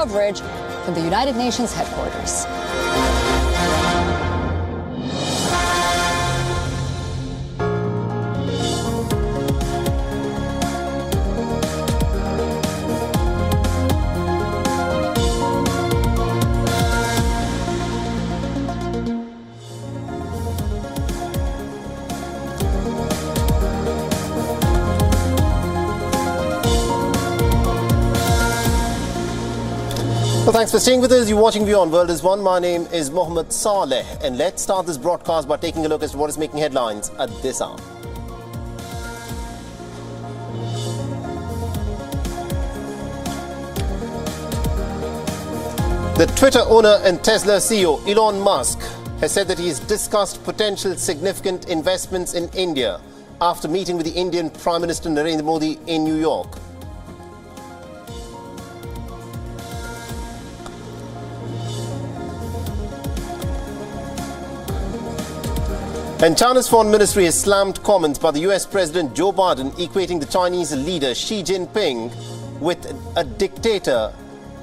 coverage from the United Nations headquarters. Well, thanks for staying with us. You're watching WION World is One. My name is Mohammed Saleh, and let's start this broadcast by taking a look as to what is making headlines at this hour. The Twitter owner and Tesla CEO Elon Musk has said that he has discussed potential significant investments in India after meeting with the Indian Prime Minister Narendra Modi in New York. And China's foreign ministry has slammed comments by the US President Joe Biden equating the Chinese leader Xi Jinping with a dictator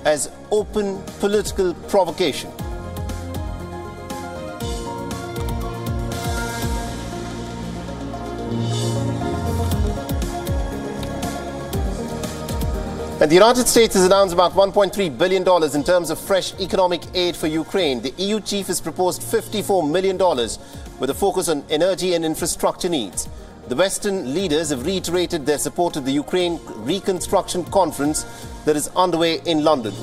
as open political provocation. And the United States has announced about $1.3 billion in terms of fresh economic aid for Ukraine. The EU chief has proposed $54 million with a focus on energy and infrastructure needs. The Western leaders have reiterated their support of the Ukraine Reconstruction Conference that is underway in London.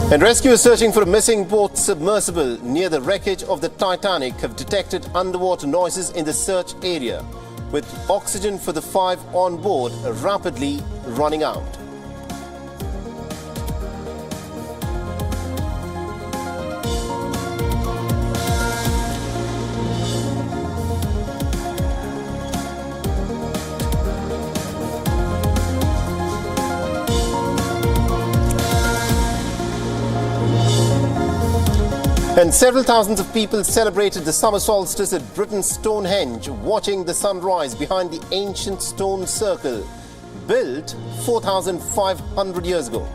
And rescuers searching for a missing boat submersible near the wreckage of the Titanic have detected underwater noises in the search area, with oxygen for the 5 on board rapidly running out. And several thousands of people celebrated the summer solstice at Britain's Stonehenge, watching the sunrise behind the ancient stone circle, built 4,500 years ago.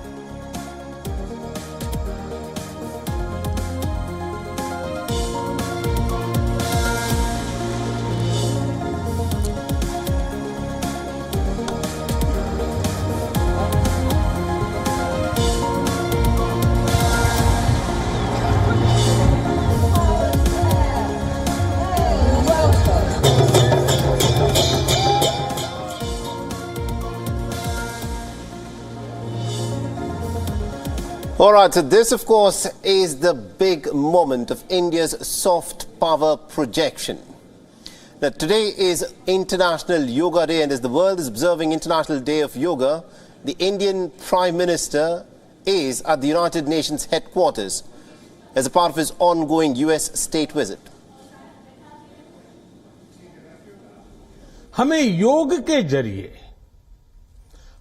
All right, so this, of course, is the big moment of India's soft power projection. Now, today is International Yoga Day, and as the world is observing International Day of Yoga, the Indian Prime Minister is at the United Nations headquarters as a part of his ongoing US state visit. हमें योग के जरिए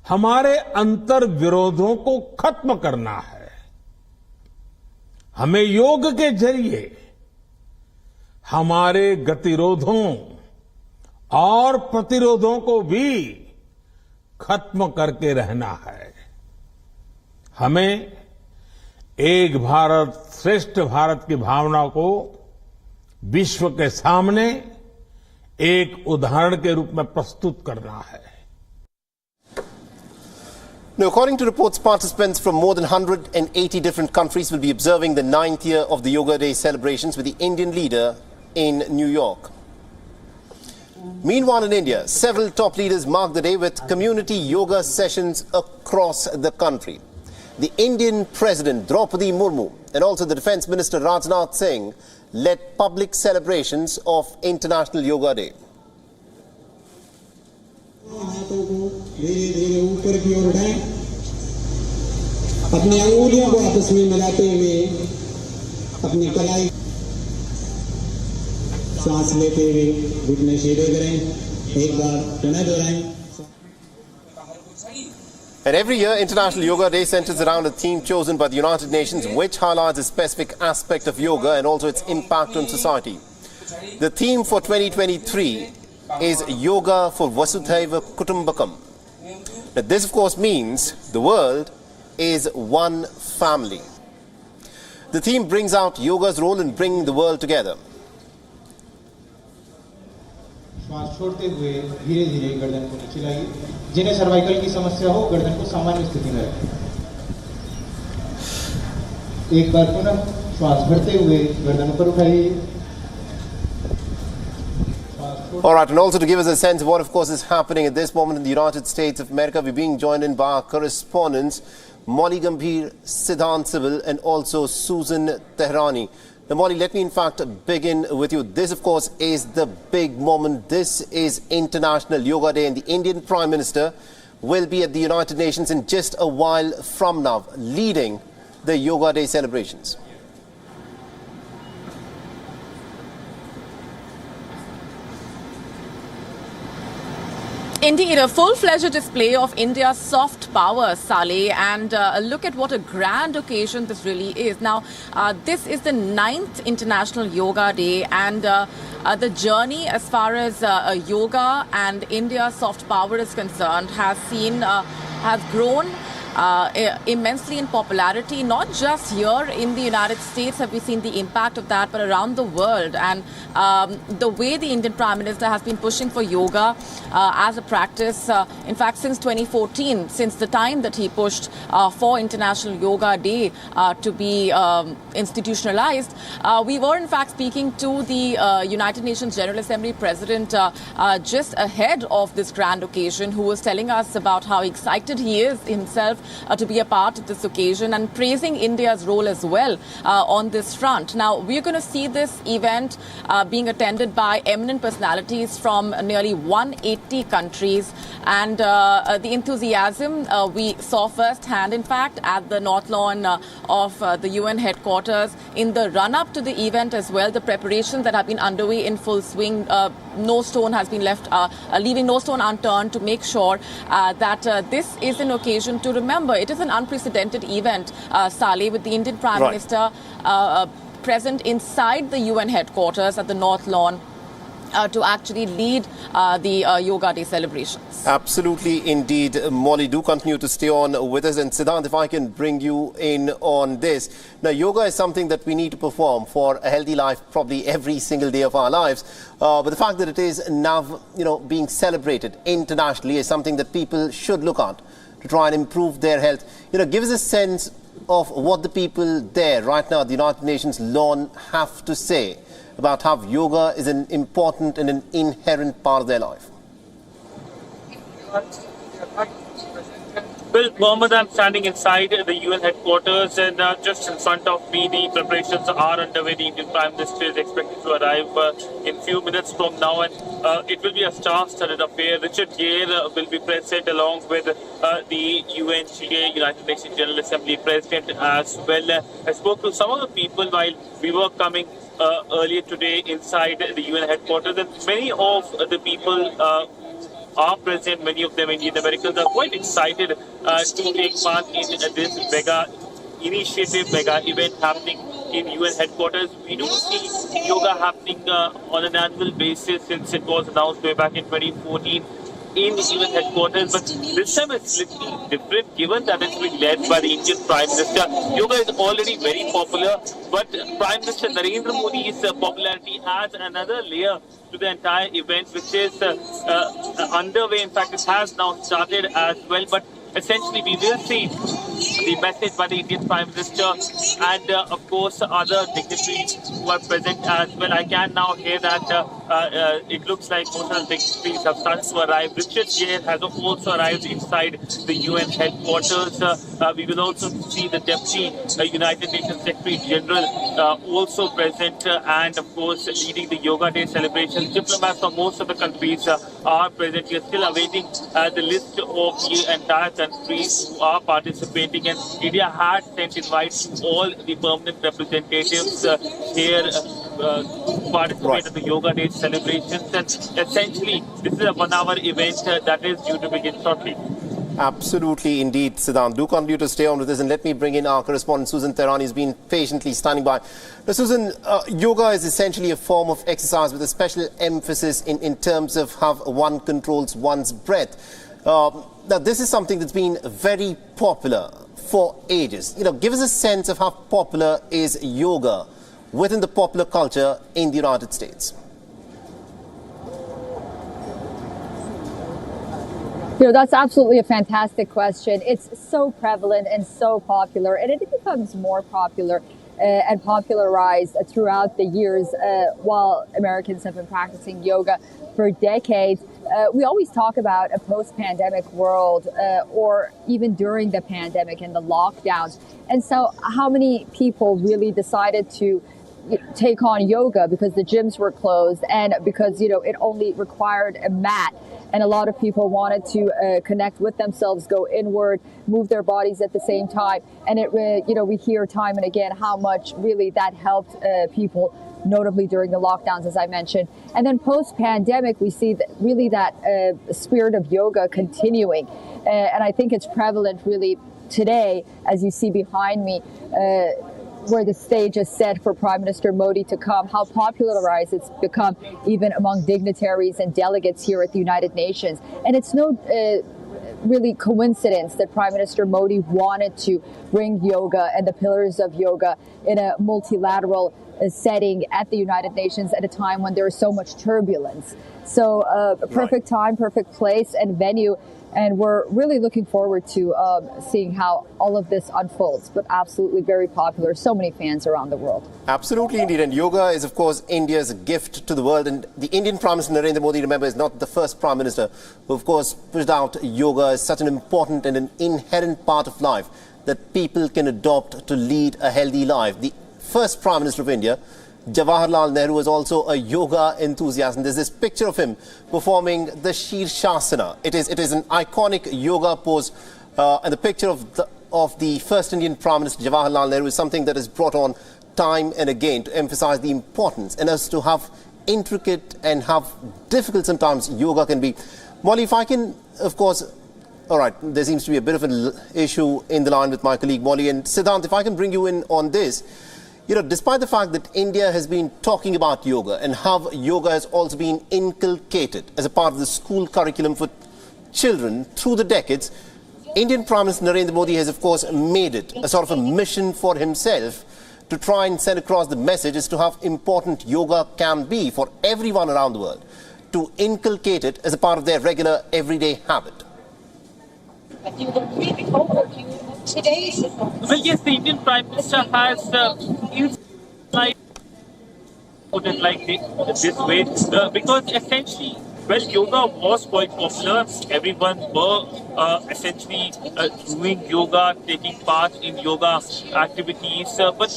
हमारे अंतर विरोधों को खत्म करना है। हमें योग के जरिए हमारे गतिरोधों और प्रतिरोधों को भी खत्म करके रहना है। हमें एक भारत श्रेष्ठ भारत की भावना को विश्व के सामने एक उदाहरण के रूप में प्रस्तुत करना है। Now, according to reports, participants from more than 180 different countries will be observing the 9th year of the Yoga Day celebrations with the Indian leader in New York. Meanwhile, in India, several top leaders mark the day with community yoga sessions across the country. The Indian President Draupadi Murmu and also the Defence Minister Rajnath Singh led public celebrations of International Yoga Day. अपनी अंगुलियों को आपस में मिलाते हुए अपनी कलाई सांस लेते हुए घुटने सीधे करें एक बार पुनः दोहराएं। And every year, International Yoga Day centers around a theme chosen by the United Nations, which highlights a specific aspect of yoga and also its impact on society. The theme for 2023 is Yoga for Vasudhaiva Kutumbakam. Now, this, of course, means the world is one family. The theme brings out yoga's role in bringing the world together. श्वास छोड़ते हुए धीरे धीरे गर्दन को नीचे लाइए। जिन्हें सर्वाइकल की समस्या हो, गर्दन को सामान्य स्थिति में रखें। एक बार पुनः श्वास भरते हुए गर्दन ऊपर उठाइए। All right, and also to give us a sense of what, of course, is happening at this moment in the United States of America, we're being joined in by our correspondents, Molly Gambhir, Siddhant Civil, and also Susan Tehrani. Now, Molly, let me in fact begin with you. This, of course, is the big moment. This is International Yoga Day, and the Indian Prime Minister will be at the United Nations in just a while from now, leading the Yoga Day celebrations. Indeed, a full-fledged display of India's soft power, Saleh, and look at what a grand occasion this really is. Now, this is the 9th International Yoga Day, and the journey as far as yoga and India's soft power is concerned has grown immensely in popularity. Not just here in the United States have we seen the impact of that, but around the world. And the way the Indian Prime Minister has been pushing for yoga as a practice, in fact, since 2014, since the time that he pushed for International Yoga Day to be institutionalized, we were in fact speaking to the United Nations General Assembly President just ahead of this grand occasion, who was telling us about how excited he is himself to be a part of this occasion and praising India's role as well on this front. Now, we're going to see this event being attended by eminent personalities from nearly 180 countries, and the enthusiasm we saw firsthand, in fact, at the North Lawn of the UN headquarters in the run-up to the event as well. The preparations that have been underway in full swing, no stone has been left, leaving no stone unturned to make sure that this is an occasion to remember. It is an unprecedented event, Saleh, with the Indian Prime Minister present inside the UN headquarters at the North Lawn to actually lead the Yoga Day celebrations. Absolutely, indeed. Molly, do continue to stay on with us. And Siddhant, if I can bring you in on this. Now, yoga is something that we need to perform for a healthy life probably every single day of our lives. But the fact that it is now, being celebrated internationally is something that people should look at to try and improve their health. Give us a sense of what the people there right now at the United Nations lawn have to say about how yoga is an important and an inherent part of their life. Well, Mohammed, I'm standing inside the UN headquarters, and just in front of me, the preparations are underway. The Indian Prime Minister is expected to arrive in a few minutes from now, and it will be a star-studded affair. Richard Gere will be present along with the UNGA, United Nations General Assembly President as well. I spoke to some of the people while we were coming earlier today inside the UN headquarters, and many of the people are present. Many of them Indian Americans are quite excited to take part in this mega initiative, mega event happening in UN headquarters. We do see yoga happening on an annual basis since it was announced way back in 2014 in the UN headquarters, but this time it's little different given that it's being led by the Indian Prime Minister. Yoga is already very popular, but Prime Minister Narendra Modi's popularity adds another layer to the entire event, which is underway. In fact, it has now started as well, but essentially we will see the message by the Indian Prime Minister and of course other dignitaries who are present as well. I can now hear that it looks like most of the dignitaries have started to arrive. Richard Gere has also arrived inside the UN headquarters. We will also see the Deputy United Nations Secretary General also present and of course leading the Yoga Day celebrations. Diplomats from most of the countries are present. We are still awaiting the list of the entire countries who are participating, and India had sent invites to all the permanent representatives here participate in the Yoga Day celebrations. And essentially, this is a 1-hour event that is due to begin shortly. Absolutely, indeed, Siddhant. Do continue to stay on with us, and let me bring in our correspondent, Susan Tehrani, who's been patiently standing by. Now, Susan, yoga is essentially a form of exercise with a special emphasis in terms of how one controls one's breath. Now, this is something that's been very popular for ages. Give us a sense of how popular is yoga within the popular culture in the United States. That's absolutely a fantastic question. It's so prevalent and so popular, and it becomes more popular and popularized throughout the years while Americans have been practicing yoga for decades. We always talk about a post-pandemic world or even during the pandemic and the lockdowns. And so how many people really decided to take on yoga because the gyms were closed and because, it only required a mat. And a lot of people wanted to connect with themselves, go inward, move their bodies at the same time. And we hear time and again how much really that helped people, notably during the lockdowns, as I mentioned. And then post-pandemic, we see that spirit of yoga continuing. And I think it's prevalent really today, as you see behind me, where the stage is set for Prime Minister Modi to come, how popularized it's become even among dignitaries and delegates here at the United Nations. And it's no really coincidence that Prime Minister Modi wanted to bring yoga and the pillars of yoga in a multilateral setting at the United Nations at a time when there is so much turbulence. So perfect time, perfect place and venue. And we're really looking forward to seeing how all of this unfolds, but absolutely very popular. So many fans around the world. Absolutely, indeed. And yoga is, of course, India's gift to the world. And the Indian Prime Minister Narendra Modi, remember, is not the first Prime Minister who, of course, pushed out yoga as such an important and an inherent part of life that people can adopt to lead a healthy life. The first Prime Minister of India, Jawaharlal Nehru, was also a yoga enthusiast, and there's this picture of him performing the Shirshasana. It is an iconic yoga pose, and the picture of the first Indian Prime Minister Jawaharlal Nehru is something that is brought on time and again to emphasize the importance and as to how intricate and how difficult sometimes yoga can be. Molly, if I can, of course, all right, there seems to be a bit of an issue in the line with my colleague Molly, and Siddhant, if I can bring you in on this. Despite the fact that India has been talking about yoga and how yoga has also been inculcated as a part of the school curriculum for children through the decades, Indian Prime Minister Narendra Modi has, of course, made it a sort of a mission for himself to try and send across the message as to how important yoga can be for everyone around the world, to inculcate it as a part of their regular everyday habit. Well, yes, the Indian Prime Minister has put it like this way, because essentially, well, yoga was quite popular. Everyone were essentially doing yoga, taking part in yoga activities. But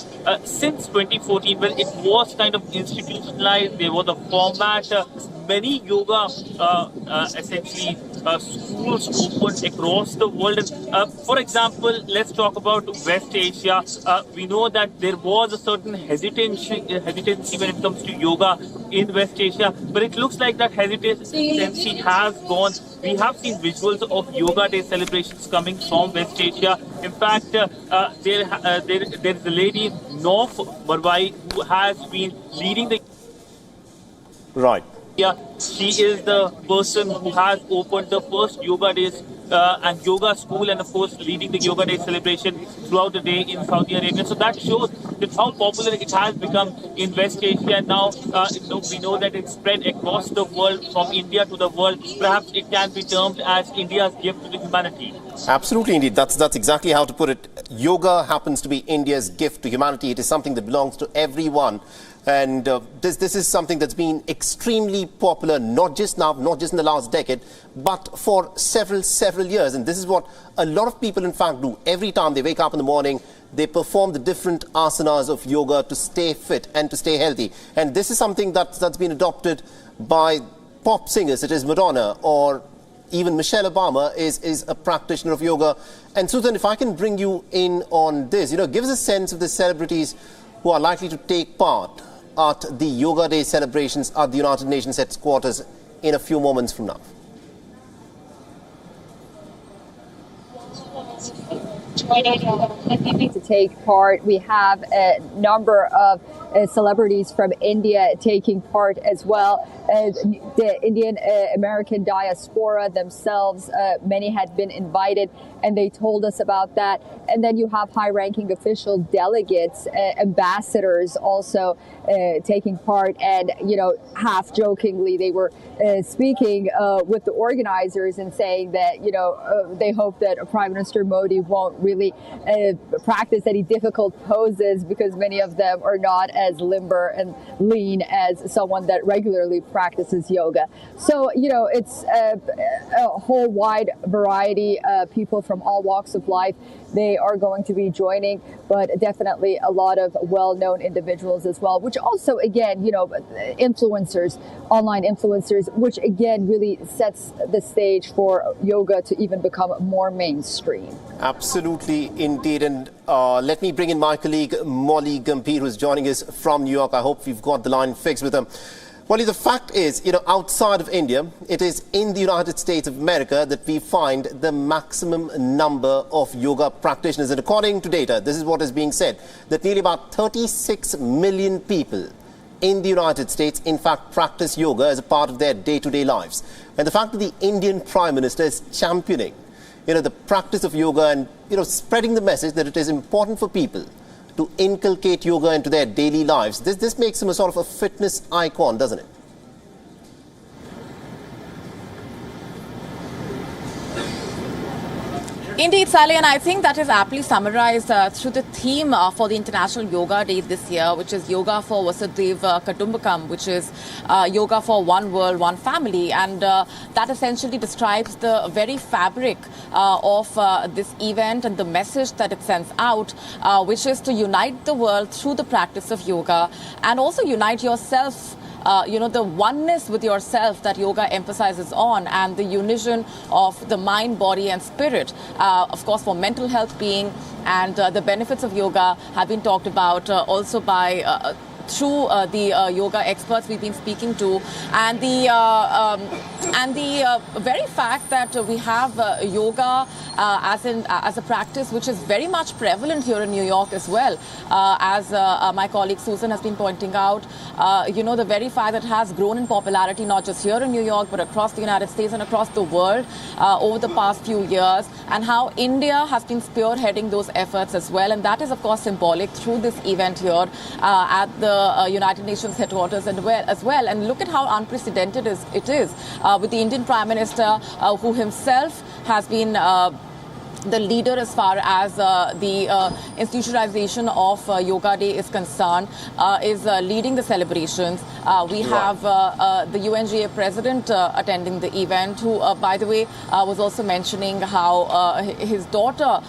since 2014, well, it was kind of institutionalized. There was a format. Many yoga essentially schools opened across the world. And, for example, let's talk about West Asia. We know that there was a certain hesitancy when it comes to yoga in West Asia, but it looks like that hesitancy has gone. We have seen visuals of Yoga Day celebrations coming from West Asia. In fact, there is a lady, Nof Barwai, who has been leading the... Right. Yeah, she is the person who has opened the first yoga days and yoga school, and of course leading the Yoga Day celebration throughout the day in Saudi Arabia. So that shows that how popular it has become in West Asia. And now we know that it's spread across the world, from India to the world. Perhaps it can be termed as India's gift to the humanity. Absolutely, indeed. That's exactly how to put it. Yoga happens to be India's gift to humanity. It is something that belongs to everyone. And this is something that's been extremely popular, not just now, not just in the last decade, but for several years. And this is what a lot of people, in fact, do. Every time they wake up in the morning, they perform the different asanas of yoga to stay fit and to stay healthy. And this is something that's been adopted by pop singers such as Madonna, or even Michelle Obama is a practitioner of yoga. And Susan, if I can bring you in on this, give us a sense of the celebrities who are likely to take part at the Yoga Day celebrations at the United Nations headquarters in a few moments from now? To take part, we have a number of celebrities from India taking part as well. The Indian American diaspora themselves, many had been invited, and they told us about that. And then you have high-ranking official delegates, ambassadors also taking part. And, you know, half jokingly, they were speaking with the organizers and saying that, you know, they hope that Prime Minister Modi won't really practice any difficult poses, because many of them are not as limber and lean as someone that regularly practices yoga. So, you know, it's a whole wide variety of people from all walks of life. They are going to be joining, but definitely a lot of well-known individuals as well, which also, again, you know, influencers, online influencers, which again really sets the stage for yoga to even become more mainstream. Absolutely, indeed. And let me bring in my colleague, Molly Gambhir, who's joining us from New York. I hope we've got the line fixed with them. Molly, the fact is, you know, outside of India, it is in the United States of America that we find the maximum number of yoga practitioners. And according to data, this is what is being said, that nearly about 36 million people in the United States, in fact, practice yoga as a part of their day-to-day lives. And the fact that the Indian Prime Minister is championing, you know, the practice of yoga and, you know, spreading the message that it is important for people to inculcate yoga into their daily lives. This makes him a sort of a fitness icon, doesn't it? Indeed, Saleh, and I think that is aptly summarized through the theme for the International Yoga Day this year, which is Yoga for Vasudhaiva Kutumbakam, which is yoga for one world, one family. And that essentially describes the very fabric of this event and the message that it sends out, which is to unite the world through the practice of yoga, and also unite yourself. You know, the oneness with yourself that yoga emphasizes on, and the unison of the mind, body and spirit, of course, for mental health being, and the benefits of yoga have been talked about also by through the yoga experts we've been speaking to, and the very fact that we have yoga as a practice which is very much prevalent here in New York as well, as my colleague Susan has been pointing out. You know, the very fact that it has grown in popularity not just here in New York but across the United States and across the world over the past few years, and how India has been spearheading those efforts as well. And that is, of course, symbolic through this event here at the United Nations headquarters as well. And look at how unprecedented it is with the Indian Prime Minister, who himself has been the leader as far as the institutionalization of Yoga Day is concerned, is leading the celebrations. We have the UNGA president attending the event, who, by the way, was also mentioning how his daughter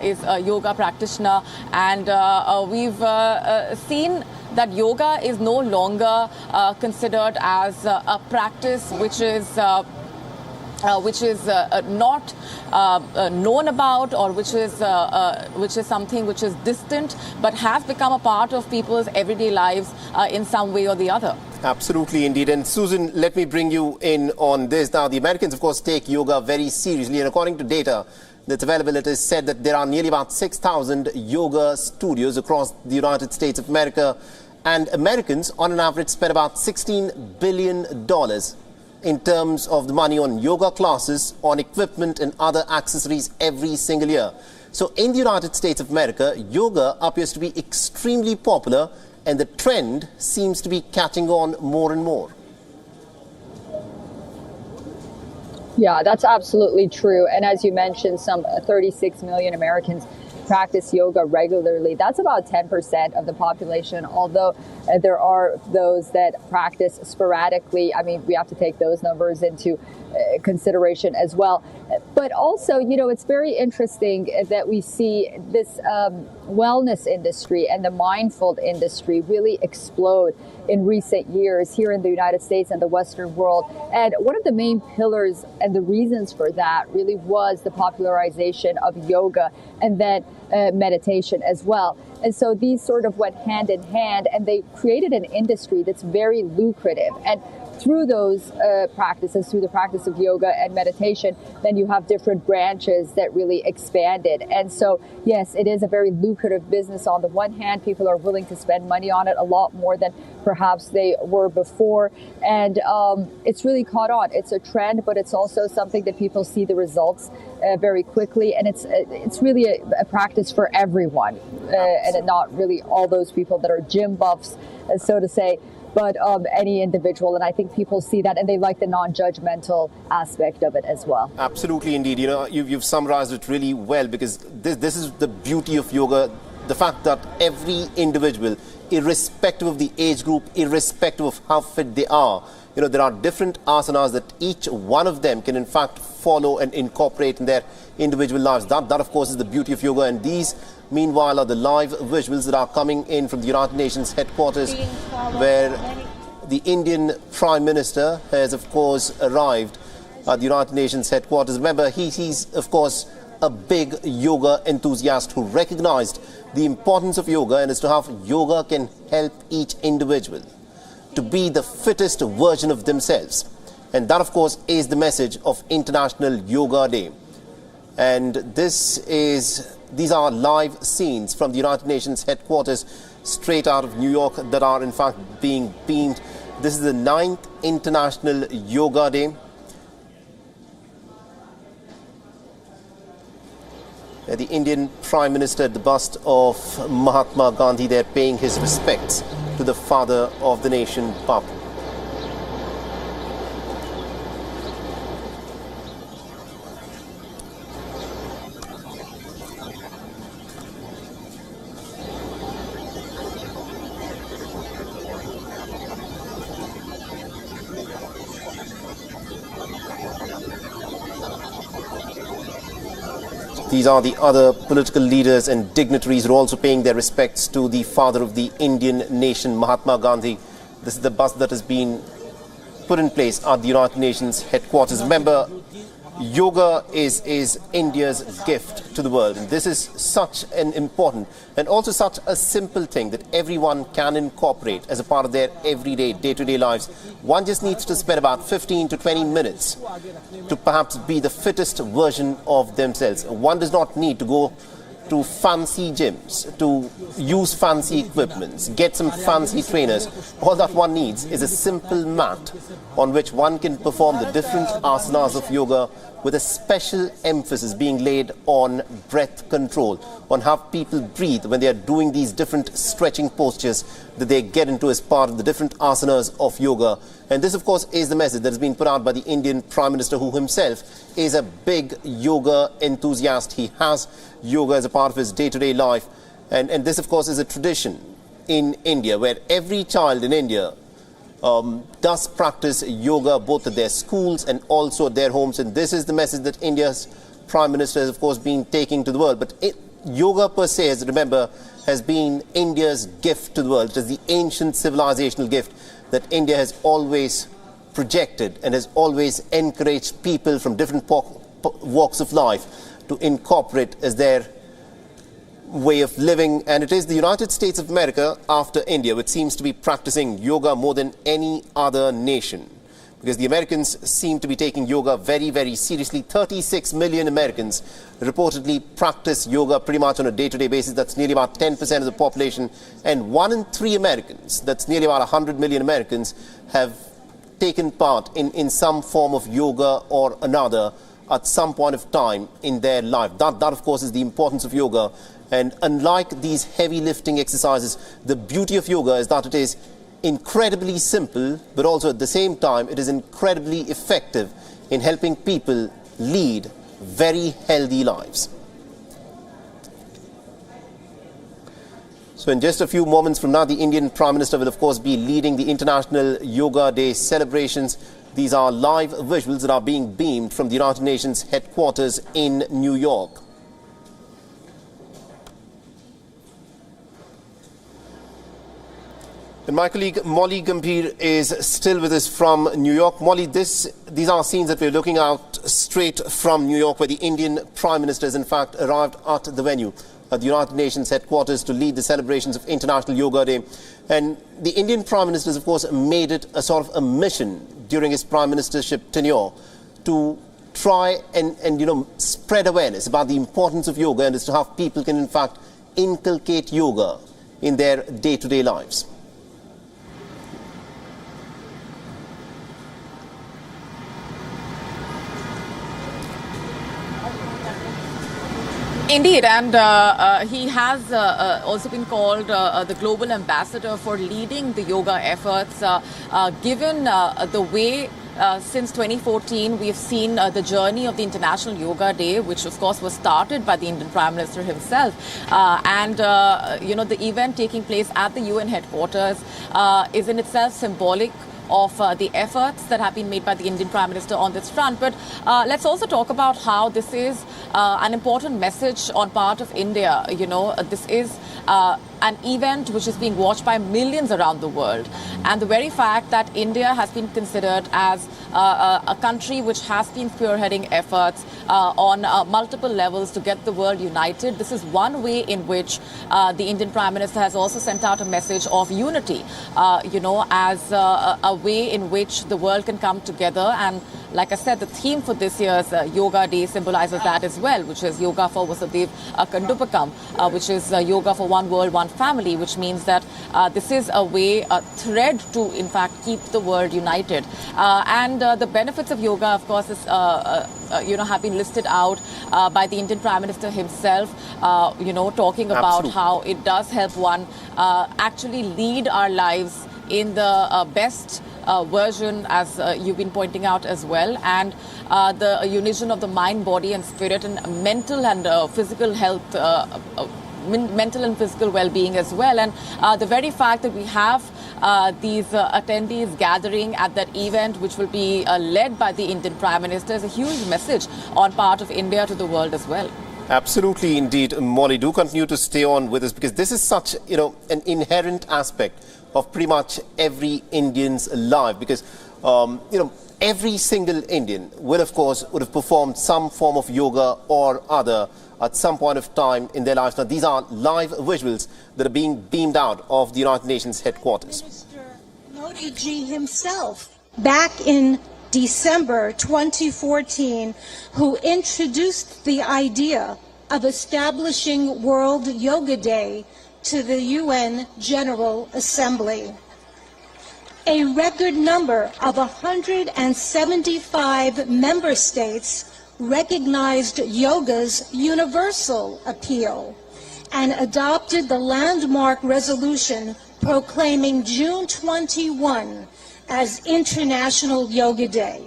is a yoga practitioner. And we've seen that yoga is no longer considered as a practice which is not known about, or which is something which is distant, but has become a part of people's everyday lives in some way or the other. Absolutely, indeed. And Susan, let me bring you in on this. Now, the Americans, of course, take yoga very seriously. And according to data that's available, it is said that there are nearly about 6,000 yoga studios across the United States of America. And Americans, on an average, spend about $16 billion in terms of the money on yoga classes, on equipment and other accessories every single year. So in the United States of America, yoga appears to be extremely popular, and the trend seems to be catching on more and more. Yeah, that's absolutely true. And as you mentioned, some 36 million Americans practice yoga regularly. That's about 10% of the population, although there are those that practice sporadically. I mean, we have to take those numbers into consideration as well. But also, you know, it's very interesting that we see this wellness industry and the mindful industry really explode in recent years here in the United States and the Western world. And one of the main pillars and the reasons for that really was the popularization of yoga and then meditation as well. And so these sort of went hand in hand, and they created an industry that's very lucrative. And through those practices, through the practice of yoga and meditation, then you have different branches that really expanded. And so, yes, it is a very lucrative business. On the one hand, people are willing to spend money on it a lot more than perhaps they were before. And it's really caught on. It's a trend, but it's also something that people see the results very quickly. And it's really a practice for everyone, and not really all those people that are gym buffs, so to say, but any individual. And I think people see that, and they like the non-judgmental aspect of it as well. Absolutely, indeed. You know, you've summarized it really well, because this is the beauty of yoga, the fact that every individual, irrespective of the age group, irrespective of how fit they are, you know, there are different asanas that each one of them can in fact follow and incorporate in their individual lives. That of course is the beauty of yoga. And these, meanwhile, are the live visuals that are coming in from the United Nations headquarters, where the Indian Prime Minister has of course arrived at the United Nations headquarters. Remember, he's of course a big yoga enthusiast who recognized the importance of yoga, and as to how yoga can help each individual to be the fittest version of themselves. And that of course is the message of International Yoga Day. And these are live scenes from the United Nations headquarters straight out of New York that are in fact being beamed. This is the 9th International Yoga Day. The Indian Prime Minister at the bust of Mahatma Gandhi there, paying his respects to the father of the nation, Bapu. These are the other political leaders and dignitaries who are also paying their respects to the father of the Indian nation, Mahatma Gandhi. This is the bust that has been put in place at the United Nations headquarters. Remember, yoga is India's gift to the world. And this is such an important and also such a simple thing that everyone can incorporate as a part of their everyday, day-to-day lives. One just needs to spend about 15 to 20 minutes to perhaps be the fittest version of themselves. One does not need to go to fancy gyms, to use fancy equipments, get some fancy trainers. All that one needs is a simple mat on which one can perform the different asanas of yoga, with a special emphasis being laid on breath control, on how people breathe when they are doing these different stretching postures that they get into as part of the different asanas of yoga. And this, of course, is the message that has been put out by the Indian Prime Minister, who himself is a big yoga enthusiast. He has yoga as a part of his day-to-day life. And this, of course, is a tradition in India, where every child in India does practice yoga both at their schools and also at their homes. And this is the message that India's Prime Minister has, of course, been taking to the world. But yoga per se, as remember, has been India's gift to the world. It is the ancient civilizational gift that India has always projected and has always encouraged people from different walks of life to incorporate as their way of living. And it is the United States of America, after India, which seems to be practicing yoga more than any other nation, because the Americans seem to be taking yoga very, very seriously. 36 million Americans reportedly practice yoga pretty much on a day-to-day basis. That's nearly about 10% of the population. And 1 in 3 Americans, that's nearly about 100 million Americans, have taken part in some form of yoga or another at some point of time in their life. That of course, is the importance of yoga. And unlike these heavy lifting exercises, the beauty of yoga is that it is incredibly simple, but also at the same time, it is incredibly effective in helping people lead very healthy lives. So in just a few moments from now, the Indian Prime Minister will, of course, be leading the International Yoga Day celebrations. These are live visuals that are being beamed from the United Nations headquarters in New York. And my colleague Molly Gambhir is still with us from New York. Molly, these are scenes that we're looking at straight from New York, where the Indian Prime Minister has in fact arrived at the venue. at the United Nations headquarters to lead the celebrations of International Yoga Day. And the Indian Prime Minister has, of course, made it a sort of a mission during his Prime Ministership tenure to try and spread awareness about the importance of yoga and as to how people can, in fact, inculcate yoga in their day-to-day lives. Indeed, and he has also been called the global ambassador for leading the yoga efforts, given the way since 2014 we have seen the journey of the International Yoga Day, which of course was started by the Indian Prime Minister himself, and the event taking place at the UN headquarters is in itself symbolic of the efforts that have been made by the Indian Prime Minister on this front. But let's also talk about how this is an important message on part of India. This is an event which is being watched by millions around the world. And the very fact that India has been considered as a country which has been spearheading efforts on multiple levels to get the world united, this is one way in which the Indian Prime Minister has also sent out a message of unity, as a way in which the world can come together. And like I said, the theme for this year's Yoga Day symbolizes that as well, which is Yoga for Vasudev Kundupakam, which is Yoga for one world, one family, which means that this is a way, a thread to, in fact, keep the world united. And the benefits of yoga, of course, is, have been listed out by the Indian Prime Minister himself, talking about how it does help one actually lead our lives in the best version, as you've been pointing out as well, and the unison of the mind, body and spirit, and mental and physical health, mental and physical well-being as well. And the very fact that we have these attendees gathering at that event, which will be led by the Indian Prime Minister, is a huge message on part of India to the world as well. Absolutely, indeed. Molly, do continue to stay on with us, because this is such, an inherent aspect of pretty much every Indian's life, because, every single Indian would have performed some form of yoga or other at some point of time in their lives. Now, these are live visuals that are being beamed out of the United Nations headquarters. Minister Modi ji himself, back in December 2014, who introduced the idea of establishing World Yoga Day to the UN General Assembly. A record number of 175 member states recognized yoga's universal appeal and adopted the landmark resolution proclaiming June 21 as International Yoga Day,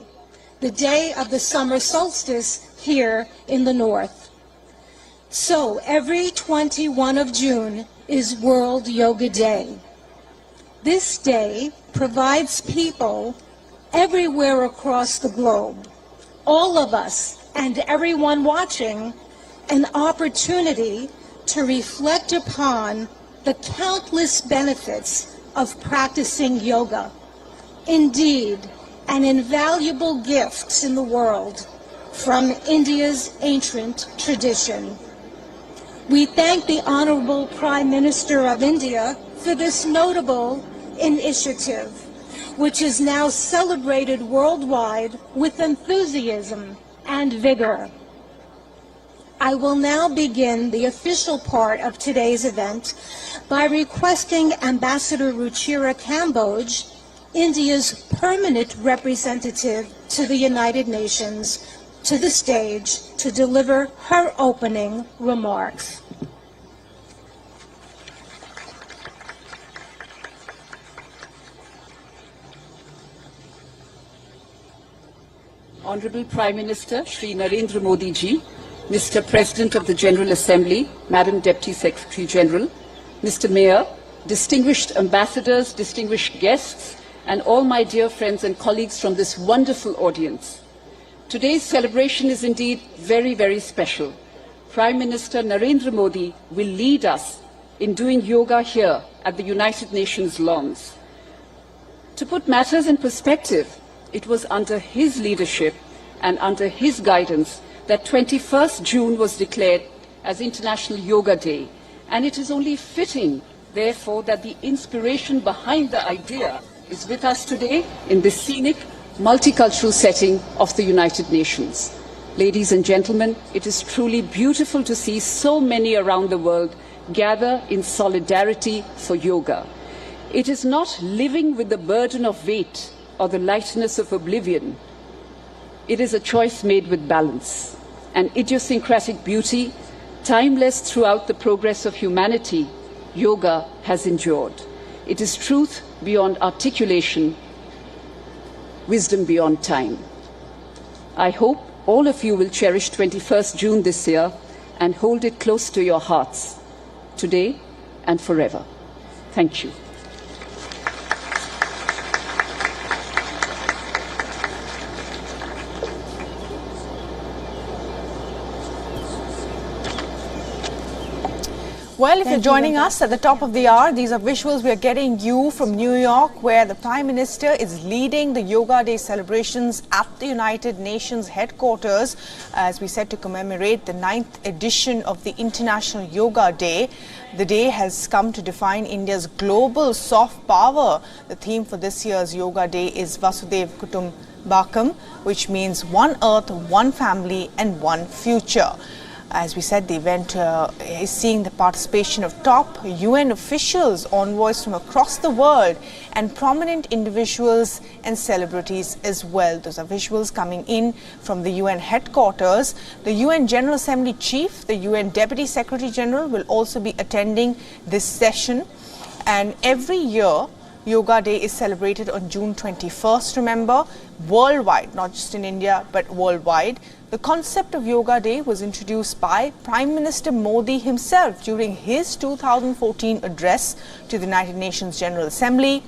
the day of the summer solstice here in the north. So every 21 of June is World Yoga Day. This day provides people everywhere across the globe, all of us and everyone watching, an opportunity to reflect upon the countless benefits of practicing yoga. Indeed, an invaluable gift in the world from India's ancient tradition. We thank the Honorable Prime Minister of India for this notable initiative, which is now celebrated worldwide with enthusiasm and vigor. I will now begin the official part of today's event by requesting Ambassador Ruchira Kamboj, India's permanent representative to the United Nations, to the stage to deliver her opening remarks. Honorable Prime Minister Shri Narendra Modi ji, Mr. President of the General Assembly, Madam Deputy Secretary General, Mr. Mayor, distinguished ambassadors, distinguished guests, and all my dear friends and colleagues from this wonderful audience. Today's celebration is indeed very, very special. Prime Minister Narendra Modi will lead us in doing yoga here at the United Nations lawns. To put matters in perspective, it was under his leadership and under his guidance that 21st June was declared as International Yoga Day, and it is only fitting, therefore, that the inspiration behind the idea is with us today in this scenic, multicultural setting of the United Nations. Ladies and gentlemen, it is truly beautiful to see so many around the world gather in solidarity for yoga. It is not living with the burden of weight or the lightness of oblivion. It is a choice made with balance, an idiosyncratic beauty, timeless throughout the progress of humanity. Yoga has endured. It is truth beyond articulation, wisdom beyond time. I hope all of you will cherish 21st June this year and hold it close to your hearts, today and forever. Thank you. Well, if you're joining us at the top of the hour, these are visuals we are getting you from New York, where the Prime Minister is leading the Yoga Day celebrations at the United Nations headquarters, as we said, to commemorate the 9th edition of the International Yoga Day. The day has come to define India's global soft power. The theme for this year's Yoga Day is Vasudhaiva Kutumbakam, which means one earth, one family and one future. As we said, the event is seeing the participation of top UN officials, envoys from across the world, and prominent individuals and celebrities as well. Those are visuals coming in from the UN headquarters. The UN General Assembly Chief, the UN Deputy Secretary General, will also be attending this session. And every year, Yoga Day is celebrated on June 21st, remember, worldwide, not just in India, but worldwide. The concept of Yoga Day was introduced by Prime Minister Modi himself during his 2014 address to the United Nations General Assembly.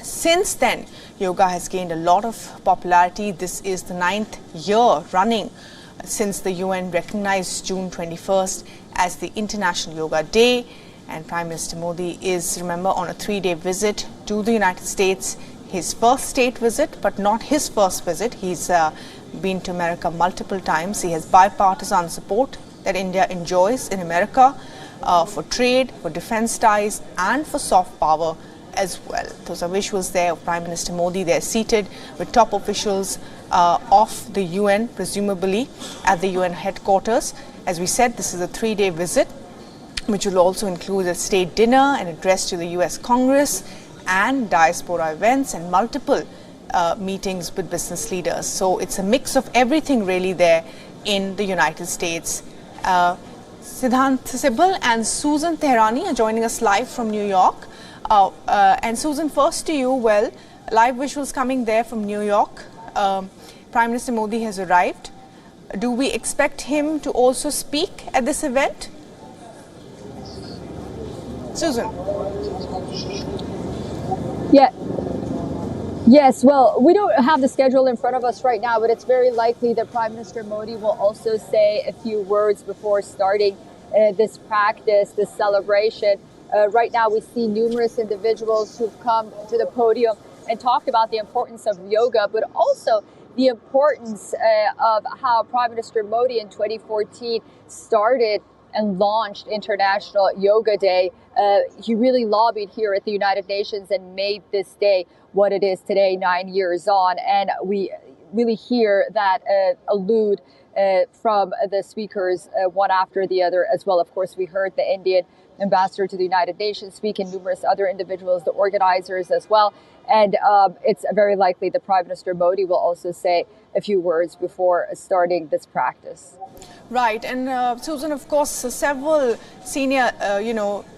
Since then, yoga has gained a lot of popularity. This is the 9th year running since the UN recognized June 21st as the International Yoga Day. And Prime Minister Modi is, remember, on a 3-day visit to the United States. His first state visit, but not his first visit. He's been to America multiple times. He has bipartisan support that India enjoys in America for trade, for defense ties, and for soft power as well. Those are visuals there of Prime Minister Modi. They're seated with top officials of the UN, presumably at the UN headquarters. As we said, this is a 3-day visit, which will also include a state dinner, an address to the US Congress, and diaspora events and multiple meetings with business leaders. So it's a mix of everything really there in the United States. Siddhant Sibal and Susan Tehrani are joining us live from New York. And Susan, first to you, well, live visuals coming there from New York. Prime Minister Modi has arrived. Do we expect him to also speak at this event? Susan. Yeah. Yes, well, we don't have the schedule in front of us right now, but it's very likely that Prime Minister Modi will also say a few words before starting this practice, this celebration. Right now, we see numerous individuals who've come to the podium and talked about the importance of yoga, but also the importance of how Prime Minister Modi in 2014 started and launched International Yoga Day. He really lobbied here at the United Nations and made this day what it is today, 9 years on. And we really hear that allude from the speakers one after the other as well. Of course, we heard the Indian ambassador to the United Nations speak and numerous other individuals, the organizers as well. And it's very likely that Prime Minister Modi will also say a few words before starting this practice. Right. And Susan, of course, several senior,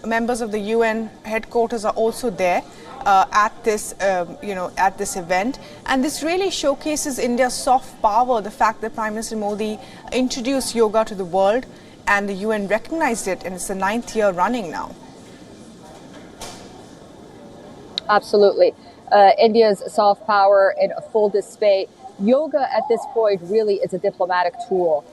members of the UN headquarters are also there at this, at this event. And this really showcases India's soft power, the fact that Prime Minister Modi introduced yoga to the world and the UN recognized it, and it's the 9th year running now. Absolutely. India's soft power in a full display. Yoga at this point really is a diplomatic tool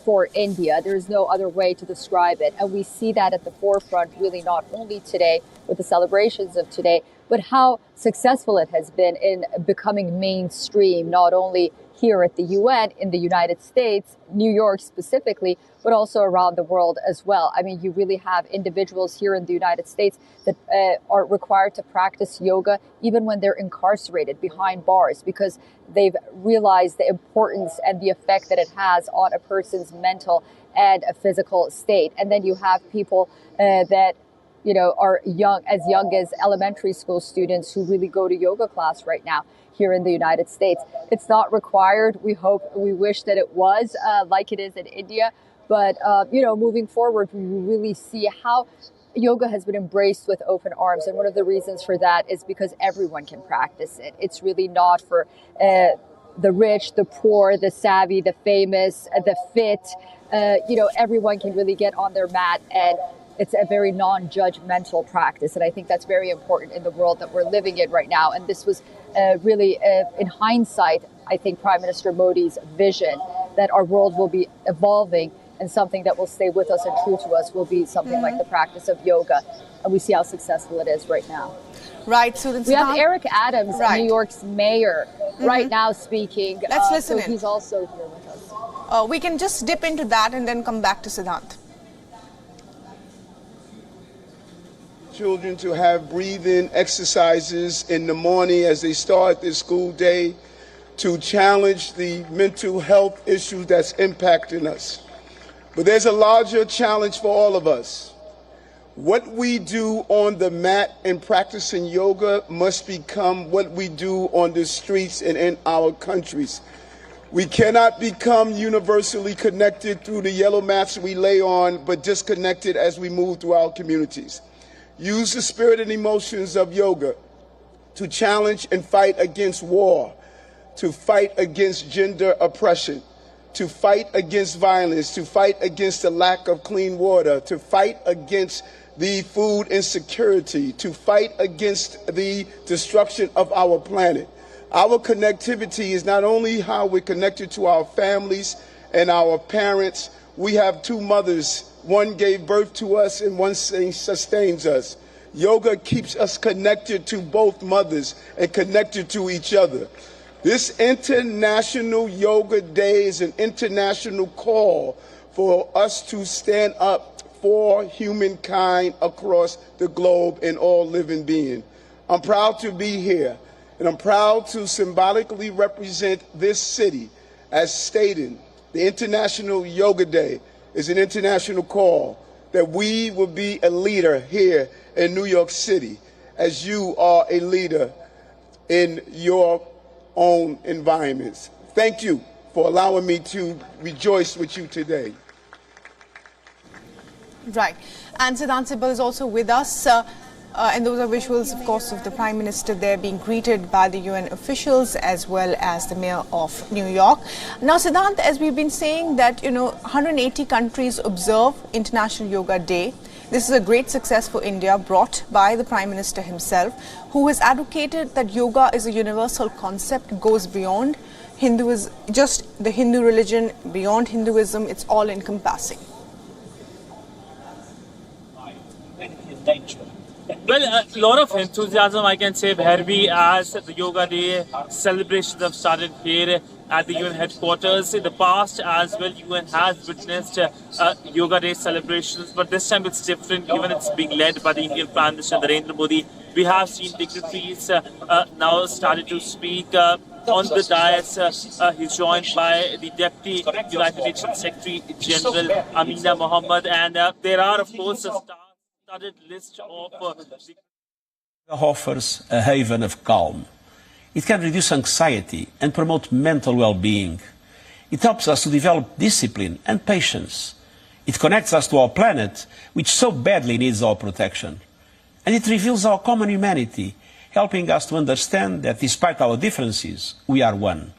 for India. There is no other way to describe it. And we see that at the forefront really not only today with the celebrations of today, but how successful it has been in becoming mainstream, not only here at the UN, in the United States, New York specifically, but also around the world as well. I mean, you really have individuals here in the United States that are required to practice yoga even when they're incarcerated behind bars, because they've realized the importance and the effect that it has on a person's mental and a physical state. And then you have people that are young as elementary school students who really go to yoga class right now here in the United States. It's not required. We wish that it was like it is in India. But, moving forward, we really see how yoga has been embraced with open arms. And one of the reasons for that is because everyone can practice it. It's really not for the rich, the poor, the savvy, the famous, the fit. Everyone can really get on their mat, and it's a very non-judgmental practice. And I think that's very important in the world that we're living in right now. And this was really, in hindsight, I think Prime Minister Modi's vision that our world will be evolving, and something that will stay with us and true to us will be something like the practice of yoga. And we see how successful it is right now. Right. So we have Eric Adams, New York's mayor, right now speaking. Let's listen in. He's also here with us. We can just dip into that and then come back to Siddhant. Children to have breathing exercises in the morning as they start their school day, to challenge the mental health issues that's impacting us. But there's a larger challenge for all of us. What we do on the mat in practicing yoga must become what we do on the streets and in our countries. We cannot become universally connected through the yellow mats we lay on, but disconnected as we move through our communities. Use the spirit and emotions of yoga to challenge and fight against war, to fight against gender oppression, to fight against violence, to fight against the lack of clean water, to fight against the food insecurity, to fight against the destruction of our planet. Our connectivity is not only how we're connected to our families and our parents. We have two mothers. One gave birth to us and one sustains us. Yoga keeps us connected to both mothers and connected to each other. This International Yoga Day is an international call for us to stand up for humankind across the globe and all living beings. I'm proud to be here, and I'm proud to symbolically represent this city as stating the International Yoga Day is an international call that we will be a leader here in New York City, as you are a leader in your own environments. Thank you for allowing me to rejoice with you today. Right. And Siddhant Sibal is also with us. And those are visuals, of course, of the Prime Minister there being greeted by the UN officials as well as the Mayor of New York. Now, Siddhant, as we've been saying that, 180 countries observe International Yoga Day. This is a great success for India, brought by the Prime Minister himself, who has advocated that yoga is a universal concept, goes beyond Hinduism, just the Hindu religion, beyond Hinduism, it's all encompassing. Well, a lot of enthusiasm, I can say, Bhairavi, as the Yoga Day celebrations have started here at the UN headquarters. In the past as well, UN has witnessed Yoga Day celebrations, but this time it's different, given it's being led by the Indian Prime Minister Narendra Modi. We have seen dignitaries now started to speak on the dais. He's joined by the Deputy United Nations Secretary General Amina Mohammed, and there are, of course, a studded list of offers a haven of calm. It can reduce anxiety and promote mental well-being. It helps us to develop discipline and patience. It connects us to our planet, which so badly needs our protection. And it reveals our common humanity, helping us to understand that despite our differences, we are one.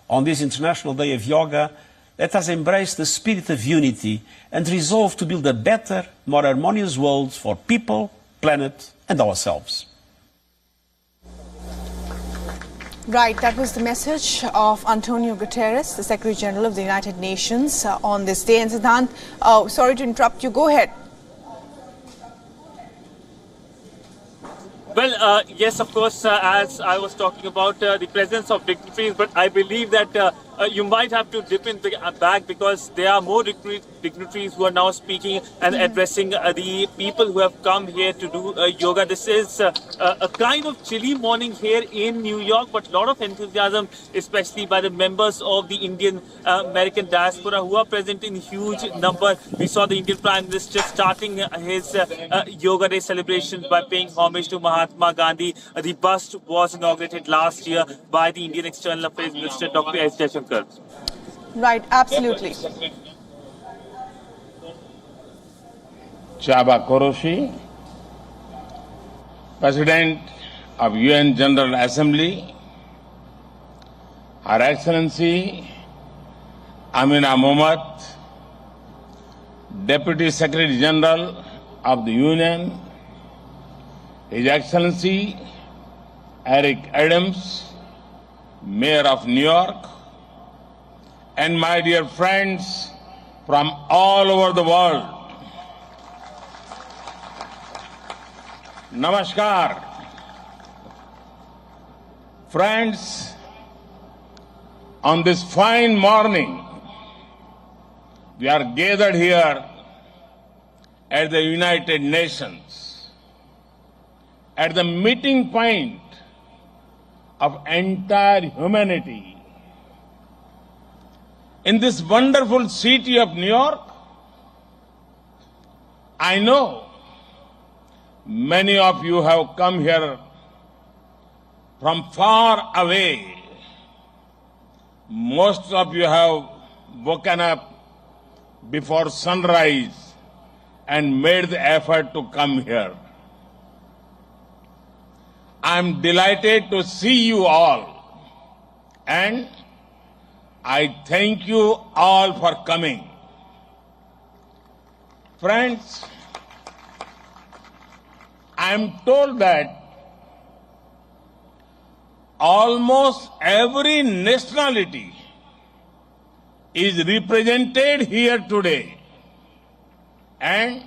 On this International Day of Yoga, let us embrace the spirit of unity and resolve to build a better, more harmonious world for people, planet, and ourselves. Right, that was the message of Antonio Guterres, the Secretary General of the United Nations, on this day. And Siddhant, sorry to interrupt you, go ahead. Well, yes, of course, as I was talking about the presence of dignitaries, but I believe that you might have to dip in the back because there are more dignitaries who are now speaking and addressing the people who have come here to do yoga. This is a kind of chilly morning here in New York, but a lot of enthusiasm, especially by the members of the Indian American diaspora who are present in huge number. We saw the Indian Prime Minister starting his Yoga Day celebrations by paying homage to Mahatma Gandhi. The bust was inaugurated last year by the Indian External Affairs Minister Dr. S. Jaishankar. Right, absolutely. Chaba Koroshi, President of UN General Assembly, Her Excellency Amina Mohammed, Deputy Secretary General of the Union, His Excellency Eric Adams, Mayor of New York, and my dear friends from all over the world. Namaskar. Friends, on this fine morning, we are gathered here at the United Nations, at the meeting point of entire humanity. In this wonderful city of New York, I know many of you have come here from far away. Most of you have woken up before sunrise and made the effort to come here. I am delighted to see you all, and I thank you all for coming. Friends, I am told that almost every nationality is represented here today. And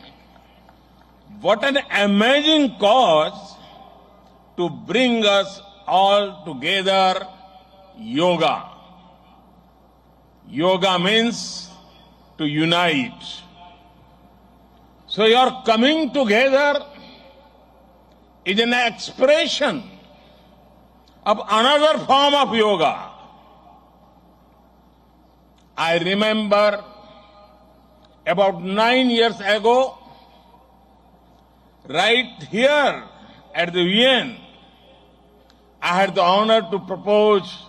what an amazing cause to bring us all together, yoga. Yoga means to unite. So your coming together is an expression of another form of yoga. I remember about 9 years ago, right here at the UN, I had the honor to propose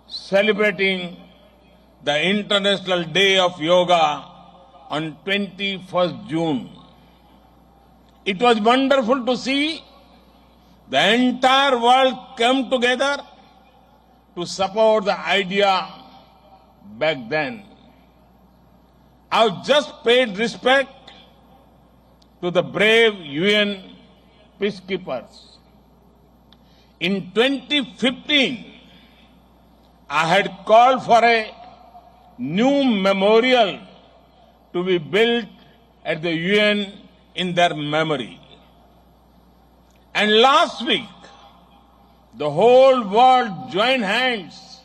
celebrating the International Day of Yoga on 21st June. It was wonderful to see the entire world come together to support the idea back then. I've just paid respect to the brave UN peacekeepers. In 2015, I had called for a new memorial to be built at the UN in their memory. And last week, the whole world joined hands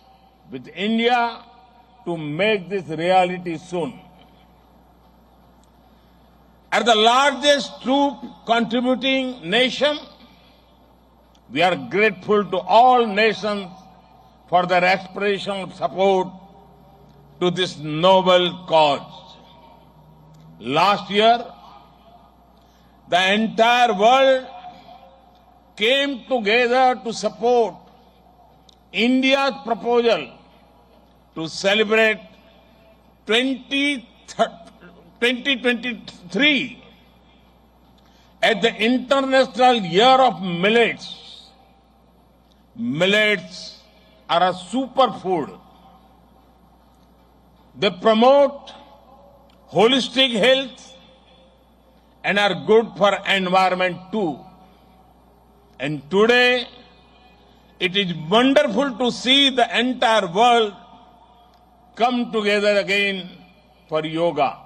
with India to make this reality soon. As the largest troop contributing nation, we are grateful to all nations for their expression of support to this noble cause. Last year, the entire world came together to support India's proposal to celebrate 2023 as the International Year of Millets. Millets are a superfood. They promote holistic health and are good for environment too. And today, it is wonderful to see the entire world come together again for yoga.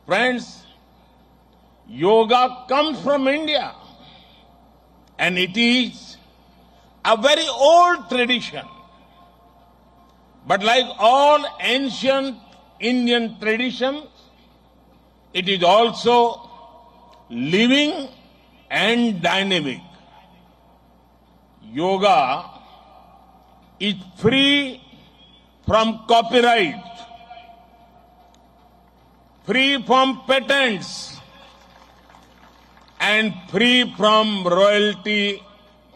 Friends, yoga comes from India. and it is a very old tradition. But like all ancient Indian traditions, it is also living and dynamic. Yoga is free from copyright, free from patents, and free from royalty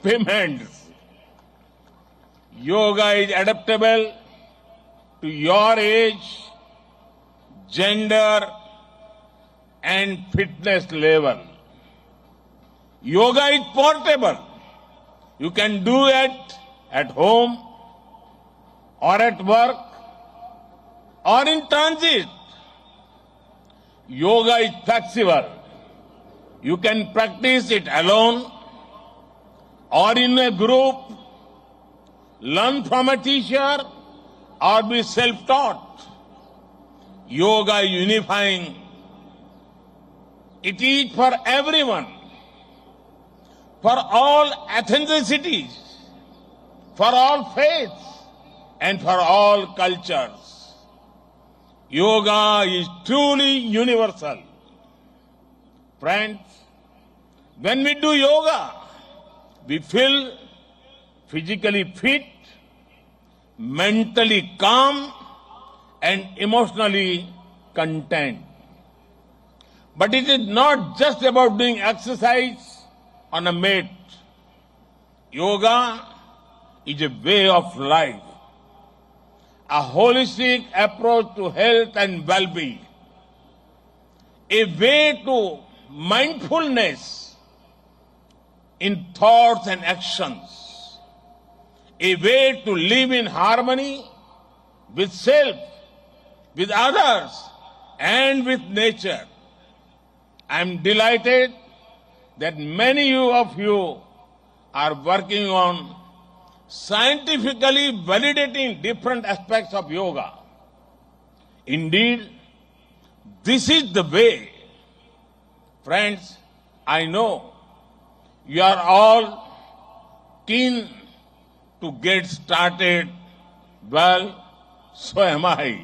payments. Yoga is adaptable to your age, gender, and fitness level. Yoga is portable. You can do it at home or at work or in transit. Yoga is flexible. You can practice it alone or in a group, learn from a teacher or be self-taught. Yoga is unifying. It is for everyone, for all ethnicities, for all faiths, and for all cultures. Yoga is truly universal. Friends, when we do yoga, we feel physically fit, mentally calm, and emotionally content. But it is not just about doing exercise on a mat. Yoga is a way of life, a holistic approach to health and well-being, a way to mindfulness in thoughts and actions, a way to live in harmony with self, with others, and with nature. I am delighted that many of you are working on scientifically validating different aspects of yoga. Indeed, this is the way. Friends, I know you are all keen to get started. Well, so am I.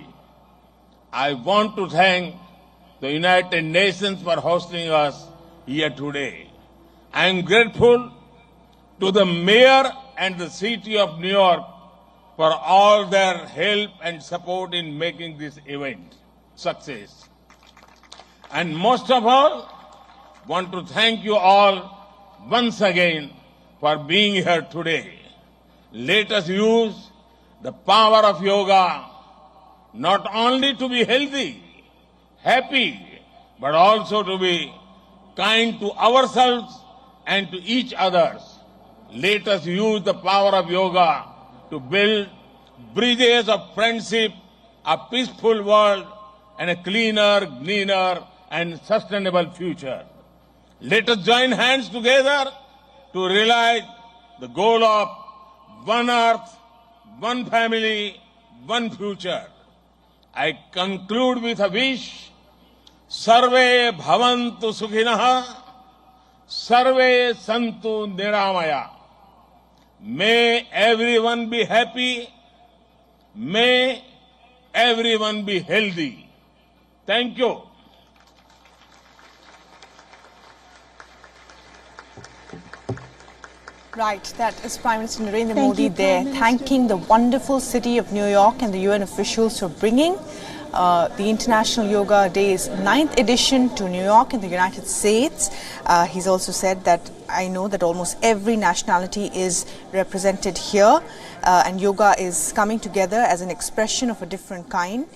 I want to thank the United Nations for hosting us here today. I am grateful to the mayor and the city of New York for all their help and support in making this event success. And most of all, want to thank you all once again for being here today. Let us use the power of yoga not only to be healthy, happy, but also to be kind to ourselves and to each other. Let us use the power of yoga to build bridges of friendship, a peaceful world, and a cleaner, greener, and sustainable future. Let us join hands together to realize the goal of one earth, one family, one future. I conclude with a wish. Sarve bhavantu sukhinah, sarve santu niramaya. May everyone be happy. May everyone be healthy. Thank you. Right, that is Prime Minister Narendra Modi there, thanking the wonderful city of New York and the UN officials for bringing the International Yoga Day's 9th edition to New York in the United States. He's also said that I know that almost every nationality is represented here and yoga is coming together as an expression of a different kind.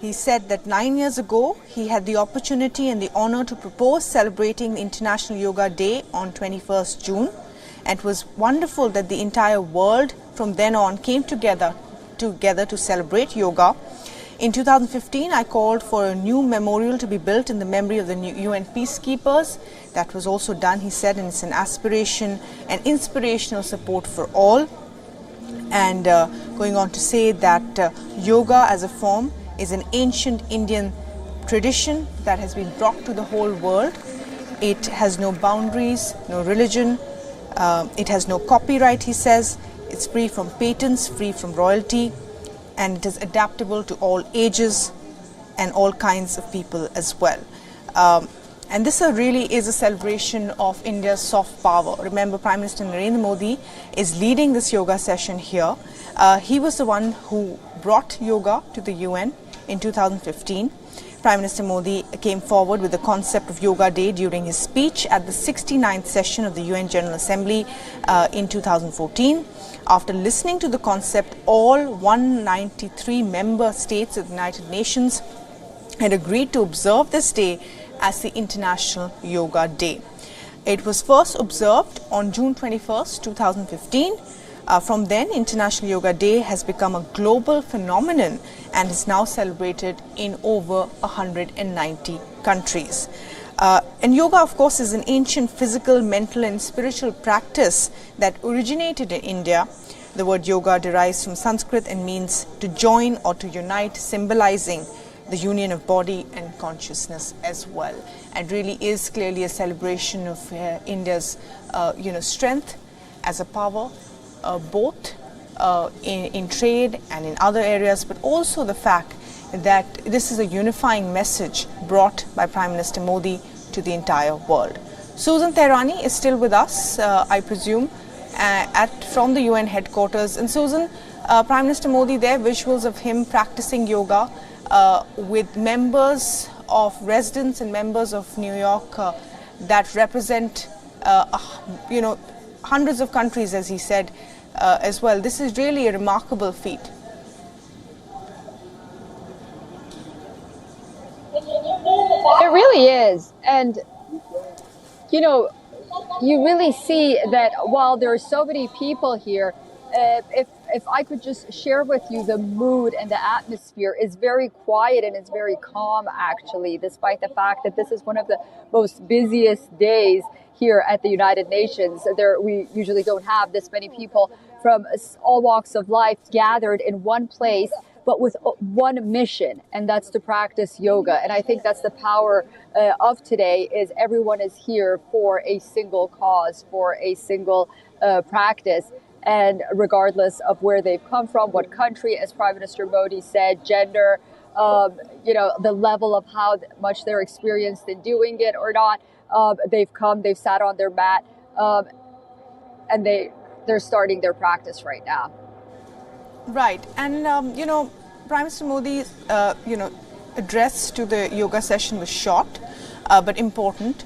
He said that 9 years ago, he had the opportunity and the honor to propose celebrating the International Yoga Day on 21st June. And it was wonderful that the entire world from then on came together to celebrate yoga. In 2015, I called for a new memorial to be built in the memory of the UN peacekeepers. That was also done, he said, and it's an aspiration and inspirational support for all. And going on to say that yoga as a form is an ancient Indian tradition that has been brought to the whole world. It has no boundaries, no religion, It has no copyright, he says. It's free from patents, free from royalty, and it is adaptable to all ages and all kinds of people as well. And this really is a celebration of India's soft power. Remember, Prime Minister Narendra Modi is leading this yoga session here. He was the one who brought yoga to the UN in 2015. Prime Minister Modi came forward with the concept of Yoga Day during his speech at the 69th session of the UN General Assembly in 2014. After listening to the concept, all 193 member states of the United Nations had agreed to observe this day as the International Yoga Day. It was first observed on June 21st, 2015. From then, International Yoga Day has become a global phenomenon and is now celebrated in over 190 countries. And yoga, of course, is an ancient physical, mental and spiritual practice that originated in India. The word yoga derives from Sanskrit and means to join or to unite, symbolizing the union of body and consciousness as well. And really is clearly a celebration of India's strength as a power, both in trade and in other areas, but also the fact that this is a unifying message brought by Prime Minister Modi to the entire world. Susan Tehrani is still with us, I presume, from the UN headquarters. And Susan, Prime Minister Modi there, visuals of him practicing yoga with members of residents and members of New York that represent, hundreds of countries, as he said, as well. This is really a remarkable feat. It really is. And, you really see that while there are so many people here, if I could just share with you, the mood and the atmosphere is very quiet and it's very calm, actually, despite the fact that this is one of the most busiest days here at the United Nations. We usually don't have this many people from all walks of life gathered in one place, but with one mission, and that's to practice yoga. And I think that's the power of today, is everyone is here for a single cause, for a single practice. And regardless of where they've come from, what country, as Prime Minister Modi said, gender, the level of how much they're experienced in doing it or not, they've come, they've sat on their mat, and they're starting their practice right now. Right. And, Prime Minister Modi's, address to the yoga session was short, but important.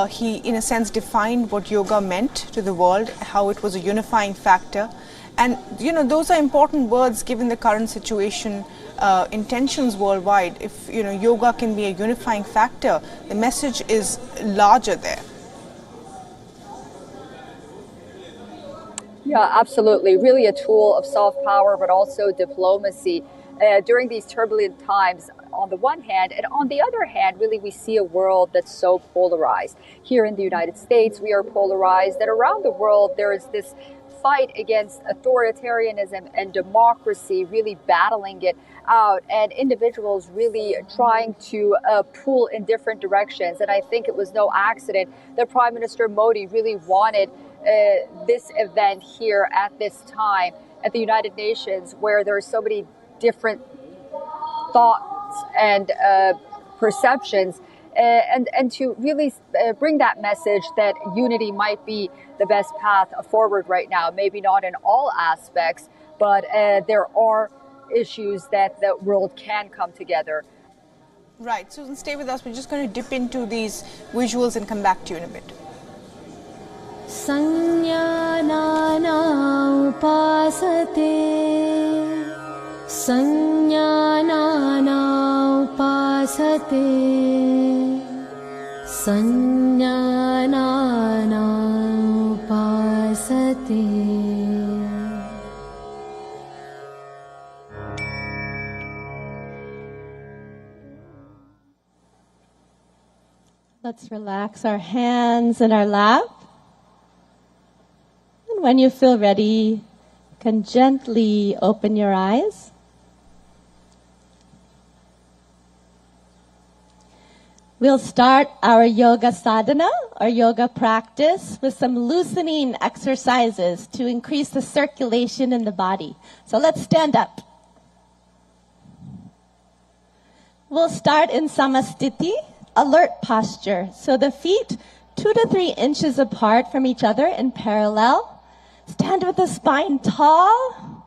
He, in a sense, defined what yoga meant to the world, how it was a unifying factor. And, those are important words given the current situation in tensions worldwide. If, yoga can be a unifying factor, the message is larger there. Yeah, absolutely. Really a tool of soft power, but also diplomacy. During these turbulent times, on the one hand, and on the other hand, really we see a world that's so polarized. Here in the United States, we are polarized, and around the world there is this fight against authoritarianism and democracy, really battling it out, and individuals really trying to pull in different directions. And I think it was no accident that Prime Minister Modi really wanted this event here at this time at the United Nations, where there are so many different thoughts and perceptions, and to really bring that message that unity might be the best path forward right now. Maybe not in all aspects, but there are issues that the world can come together. Right. Susan, stay with us. We're just going to dip into these visuals and come back to you in a bit. Sanjnana upasate Sanjnana upasate Sanjnana upasate. Let's relax our hands in our lap. And when you feel ready, you can gently open your eyes. We'll start our yoga sadhana, our yoga practice, with some loosening exercises to increase the circulation in the body. So let's stand up. We'll start in Samasthiti, alert posture. So the feet 2 to 3 inches apart from each other in parallel. Stand with the spine tall.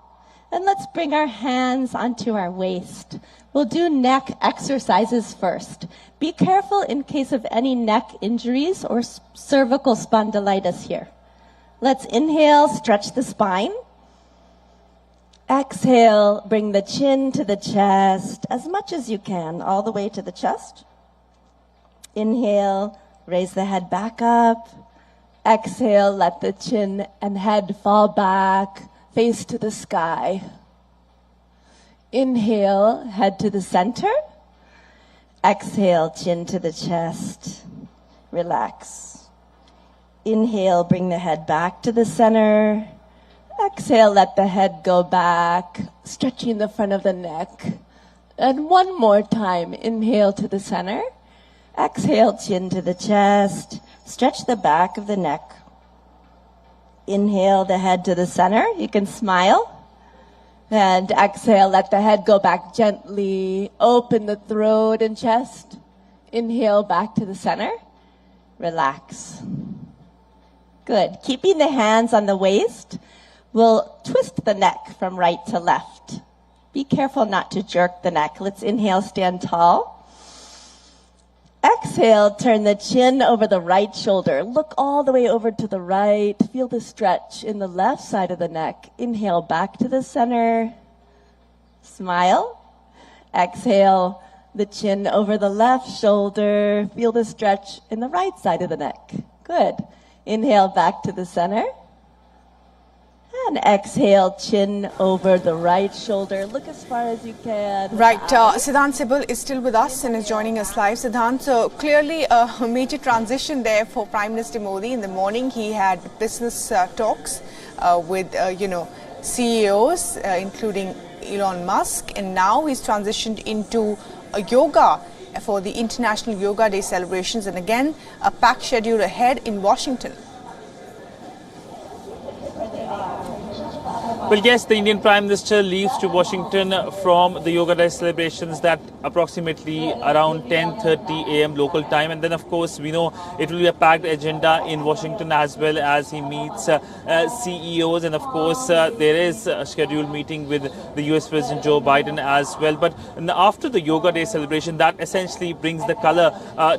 And let's bring our hands onto our waist. We'll do neck exercises first. Be careful in case of any neck injuries or cervical spondylitis here. Let's inhale, stretch the spine. Exhale, bring the chin to the chest as much as you can, all the way to the chest. Inhale, raise the head back up. Exhale, let the chin and head fall back, face to the sky. Inhale, head to the center. Exhale, chin to the chest. Relax. Inhale, bring the head back to the center. Exhale, let the head go back, stretching the front of the neck. And one more time, inhale to the center. Exhale, chin to the chest. Stretch the back of the neck. Inhale the head to the center. You can smile. And exhale, let the head go back gently. Open the throat and chest. Inhale back to the center. Relax. Good. Keeping the hands on the waist, we'll twist the neck from right to left. Be careful not to jerk the neck. Let's inhale, stand tall. Exhale, turn the chin over the right shoulder. Look all the way over to the right. Feel the stretch in the left side of the neck. Inhale back to the center. Smile. Exhale, the chin over the left shoulder. Feel the stretch in the right side of the neck. Good. Inhale back to the center. And exhale, chin over the right shoulder. Look as far as you can. Right. Siddhant Sibal is still with us and is joining us live. Siddhant, so clearly a major transition there for Prime Minister Modi. In the morning, he had business talks with, CEOs, including Elon Musk. And now he's transitioned into yoga for the International Yoga Day celebrations. And again, a packed schedule ahead in Washington. Well, yes, the Indian Prime Minister leaves to Washington from the Yoga Day celebrations that approximately around 10:30 a.m. local time. And then, of course, we know it will be a packed agenda in Washington as well as he meets CEOs. And, of course, there is a scheduled meeting with the U.S. President Joe Biden as well. But after the Yoga Day celebration, that essentially brings the color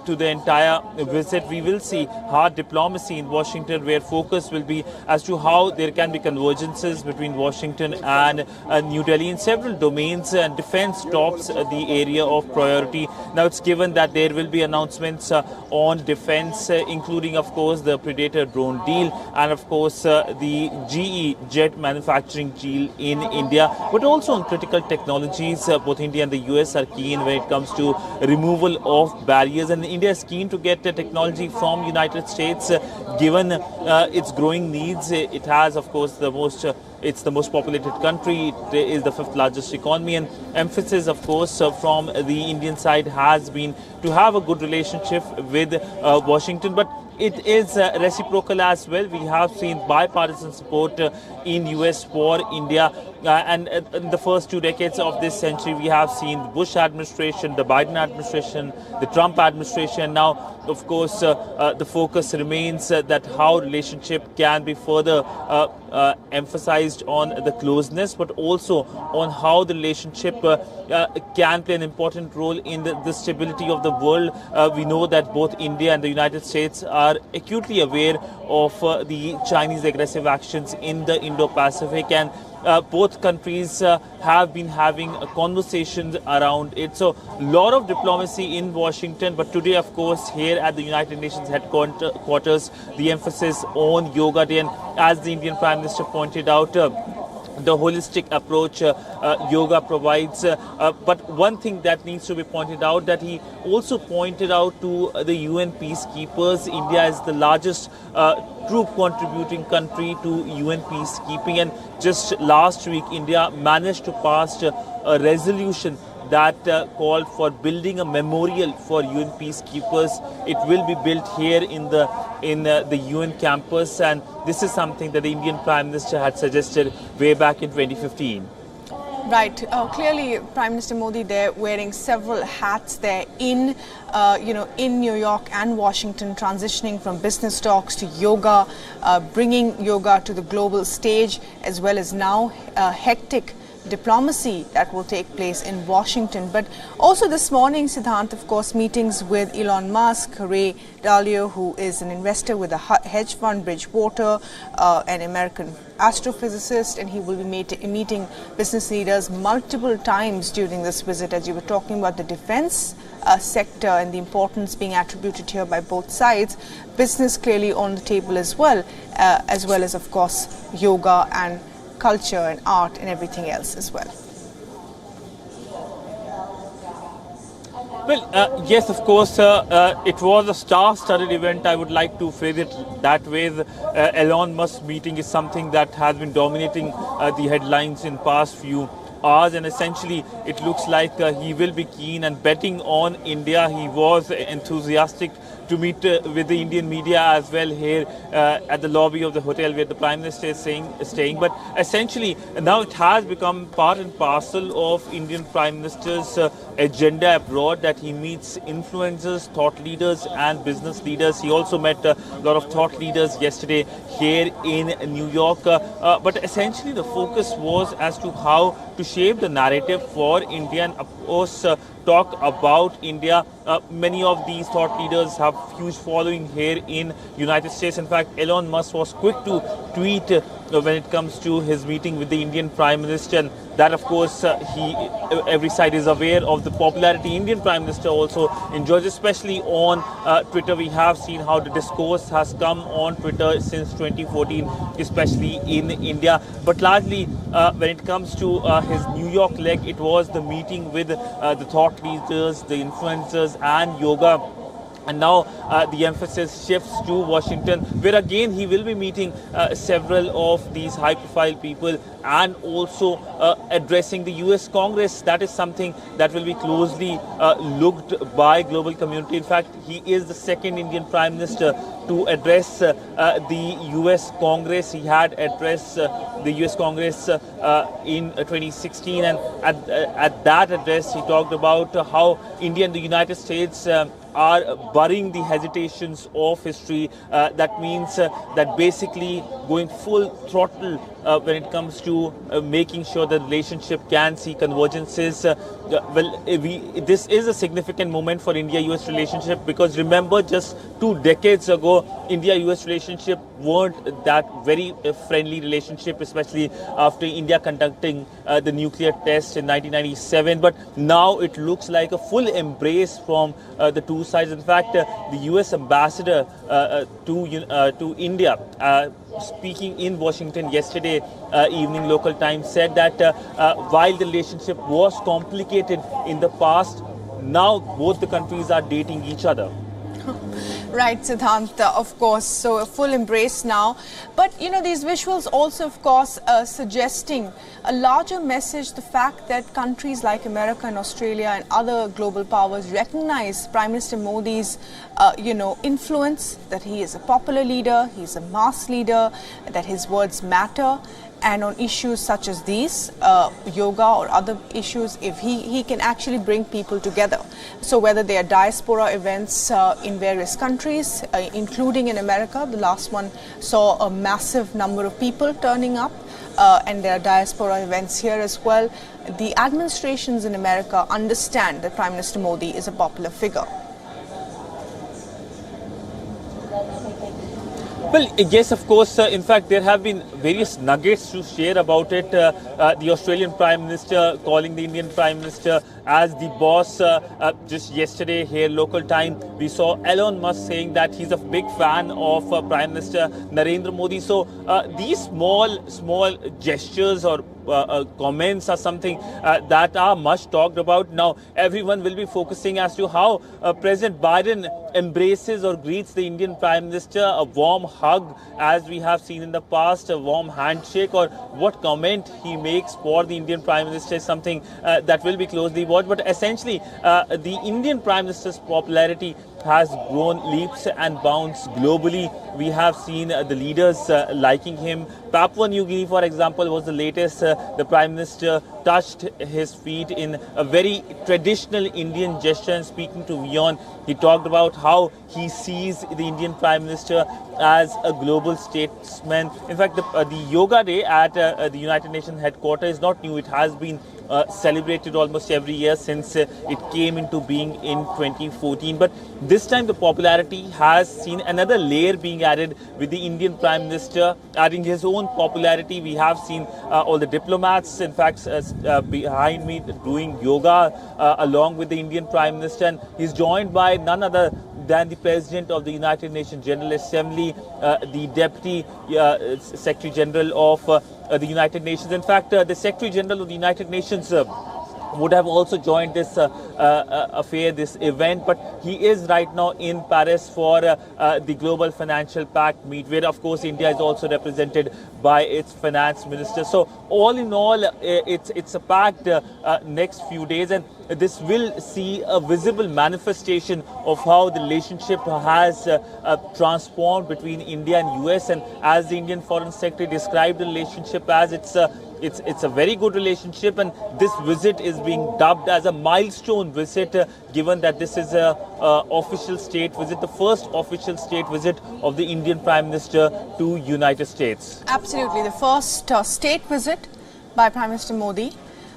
to the entire visit. We will see hard diplomacy in Washington, where focus will be as to how there can be convergences between Washington and New Delhi in several domains, and defense tops the area of priority. Now it's given that there will be announcements on defense, including, of course, the Predator drone deal and, of course, the GE jet manufacturing deal in India, but also on critical technologies. Both India and the US are keen when it comes to removal of barriers, and India is keen to get technology from United States, given its growing needs. It has, of course, it's the most populated country. It is the 5th largest economy, and emphasis, of course, from the Indian side has been to have a good relationship with Washington. But it is reciprocal as well. We have seen bipartisan support in US for India. And in the first 2 decades of this century, we have seen the Bush administration, the Biden administration, the Trump administration. Now, of course, the focus remains that how relationship can be further emphasized on the closeness, but also on how the relationship can play an important role in the stability of the world. We know that both India and the United States are acutely aware of the Chinese aggressive actions in the Indo-Pacific, and both countries have been having conversations around it. So a lot of diplomacy in Washington, but today, of course, here at the United Nations headquarters, the emphasis on Yoga Day. And as the Indian Prime Minister pointed out, the holistic approach yoga provides. But one thing that needs to be pointed out, that he also pointed out to the UN peacekeepers. India is the largest troop contributing country to UN peacekeeping, and just last week India managed to pass a resolution that called for building a memorial for UN peacekeepers. It will be built here in the UN campus, and this is something that the Indian Prime Minister had suggested way back in 2015. Right. Clearly, Prime Minister Modi there wearing several hats there in New York and Washington, transitioning from business talks to yoga, bringing yoga to the global stage, as well as now hectic diplomacy that will take place in Washington. But also this morning, Siddhant, of course, meetings with Elon Musk, Ray Dalio, who is an investor with a hedge fund, Bridgewater, an American astrophysicist, and he will be meeting business leaders multiple times during this visit, as you were talking about the defense sector and the importance being attributed here by both sides. Business clearly on the table as well as, of course, yoga and culture and art and everything else as well. Well, yes, of course, it was a star-studded event. I would like to phrase it that way. The Elon Musk meeting is something that has been dominating the headlines in past few hours, and essentially it looks like he will be keen and betting on India. He was enthusiastic to meet with the Indian media as well here at the lobby of the hotel where the Prime Minister is staying. But essentially now it has become part and parcel of Indian Prime Minister's agenda abroad, that he meets influencers, thought leaders and business leaders. He also met a lot of thought leaders yesterday here in New York. But essentially the focus was as to how to shape the narrative for India and, of course, talk about India. Many of these thought leaders have huge following here in United States. In fact, Elon Musk was quick to tweet when it comes to his meeting with the Indian Prime Minister, and that, of course, every side is aware of the popularity Indian Prime Minister also enjoys, especially on Twitter. We have seen how the discourse has come on Twitter since 2014, especially in India. But largely, when it comes to his New York leg, it was the meeting with the thought leaders, the influencers and yoga. And now the emphasis shifts to Washington, where again he will be meeting several of these high-profile people and also addressing the US Congress. That is something that will be closely looked by global community. In fact, he is the second Indian Prime Minister to address the US Congress. He had addressed the US Congress in 2016, and at that address he talked about how India and the United States are burying the hesitations of history. That means that basically going full throttle when it comes to making sure the relationship can see convergences. This is a significant moment for India-US relationship, because remember, just 2 decades ago, India-US relationship weren't that very friendly relationship, especially after India conducting the nuclear test in 1997. But now it looks like a full embrace from the two sides. In fact, the US ambassador to India, speaking in Washington yesterday evening local time, said that while the relationship was complicated in the past, now both the countries are dating each other. Right, Siddhant, of course. So a full embrace now. But, these visuals also, of course, suggesting a larger message, the fact that countries like America and Australia and other global powers recognize Prime Minister Modi's, influence, that he is a popular leader, he's a mass leader, that his words matter. And on issues such as these, yoga or other issues, if he can actually bring people together. So whether they are diaspora events in various countries, including in America, the last one saw a massive number of people turning up, and there are diaspora events here as well. The administrations in America understand that Prime Minister Modi is a popular figure. Well, yes, of course. In fact, there have been various nuggets to share about it. The Australian Prime Minister calling the Indian Prime Minister as the boss. Just yesterday here, local time, we saw Elon Musk saying that he's a big fan of Prime Minister Narendra Modi. So these small gestures or comments are something that are much talked about. Now, everyone will be focusing as to how President Biden embraces or greets the Indian Prime Minister, a warm hug as we have seen in the past, a warm handshake, or what comment he makes for the Indian Prime Minister is something that will be closely watched. But essentially, the Indian Prime Minister's popularity has grown leaps and bounds globally. We have seen the leaders liking him. Papua New Guinea, for example, was the latest. The Prime Minister touched his feet in a very traditional Indian gesture, and speaking to WION, he talked about how he sees the Indian Prime Minister as a global statesman. In fact, the Yoga Day at the United Nations headquarters is not new. It has been celebrated almost every year since it came into being in 2014. But this time the popularity has seen another layer being added with the Indian Prime Minister adding his own popularity. We have seen all the diplomats, in fact, behind me doing yoga along with the Indian Prime Minister, and he's joined by none other than the President of the United Nations General Assembly, the Deputy Secretary General of the United Nations. In fact, the Secretary General of the United Nations would have also joined this affair, this event, but he is right now in Paris for the Global Financial Pact meet, where of course India is also represented by its finance minister. So all in all, it's a packed next few days, and this will see a visible manifestation of how the relationship has transformed between India and US. And as the Indian Foreign Secretary described the relationship as, it's a very good relationship, and this visit is being dubbed as a milestone visit, given that this is a official state visit, the first official state visit of the Indian Prime Minister to United States. Absolutely, the first state visit by Prime Minister Modi.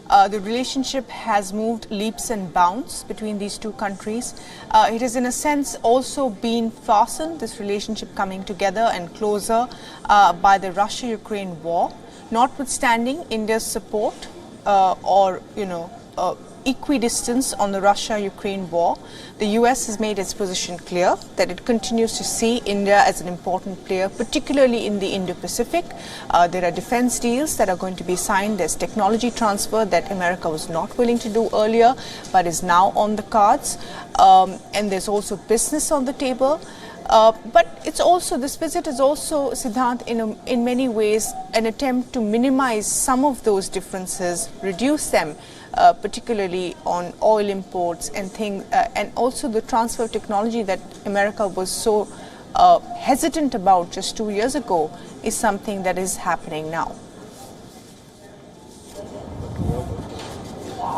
The relationship has moved leaps and bounds between these two countries. It has in a sense also been fastened, this relationship coming together and closer by the Russia-Ukraine war. Notwithstanding India's support or equidistance on the Russia-Ukraine war, the US has made its position clear that it continues to see India as an important player, particularly in the Indo-Pacific. There are defense deals that are going to be signed. There's technology transfer that America was not willing to do earlier, but is now on the cards. And there's also business on the table. But it's also, this visit is also, Siddhant, in many ways an attempt to minimize some of those differences, reduce them, particularly on oil imports and things, and also the transfer of technology that America was so hesitant about just 2 years ago is something that is happening now.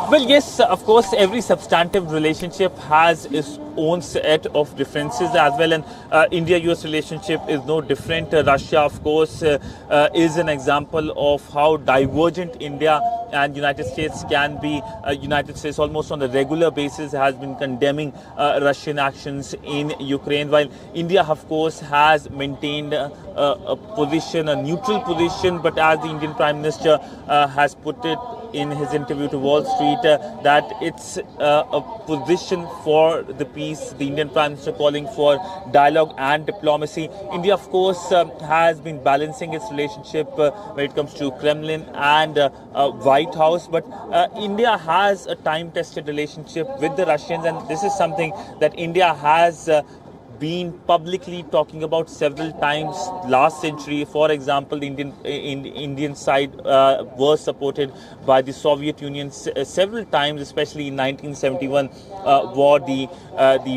Well, yes, of course, every substantive relationship has its own set of differences as well, and India-US relationship is no different. Russia, of course, is an example of how divergent India and United States can be. United States almost on a regular basis has been condemning Russian actions in Ukraine, while India, of course, has maintained a position, a neutral position, but as the Indian Prime Minister has put it in his interview to Wall Street, that it's a position for the peace. The Indian Prime Minister calling for dialogue and diplomacy. India, of course, has been balancing its relationship when it comes to Kremlin and White House, but India has a time-tested relationship with the Russians, and this is something that India has been publicly talking about several times last century. For example, the Indian side was supported by the Soviet Union several times, especially in 1971 war, the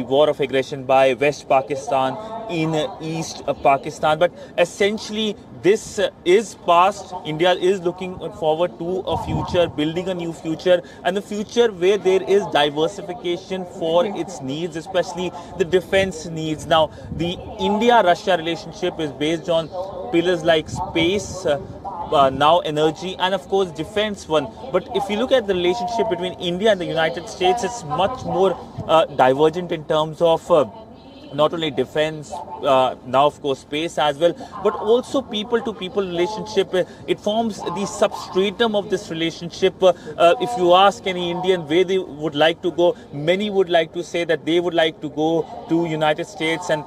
war of aggression by West Pakistan in East Pakistan. But essentially, this is past. India is looking forward to a future, building a new future, and a future where there is diversification for its needs, especially the defense needs. Now, the India-Russia relationship is based on pillars like space, now energy, and of course defense one. But if you look at the relationship between India and the United States, it's much more divergent in terms of not only defense, now of course space as well, but also people-to-people relationship. It forms the substratum of this relationship. If you ask any Indian where they would like to go, many would like to say that they would like to go to United States, and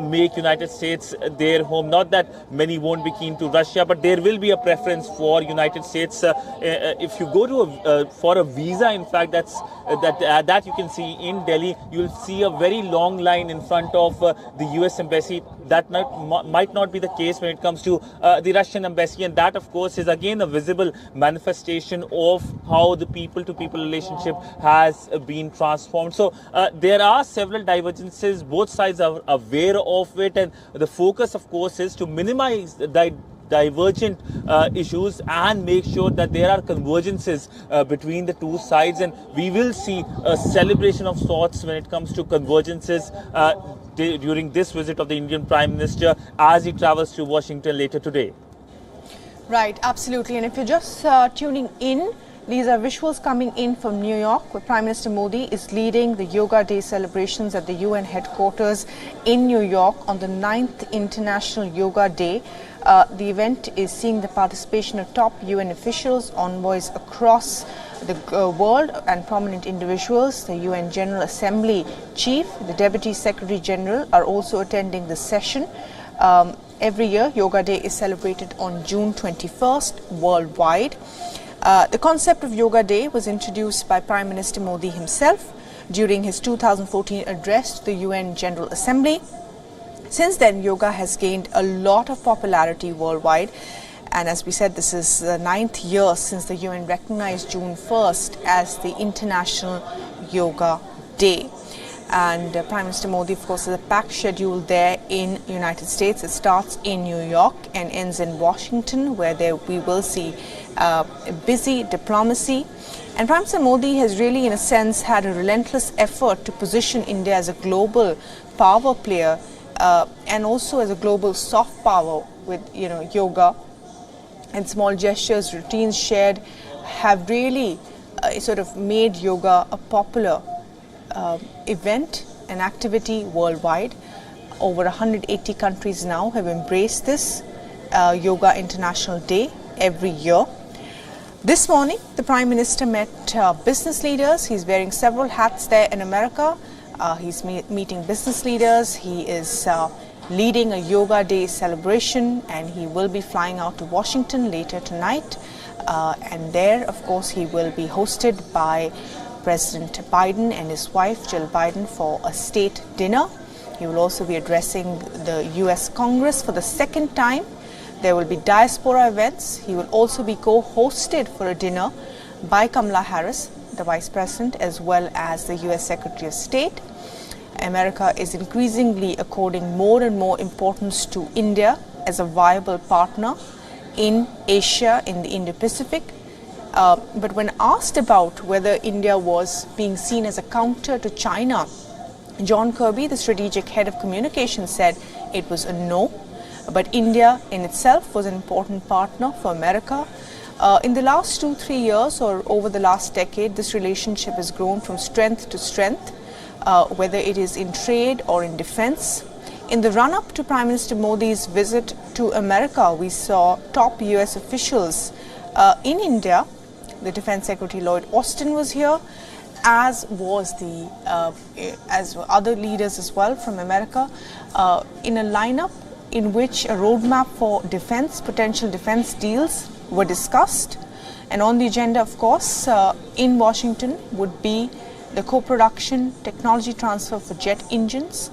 make United States their home. Not that many won't be keen to Russia, but there will be a preference for United States. If you go to for a visa, in fact, that you can see in Delhi, you'll see a very long line in front of the US embassy. That might not be the case when it comes to the Russian embassy, and that, of course, is again a visible manifestation of how the people-to-people relationship has been transformed. So there are several divergences. Both sides are aware of it, and the focus, of course, is to minimize the divergent issues and make sure that there are convergences between the two sides, and we will see a celebration of sorts when it comes to convergences during this visit of the Indian Prime Minister as he travels to Washington later today. Right, absolutely. And if you're just tuning in, these are visuals coming in from New York, where Prime Minister Modi is leading the Yoga Day celebrations at the UN headquarters in New York on the 9th International Yoga Day. The event is seeing the participation of top UN officials, envoys across the world and prominent individuals. The UN General Assembly Chief, the Deputy Secretary General are also attending the session. Every year, Yoga Day is celebrated on June 21st worldwide. The concept of Yoga Day was introduced by Prime Minister Modi himself during his 2014 address to the UN General Assembly. Since then, yoga has gained a lot of popularity worldwide. And as we said, this is the 9th year since the UN recognized June 1st as the International Yoga Day. And Prime Minister Modi, of course, has a packed schedule there in the United States. It starts in New York and ends in Washington, where we will see busy diplomacy. And Prime Minister Modi has really, in a sense, had a relentless effort to position India as a global power player and also as a global soft power with, yoga and small gestures, routines shared have really sort of made yoga a popular event and activity worldwide. Over 180 countries now have embraced this Yoga International Day every year. This morning, the Prime Minister met business leaders. He's wearing several hats there in America. He's meeting business leaders. He is leading a Yoga Day celebration, and he will be flying out to Washington later tonight. And there, of course, he will be hosted by President Biden and his wife, Jill Biden, for a state dinner. He will also be addressing the U.S. Congress for the second time. There will be diaspora events. He will also be co-hosted for a dinner by Kamala Harris, the Vice President, as well as the U.S. Secretary of State. America is increasingly according more and more importance to India as a viable partner in Asia, in the Indo-Pacific. But when asked about whether India was being seen as a counter to China, John Kirby, the strategic head of communications, said it was a no. But India in itself was an important partner for America. In the last 2-3 years or over the last decade, this relationship has grown from strength to strength, whether it is in trade or in defense. In the run-up to Prime Minister Modi's visit to America, we saw top US officials in India. The Defense Secretary Lloyd Austin was here, as was as other leaders as well from America, in a lineup in which a roadmap for potential defense deals were discussed. And on the agenda, of course, in Washington would be the co-production, technology transfer for jet engines,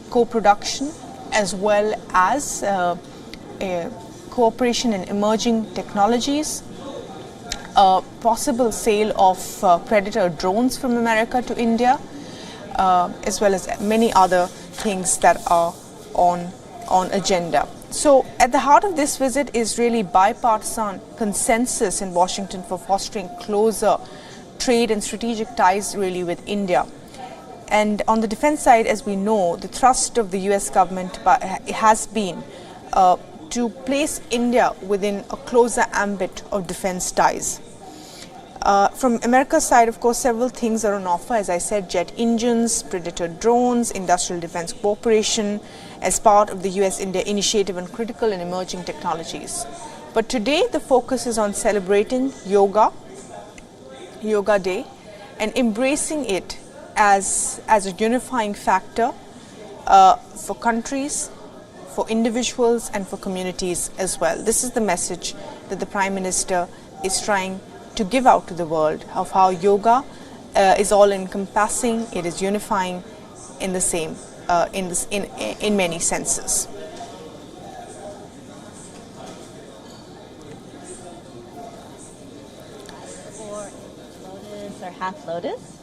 co-production, as well as cooperation in emerging technologies, possible sale of Predator drones from America to India, as well as many other things that are on agenda. So at the heart of this visit is really bipartisan consensus in Washington for fostering closer trade and strategic ties really with India. And on the defense side, as we know, the thrust of the US government has been to place India within a closer ambit of defense ties. From America's side, of course, several things are on offer. As I said, jet engines, Predator drones, industrial defense cooperation as part of the US-India initiative on critical and emerging technologies. But today, the focus is on celebrating Yoga Day, and embracing it as a unifying factor for countries, for individuals and for communities as well. This is the message that the Prime Minister is trying to give out to the world of how yoga is all encompassing, it is unifying in the same, in many senses. For lotus or half lotus,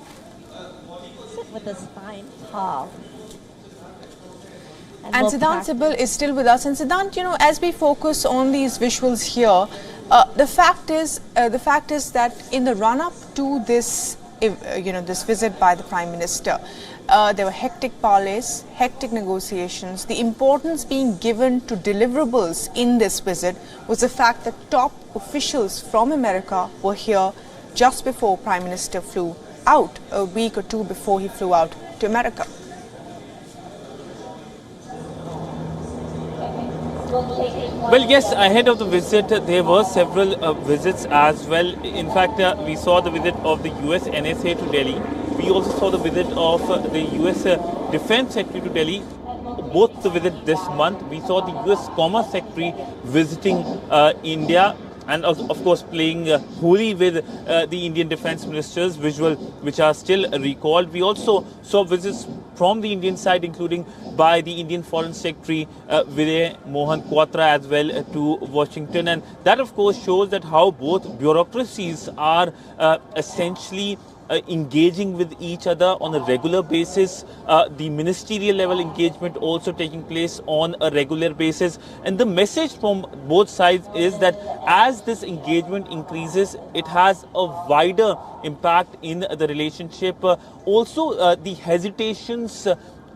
sit with the spine tall. And Siddhant Sibal is still with us. And Siddhant, you know, as we focus on these visuals here, the fact is that in the run-up to this, this visit by the Prime Minister, there were hectic parleys, hectic negotiations. The importance being given to deliverables in this visit was the fact that top officials from America were here just before Prime Minister flew out, a week or two before he flew out to America. Well, yes, ahead of the visit, there were several visits as well. In fact, we saw the visit of the US NSA to Delhi. We also saw the visit of the US Defense Secretary to Delhi. Both the visit this month. We saw the US Commerce Secretary visiting India, and of course playing holy with the Indian Defence Minister's visual, which are still recalled. We also saw visits from the Indian side, including by the Indian Foreign Secretary Vinay Mohan Kwatra as well to Washington, and that of course shows that how both bureaucracies are essentially engaging with each other on a regular basis, the ministerial level engagement also taking place on a regular basis. And the message from both sides is that as this engagement increases, it has a wider impact in the relationship. Also, the hesitations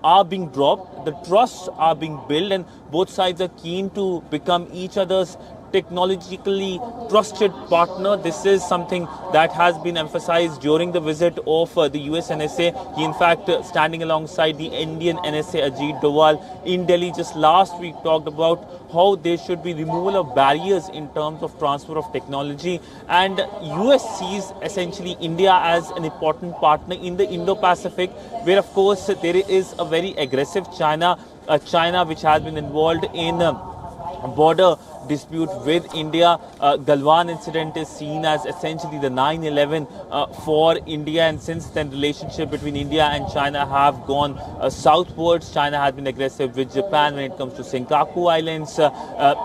are being dropped, the trusts are being built, and both sides are keen to become each other's technologically trusted partner. This is something that has been emphasized during the visit of the US NSA. He in fact standing alongside the Indian NSA Ajit Doval in Delhi just last week talked about how there should be removal of barriers in terms of transfer of technology, and US sees essentially India as an important partner in the Indo-Pacific, where of course there is a very aggressive China which has been involved in border dispute with India. Galwan incident is seen as essentially the 9/11 for India, and since then relationship between India and China have gone southwards. China has been aggressive with Japan when it comes to Senkaku Islands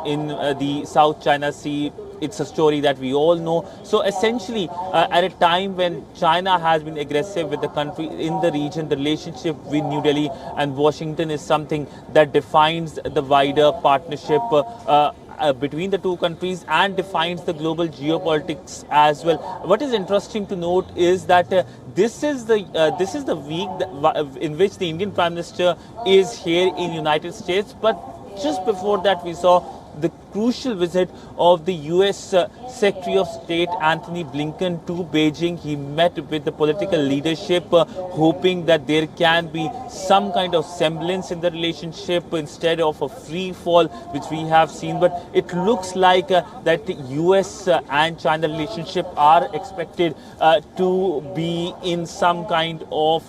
in the South China Sea. It's a story that we all know. So essentially, at a time when China has been aggressive with the country in the region, the relationship with New Delhi and Washington is something that defines the wider partnership between the two countries and defines the global geopolitics as well. What is interesting to note is that this is the week in which the Indian Prime Minister is here in United States, but just before that we saw the crucial visit of the US Secretary of State Antony Blinken to Beijing. He met with the political leadership, hoping that there can be some kind of semblance in the relationship instead of a free fall, which we have seen. But it looks like that the US and China relationship are expected to be in some kind of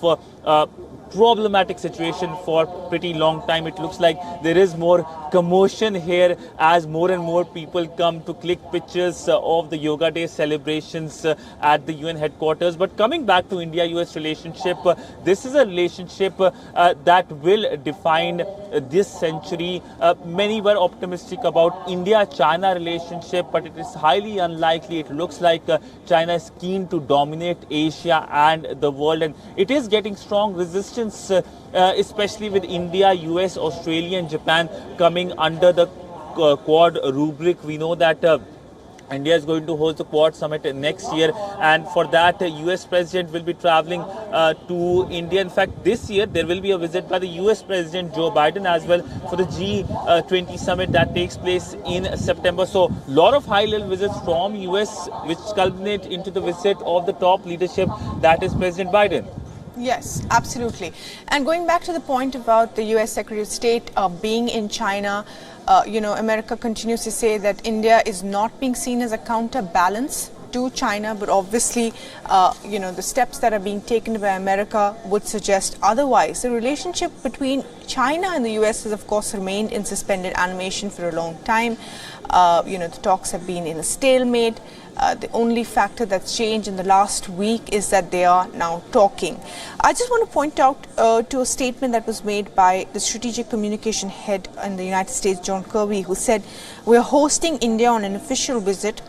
problematic situation for pretty long time. It looks like there is more commotion here as more and more people come to click pictures of the Yoga Day celebrations at the UN headquarters. But coming back to India-US relationship, this is a relationship that will define this century. Many were optimistic about India-China relationship, but it is highly unlikely. It looks like China is keen to dominate Asia and the world, and it is getting strong resistance, especially with India, US, Australia and Japan coming under the Quad rubric. We know that India is going to host the Quad Summit next year, and for that US President will be traveling to India. In fact, this year there will be a visit by the US President Joe Biden as well for the G20 Summit that takes place in September. So a lot of high-level visits from US which culminate into the visit of the top leadership, that is President Biden. Yes, absolutely. And going back to the point about the US Secretary of State being in China, America continues to say that India is not being seen as a counterbalance to China, but obviously, the steps that are being taken by America would suggest otherwise. The relationship between China and the US has, of course, remained in suspended animation for a long time. The talks have been in a stalemate. The only factor that's changed in the last week is that they are now talking. I just want to point out to a statement that was made by the strategic communication head in the United States, John Kirby, who said, "We're hosting India on an official visit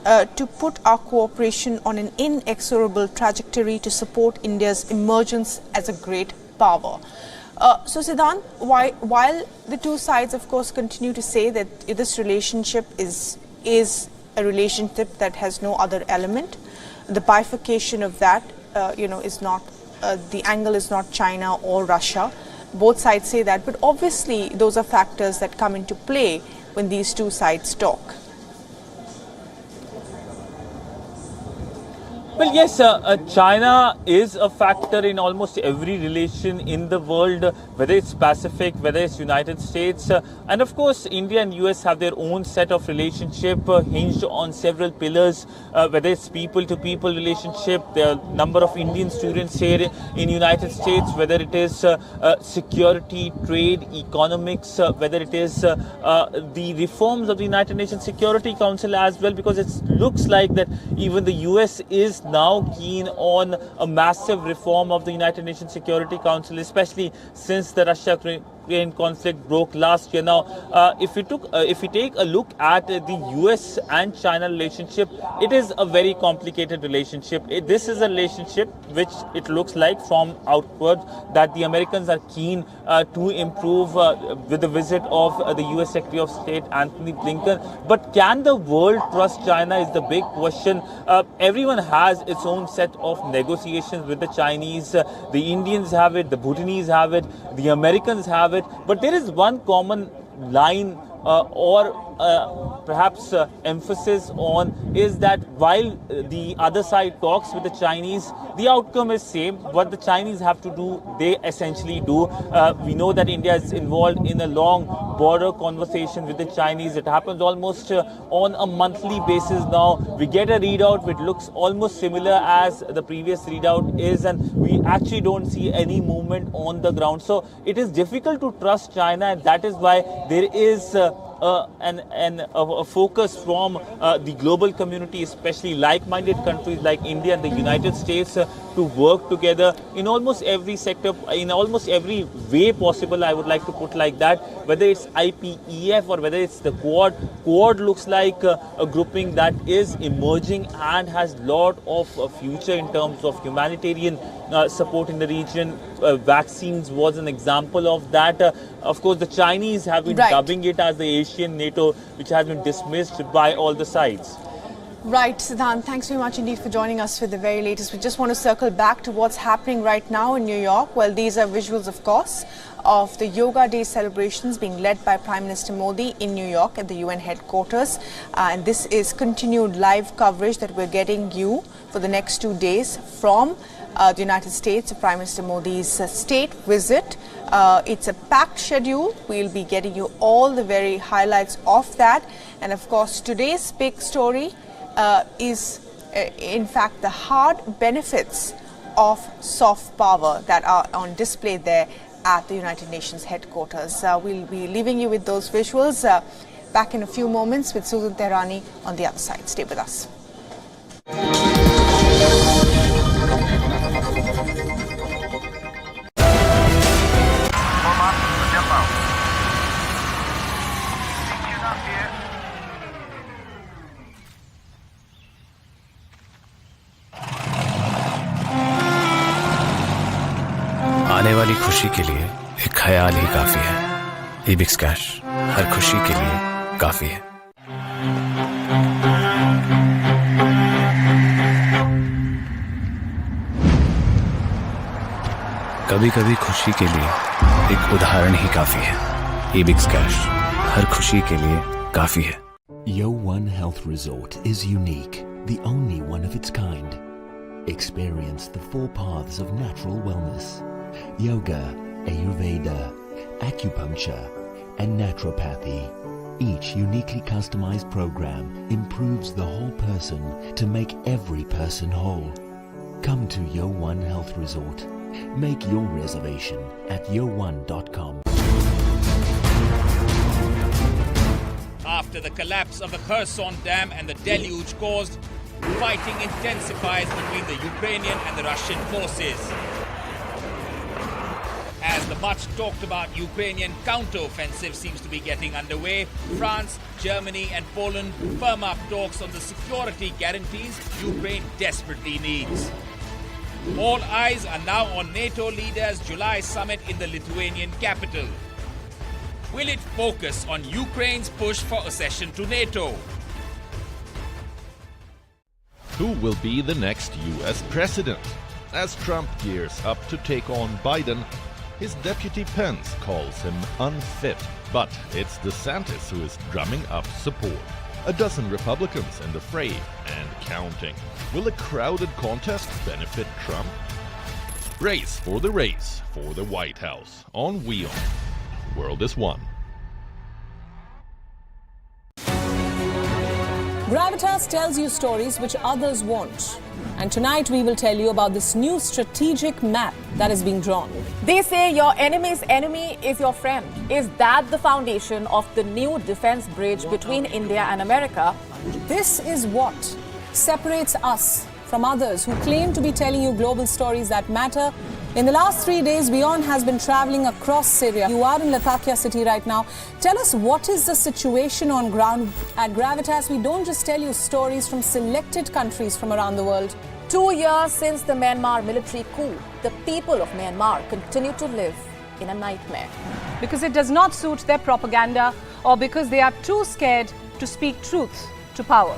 to put our cooperation on an inexorable trajectory to support India's emergence as a great power." So Siddhant, while the two sides, of course, continue to say that this relationship is a relationship that has no other element, the bifurcation of that, is not, the angle is not China or Russia. Both sides say that, but obviously those are factors that come into play when these two sides talk. Well, yes, China is a factor in almost every relation in the world, whether it's Pacific, whether it's United States. And of course, India and US have their own set of relationship hinged on several pillars, whether it's people-to-people relationship. There are a number of Indian students here in United States, whether it is security, trade, economics, whether it is the reforms of the United Nations Security Council as well, because it looks like that even the US is now keen on a massive reform of the United Nations Security Council, especially since the Russia-Ukraine conflict broke last year. Now, if we take a look at the US and China relationship, it is a very complicated relationship. This is a relationship which it looks like from outward that the Americans are keen to improve with the visit of the US Secretary of State Anthony Blinken. But can the world trust China is the big question. Everyone has its own set of negotiations with the Chinese. The Indians have it, the Bhutanese have it, the Americans have it. But there is one common line perhaps emphasis on is that while the other side talks with the Chinese, the outcome is same. What the Chinese have to do, they essentially do. We know that India is involved in a long border conversation with the Chinese. It happens almost on a monthly basis now. We get a readout which looks almost similar as the previous readout is, and we actually don't see any movement on the ground. So it is difficult to trust China, and that is why there is a focus from the global community, especially like-minded countries like India and the United States, to work together in almost every sector, in almost every way possible, I would like to put like that, whether it's IPEF or whether it's the Quad. Quad looks like a grouping that is emerging and has a lot of future in terms of humanitarian support in the region. Vaccines was an example of that. Of course, the Chinese have been dubbing it as the Asian NATO, which has been dismissed by all the sides. Right, Siddhant, thanks very much indeed for joining us with the very latest. We just want to circle back to what's happening right now in New York. Well, these are visuals, of course, of the Yoga Day celebrations being led by Prime Minister Modi in New York at the UN headquarters. And this is continued live coverage that we're getting you for the next 2 days from the United States, Prime Minister Modi's state visit. It's a packed schedule. We'll be getting you all the very highlights of that. And of course, today's big story is in fact the hard benefits of soft power that are on display there at the United Nations headquarters. We'll be leaving you with those visuals. Back in a few moments with Susan Tehrani on the other side. Stay with us. आने वाली खुशी के लिए एक ख्याल ही काफी है। ईबिक्स cash हर खुशी के लिए काफी है। कभी-कभी खुशी के लिए एक उदाहरण ही काफी है। ईबिक्स कैश हर खुशी के लिए काफी है। WION Health Resort is unique, the only one of its kind. Experience the 4 paths of natural wellness: yoga, Ayurveda, acupuncture, and naturopathy. Each uniquely customized program improves the whole person to make every person whole. Come to WION Health Resort. Make your reservation at WION.com. After the collapse of the Kherson Dam and the deluge caused, fighting intensifies between the Ukrainian and the Russian forces. As the much talked about Ukrainian counter-offensive seems to be getting underway, France, Germany and Poland firm up talks on the security guarantees Ukraine desperately needs. All eyes are now on NATO leaders' July summit in the Lithuanian capital. Will it focus on Ukraine's push for accession to NATO? Who will be the next US president? As Trump gears up to take on Biden, his deputy Pence calls him unfit. But it's DeSantis who is drumming up support. A dozen Republicans in the fray and counting. Will a crowded contest benefit Trump? Race for the White House on WION. World is One. Gravitas tells you stories which others won't. And tonight we will tell you about this new strategic map that is being drawn. They say your enemy's enemy is your friend. Is that the foundation of the new defense bridge between India and America? This is what separates us from others who claim to be telling you global stories that matter. In the last 3 days, WION has been traveling across Syria. You are in Latakia city right now. Tell us, what is the situation on ground? At Gravitas, we don't just tell you stories from selected countries from around the world. 2 years since the Myanmar military coup, the people of Myanmar continue to live in a nightmare. Because it does not suit their propaganda, or because they are too scared to speak truth to power.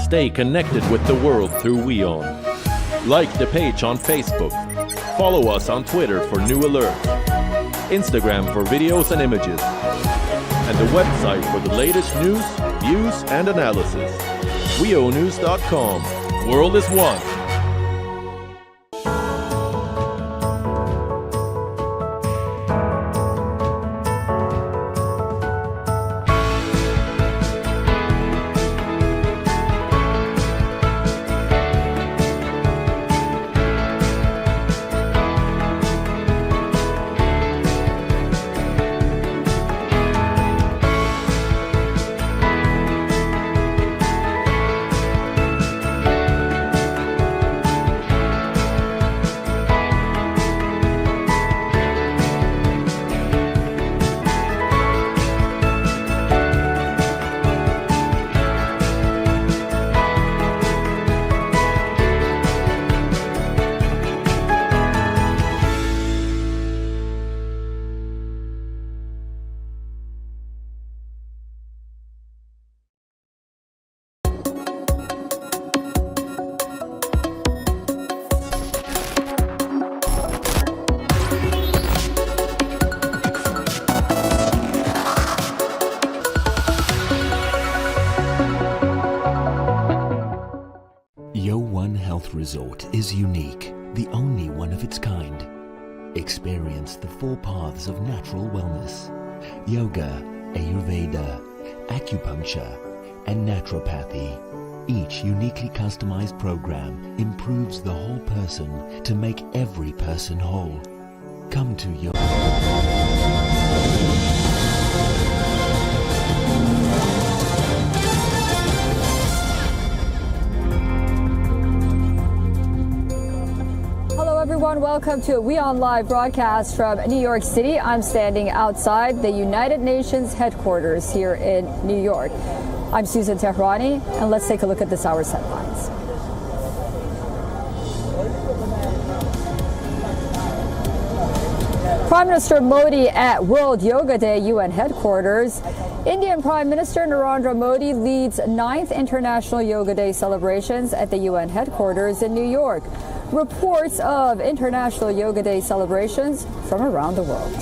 Stay connected with the world through WION. Like the page on Facebook. Follow us on Twitter for new alerts. Instagram for videos and images. And the website for the latest news, views and analysis. WIONews.com. World is One. Resort is unique, the only one of its kind. Experience the 4 paths of natural wellness: yoga, Ayurveda, acupuncture, and naturopathy. Each uniquely customized program improves the whole person to make every person whole. Come to your... Everyone, welcome to WION Live broadcast from New York City. I'm standing outside the United Nations headquarters here in New York. I'm Susan Tehrani, and let's take a look at this hour's headlines. Prime Minister Modi at World Yoga Day UN headquarters. Indian Prime Minister Narendra Modi leads 9th International Yoga Day celebrations at the UN headquarters in New York. Reports of International Yoga Day celebrations from around the world.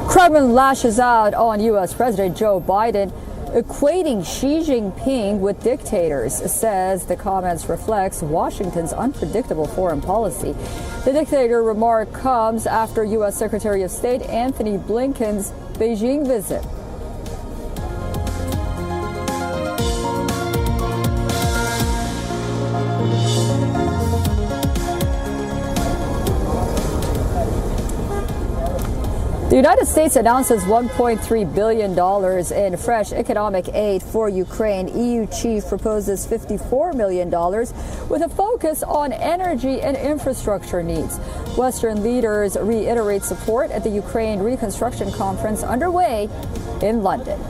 Kremlin lashes out on U.S. President Joe Biden, equating Xi Jinping with dictators, says the comments reflects Washington's unpredictable foreign policy. The dictator remark comes after U.S. Secretary of State Anthony Blinken's Beijing visit. The United States announces $1.3 billion in fresh economic aid for Ukraine. EU chief proposes $54 million with a focus on energy and infrastructure needs. Western leaders reiterate support at the Ukraine Reconstruction Conference underway in London.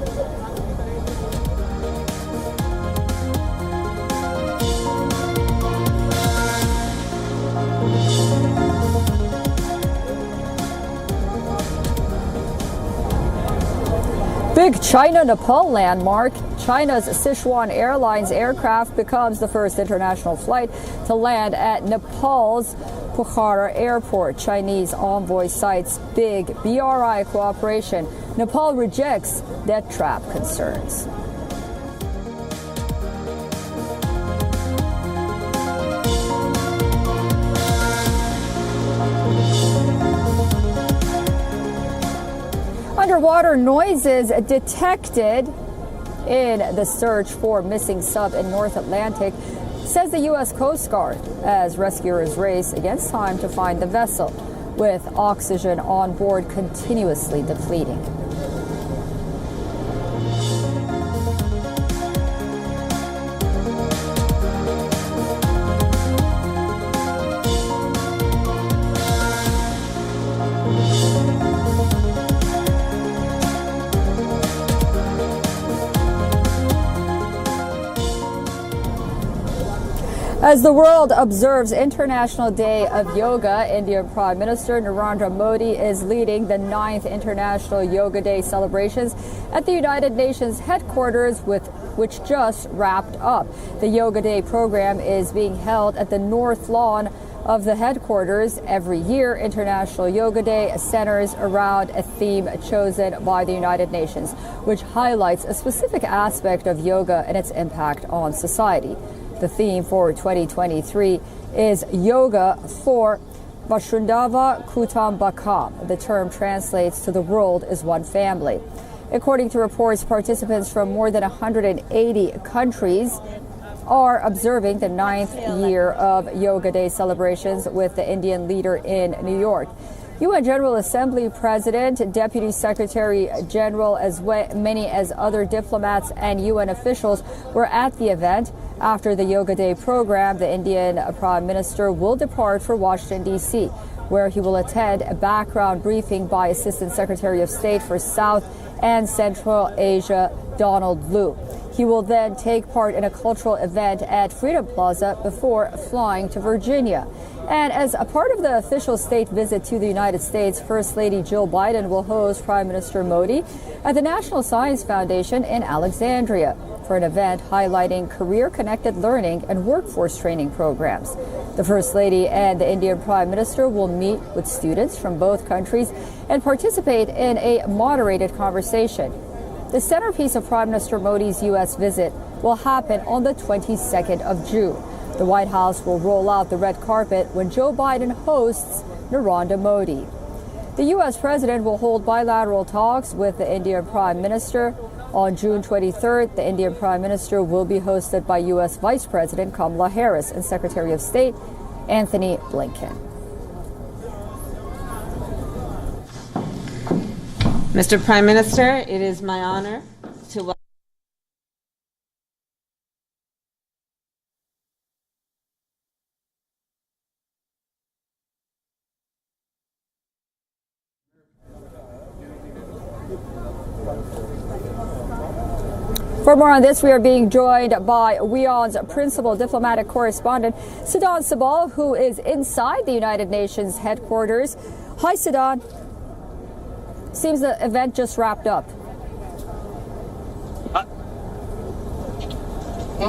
Big China-Nepal landmark. China's Sichuan Airlines aircraft becomes the first international flight to land at Nepal's Pokhara Airport. Chinese envoy cites big BRI cooperation. Nepal rejects debt trap concerns. Underwater noises detected in the search for missing sub in North Atlantic, says the U.S. Coast Guard, as rescuers race against time to find the vessel, with oxygen on board continuously depleting. As the world observes International Day of Yoga, Indian Prime Minister Narendra Modi is leading the 9th International Yoga Day celebrations at the United Nations headquarters, which just wrapped up. The Yoga Day program is being held at the North Lawn of the headquarters. Every year, International Yoga Day centers around a theme chosen by the United Nations, which highlights a specific aspect of yoga and its impact on society. The theme for 2023 is Yoga for Vasundhara Kutumbakam. The term translates to the world is one family. According to reports, participants from more than 180 countries are observing the 9th year of Yoga Day celebrations with the Indian leader in New York. UN General Assembly President, Deputy Secretary General, as many as other diplomats and UN officials were at the event. After the Yoga Day program, the Indian Prime Minister will depart for Washington, D.C., where he will attend a background briefing by Assistant Secretary of State for South and Central Asia, Donald Lu. He will then take part in a cultural event at Freedom Plaza before flying to Virginia. And as a part of the official state visit to the United States, First Lady Jill Biden will host Prime Minister Modi at the National Science Foundation in Alexandria for an event highlighting career-connected learning and workforce training programs. The First Lady and the Indian Prime Minister will meet with students from both countries and participate in a moderated conversation. The centerpiece of Prime Minister Modi's U.S. visit will happen on the 22nd of June. The White House will roll out the red carpet when Joe Biden hosts Narendra Modi. The U.S. President will hold bilateral talks with the Indian Prime Minister. On June 23rd, the Indian Prime Minister will be hosted by U.S. Vice President Kamala Harris and Secretary of State Anthony Blinken. Mr. Prime Minister, it is my honor to welcome. For more on this, we are being joined by WION's principal diplomatic correspondent, Sudan Sabal, who is inside the United Nations headquarters. Hi, Sudan. Seems the event just wrapped up.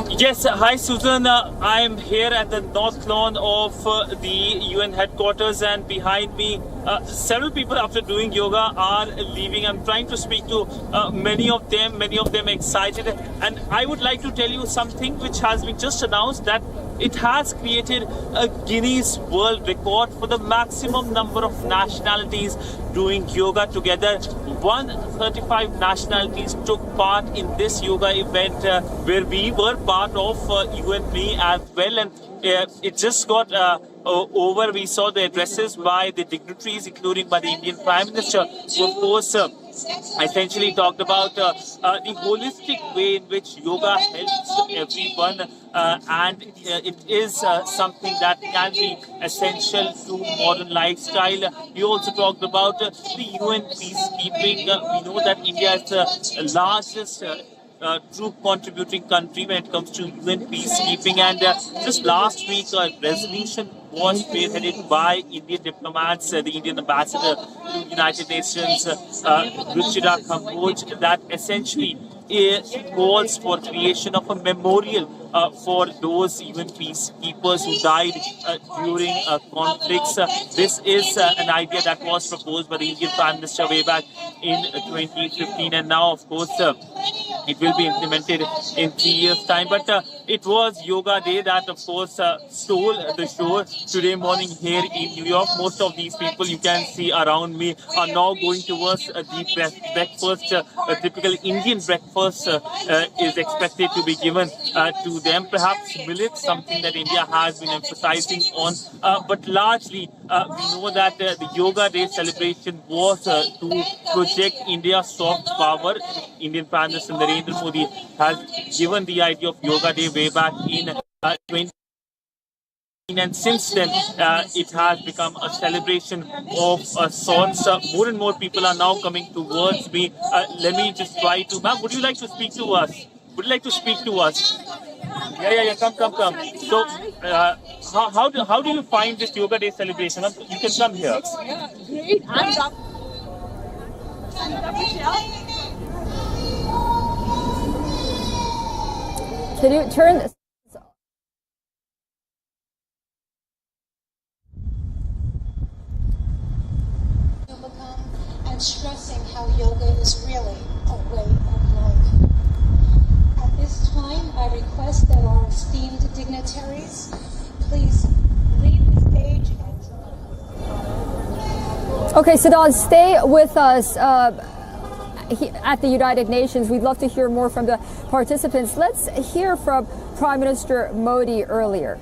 Yes, hi Susan. I am here at the north lawn of the UN headquarters, and behind me several people after doing yoga are leaving. I'm trying to speak to many of them excited, and I would like to tell you something which has been just announced, that it has created a Guinness World Record for the maximum number of nationalities doing yoga together. 135 nationalities took part in this yoga event where we were part of, you and me as well, and it just got over. We saw the addresses by the dignitaries, including by the Indian Prime Minister, who of course essentially talked about the holistic way in which yoga helps everyone, and it is something that can be essential to modern lifestyle. We also talked about the UN peacekeeping. We know that India is the largest troop contributing country when it comes to UN peacekeeping, and just last week a resolution was spearheaded by Indian diplomats, the Indian ambassador to the United Nations, Ruchira Kamboj, that essentially calls for creation of a memorial for those UN peacekeepers who died during conflicts. This is an idea that was proposed by the Indian Prime Minister way back in 2015, and now of course it will be implemented in 3 years' time. But it was Yoga Day that, of course, stole the show today morning here in New York. Most of these people you can see around me are now going towards the breakfast. A typical Indian breakfast is expected to be given to them. Perhaps millet, something that India has been emphasizing on. But largely, we know that the Yoga Day celebration was to project India's soft power. Indian Prime Minister Narendra Modi has given the idea of Yoga Day way back in 2019, and since then it has become a celebration of sorts. More and more people are now coming towards me. Let me just try to, ma'am, would you like to speak to us? Would you like to speak to us? Yeah, come. So, how do you find this Yoga Day celebration? You can come here. Great. Can you turn this? And stressing how yoga is really a way of life. At this time, I request that our esteemed dignitaries please leave the stage. Okay, Sudan, stay with us. At the United Nations, we'd love to hear more from the participants. Let's hear from Prime Minister Modi earlier.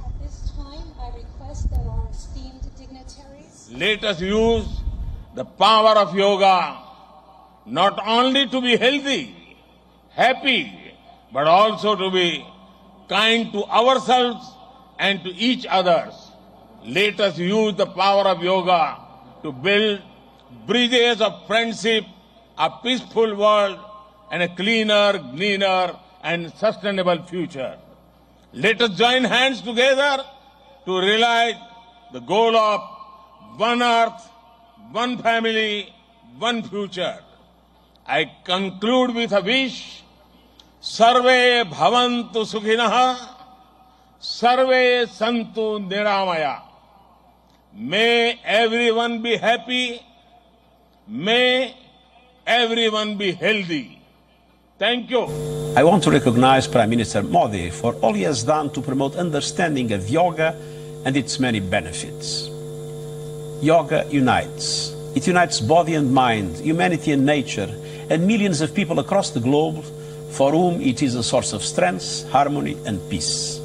At this time, I request that our esteemed dignitaries. Let us use the power of yoga not only to be healthy, happy, but also to be kind to ourselves and to each other. Let us use the power of yoga to build bridges of friendship, a peaceful world, and a cleaner, greener, and sustainable future. Let us join hands together to realize the goal of one earth, one family, one future. I conclude with a wish. Sarve bhavantu sukhinah, sarve santu niramaya. May everyone be happy. May everyone be healthy. Thank you. I want to recognize Prime Minister Modi for all he has done to promote understanding of yoga and its many benefits. Yoga unites. It unites body and mind, humanity and nature, and millions of people across the globe for whom it is a source of strength, harmony and peace.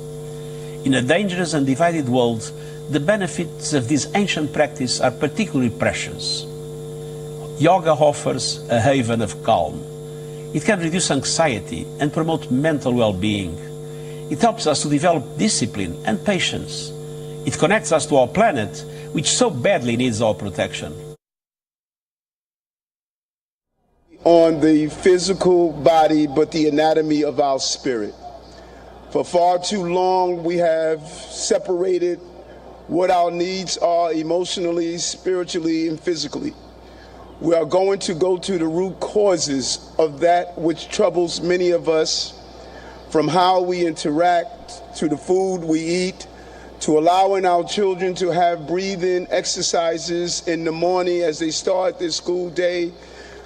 In a dangerous and divided world, the benefits of this ancient practice are particularly precious. Yoga offers a haven of calm. It can reduce anxiety and promote mental well-being. It helps us to develop discipline and patience. It connects us to our planet, which so badly needs our protection. On the physical body, but the anatomy of our spirit. For far too long, we have separated what our needs are emotionally, spiritually, and physically. We are going to go to the root causes of that which troubles many of us, from how we interact, to the food we eat, to allowing our children to have breathing exercises in the morning as they start their school day,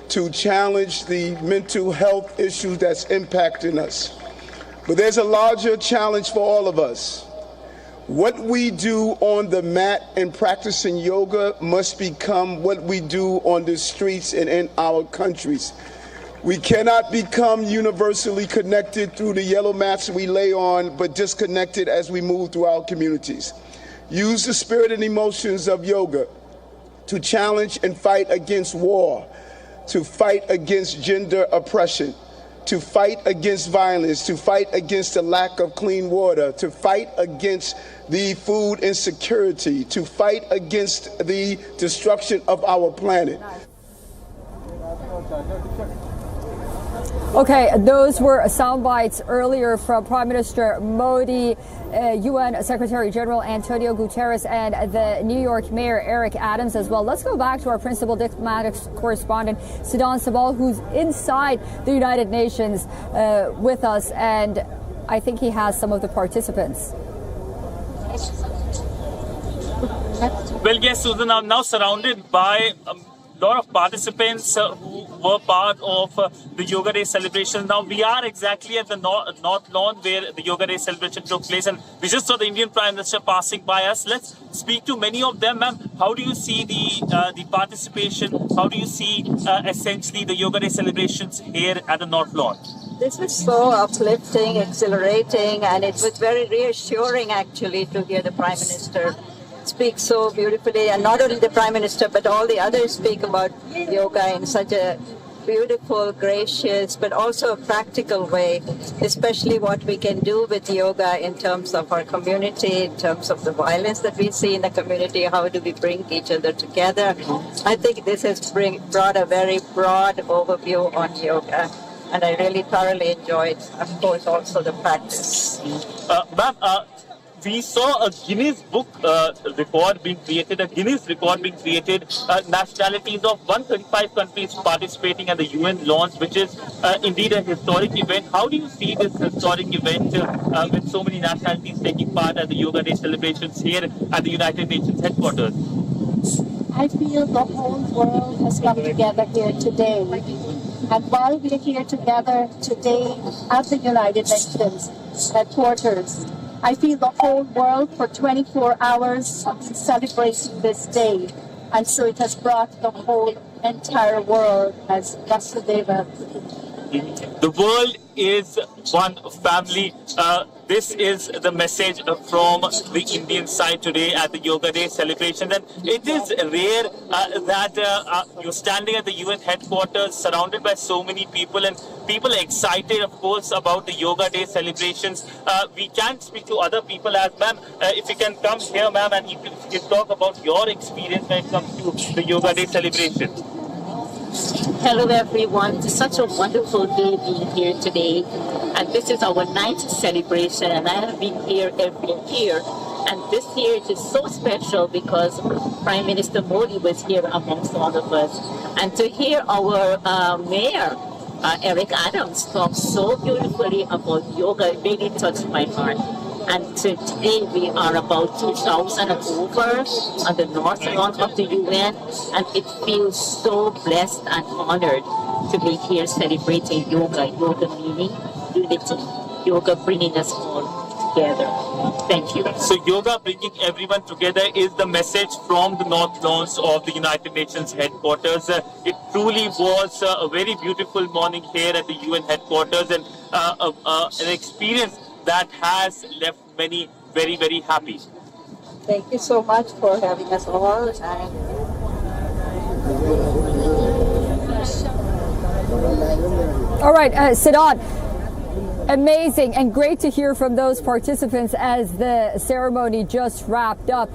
to challenge the mental health issues that's impacting us. But there's a larger challenge for all of us. What we do on the mat and practicing yoga must become what we do on the streets and in our countries. We cannot become universally connected through the yellow mats we lay on, but disconnected as we move through our communities. Use the spirit and emotions of yoga to challenge and fight against war, to fight against gender oppression, to fight against violence, to fight against the lack of clean water, to fight against the food insecurity, to fight against the destruction of our planet. Okay, those were sound bites earlier from Prime Minister Modi, UN Secretary General Antonio Guterres, and the New York Mayor Eric Adams as well. Let's go back to our principal diplomatic correspondent, Siddhan Sabal, who's inside the United Nations with us, and I think he has some of the participants. Well, yes, Susan, I'm now surrounded by a lot of participants who were part of the Yoga Day celebration. Now, we are exactly at the North Lawn where the Yoga Day celebration took place, and we just saw the Indian Prime Minister passing by us. Let's speak to many of them. Ma'am, how do you see the participation? How do you see essentially the Yoga Day celebrations here at the North Lawn? This was so uplifting, exhilarating, and it was very reassuring actually to hear the Prime Minister speak so beautifully, and not only the Prime Minister but all the others speak about yoga in such a beautiful, gracious, but also a practical way, especially what we can do with yoga in terms of our community, in terms of the violence that we see in the community, how do we bring each other together. I think this has brought a very broad overview on yoga, and I really thoroughly enjoyed, of course, also the practice. Ma'am, we saw a Guinness Book record being created, nationalities of 135 countries participating at the UN launch, which is indeed a historic event. How do you see this historic event with so many nationalities taking part at the Yoga Day celebrations here at the United Nations headquarters? I feel the whole world has come together here today. And while we're here together today at the United Nations headquarters, I feel the whole world for 24 hours celebrating this day. And so it has brought the whole entire world as Vasudeva. The world is one family. This is the message from the Indian side today at the Yoga Day celebration. And it is rare that you're standing at the UN headquarters surrounded by so many people, and people are excited, of course, about the Yoga Day celebrations. We can speak to other people as ma'am. If you can come here, ma'am, and you can talk about your experience when it comes to the Yoga Day celebration. Hello everyone, it's such a wonderful day being here today, and this is our 9th celebration, and I have been here every year, and this year it is so special because Prime Minister Modi was here amongst all of us, and to hear our mayor Eric Adams talked so beautifully about yoga. It really touched my heart. And today we are about 2,000 and over on the north lawn of the UN, and it feels so blessed and honored to be here celebrating yoga. Yoga meaning unity. Yoga bringing us all together. Thank you. So yoga bringing everyone together is the message from the north lawns of the United Nations headquarters. It truly was a very beautiful morning here at the UN headquarters, and an experience that has left many very, very happy. Thank you so much for having us all. All right, Siddharth, amazing and great to hear from those participants as the ceremony just wrapped up.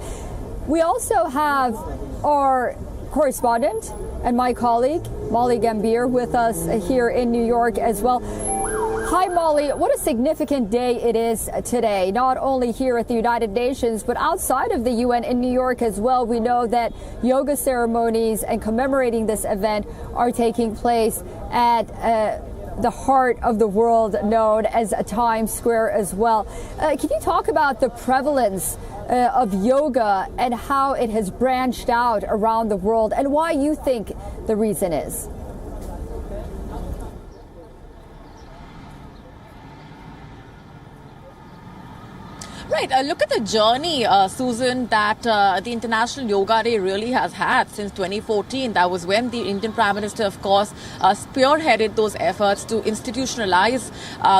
We also have our correspondent and my colleague, Molly Gambier, with us here in New York as well. Hi, Molly. What a significant day it is today, not only here at the United Nations, but outside of the UN in New York as well. We know that yoga ceremonies and commemorating this event are taking place at the heart of the world known as Times Square as well. Can you talk about the prevalence of yoga and how it has branched out around the world and why you think the reason is? Right. Look at the journey, Susan, that the International Yoga Day really has had since 2014. That was when the Indian Prime Minister, of course, spearheaded those efforts to institutionalize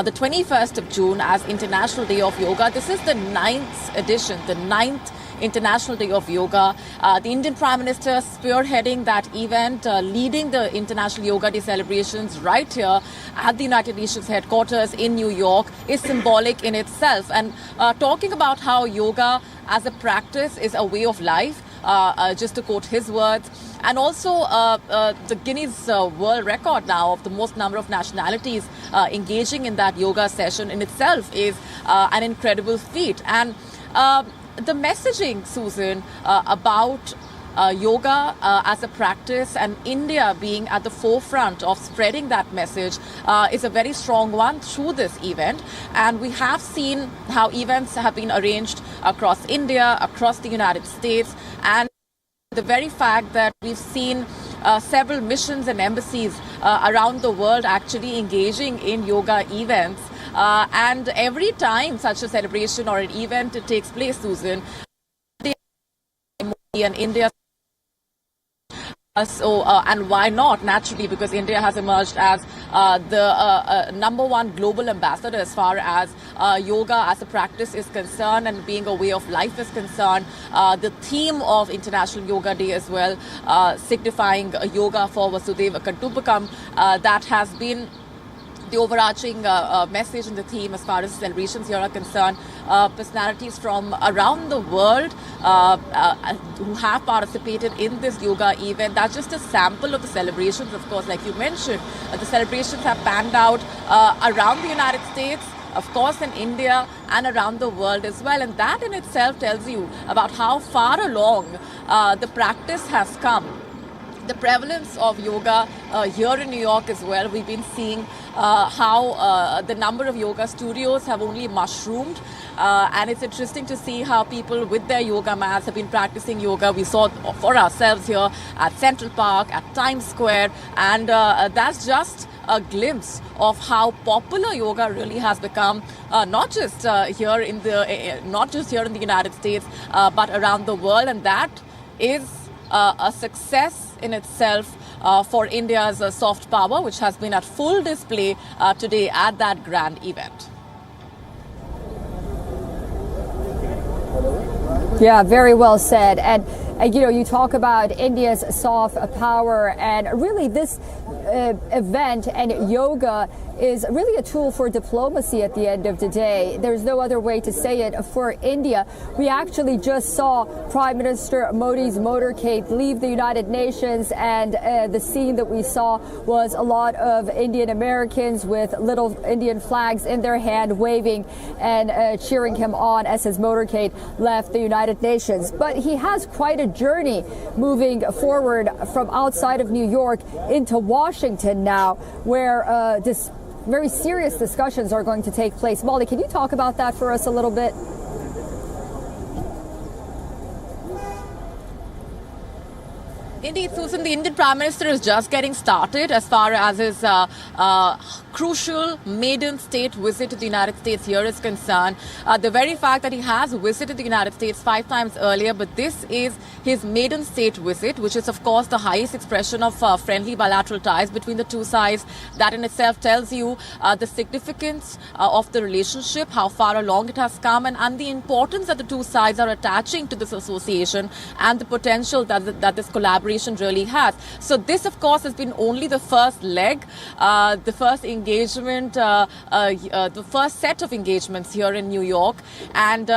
the 21st of June as International Day of Yoga. This is the 9th edition, the 9th International Day of Yoga. The Indian Prime Minister spearheading that event, leading the International Yoga Day celebrations right here at the United Nations headquarters in New York is symbolic in itself. And talking about how yoga as a practice is a way of life, just to quote his words, and also the Guinness World Record now of the most number of nationalities engaging in that yoga session in itself is an incredible feat. And the messaging, Susan, about yoga as a practice and India being at the forefront of spreading that message is a very strong one through this event. And we have seen how events have been arranged across India, across the United States, and the very fact that we've seen several missions and embassies around the world actually engaging in yoga events. And every time such a celebration or an event takes place, Susan, and India. And why not? Naturally, because India has emerged as the #1 global ambassador as far as yoga as a practice is concerned and being a way of life is concerned. The theme of International Yoga Day as well, signifying yoga for Vasudhaiva Kutumbakam, that has been the overarching message and the theme as far as celebrations here are concerned. Personalities from around the world who have participated in this yoga event. That's just a sample of the celebrations, of course, like you mentioned. The celebrations have panned out around the United States, of course in India, and around the world as well. And that in itself tells you about how far along the practice has come. The prevalence of yoga here in New York as well. We've been seeing how the number of yoga studios have only mushroomed. And it's interesting to see how people with their yoga mats have been practicing yoga. We saw for ourselves here at Central Park, at Times Square. And that's just a glimpse of how popular yoga really has become, not just here in the United States, but around the world. And that is a success in itself for India's soft power, which has been at full display today at that grand event. Yeah, very well said. And you know, you talk about India's soft power, and really this event and yoga is really a tool for diplomacy at the end of the day. There's no other way to say it. For India, we actually just saw Prime Minister Modi's motorcade leave the United Nations, and the scene that we saw was a lot of Indian Americans with little Indian flags in their hand, waving and cheering him on as his motorcade left the United Nations. But he has quite a journey moving forward from outside of New York into Washington now, where this very serious discussions are going to take place. Molly, can you talk about that for us a little bit? Indeed, Susan, the Indian Prime Minister is just getting started as far as his crucial maiden state visit to the United States here is concerned. The very fact that he has visited the United States 5 times earlier, but this is his maiden state visit, which is, of course, the highest expression of friendly bilateral ties between the two sides. That in itself tells you the significance of the relationship, how far along it has come, and the importance that the two sides are attaching to this association and the potential that this collaboration really has. So this, of course, has been only the first leg, the first engagement, the first set of engagements here in New York, and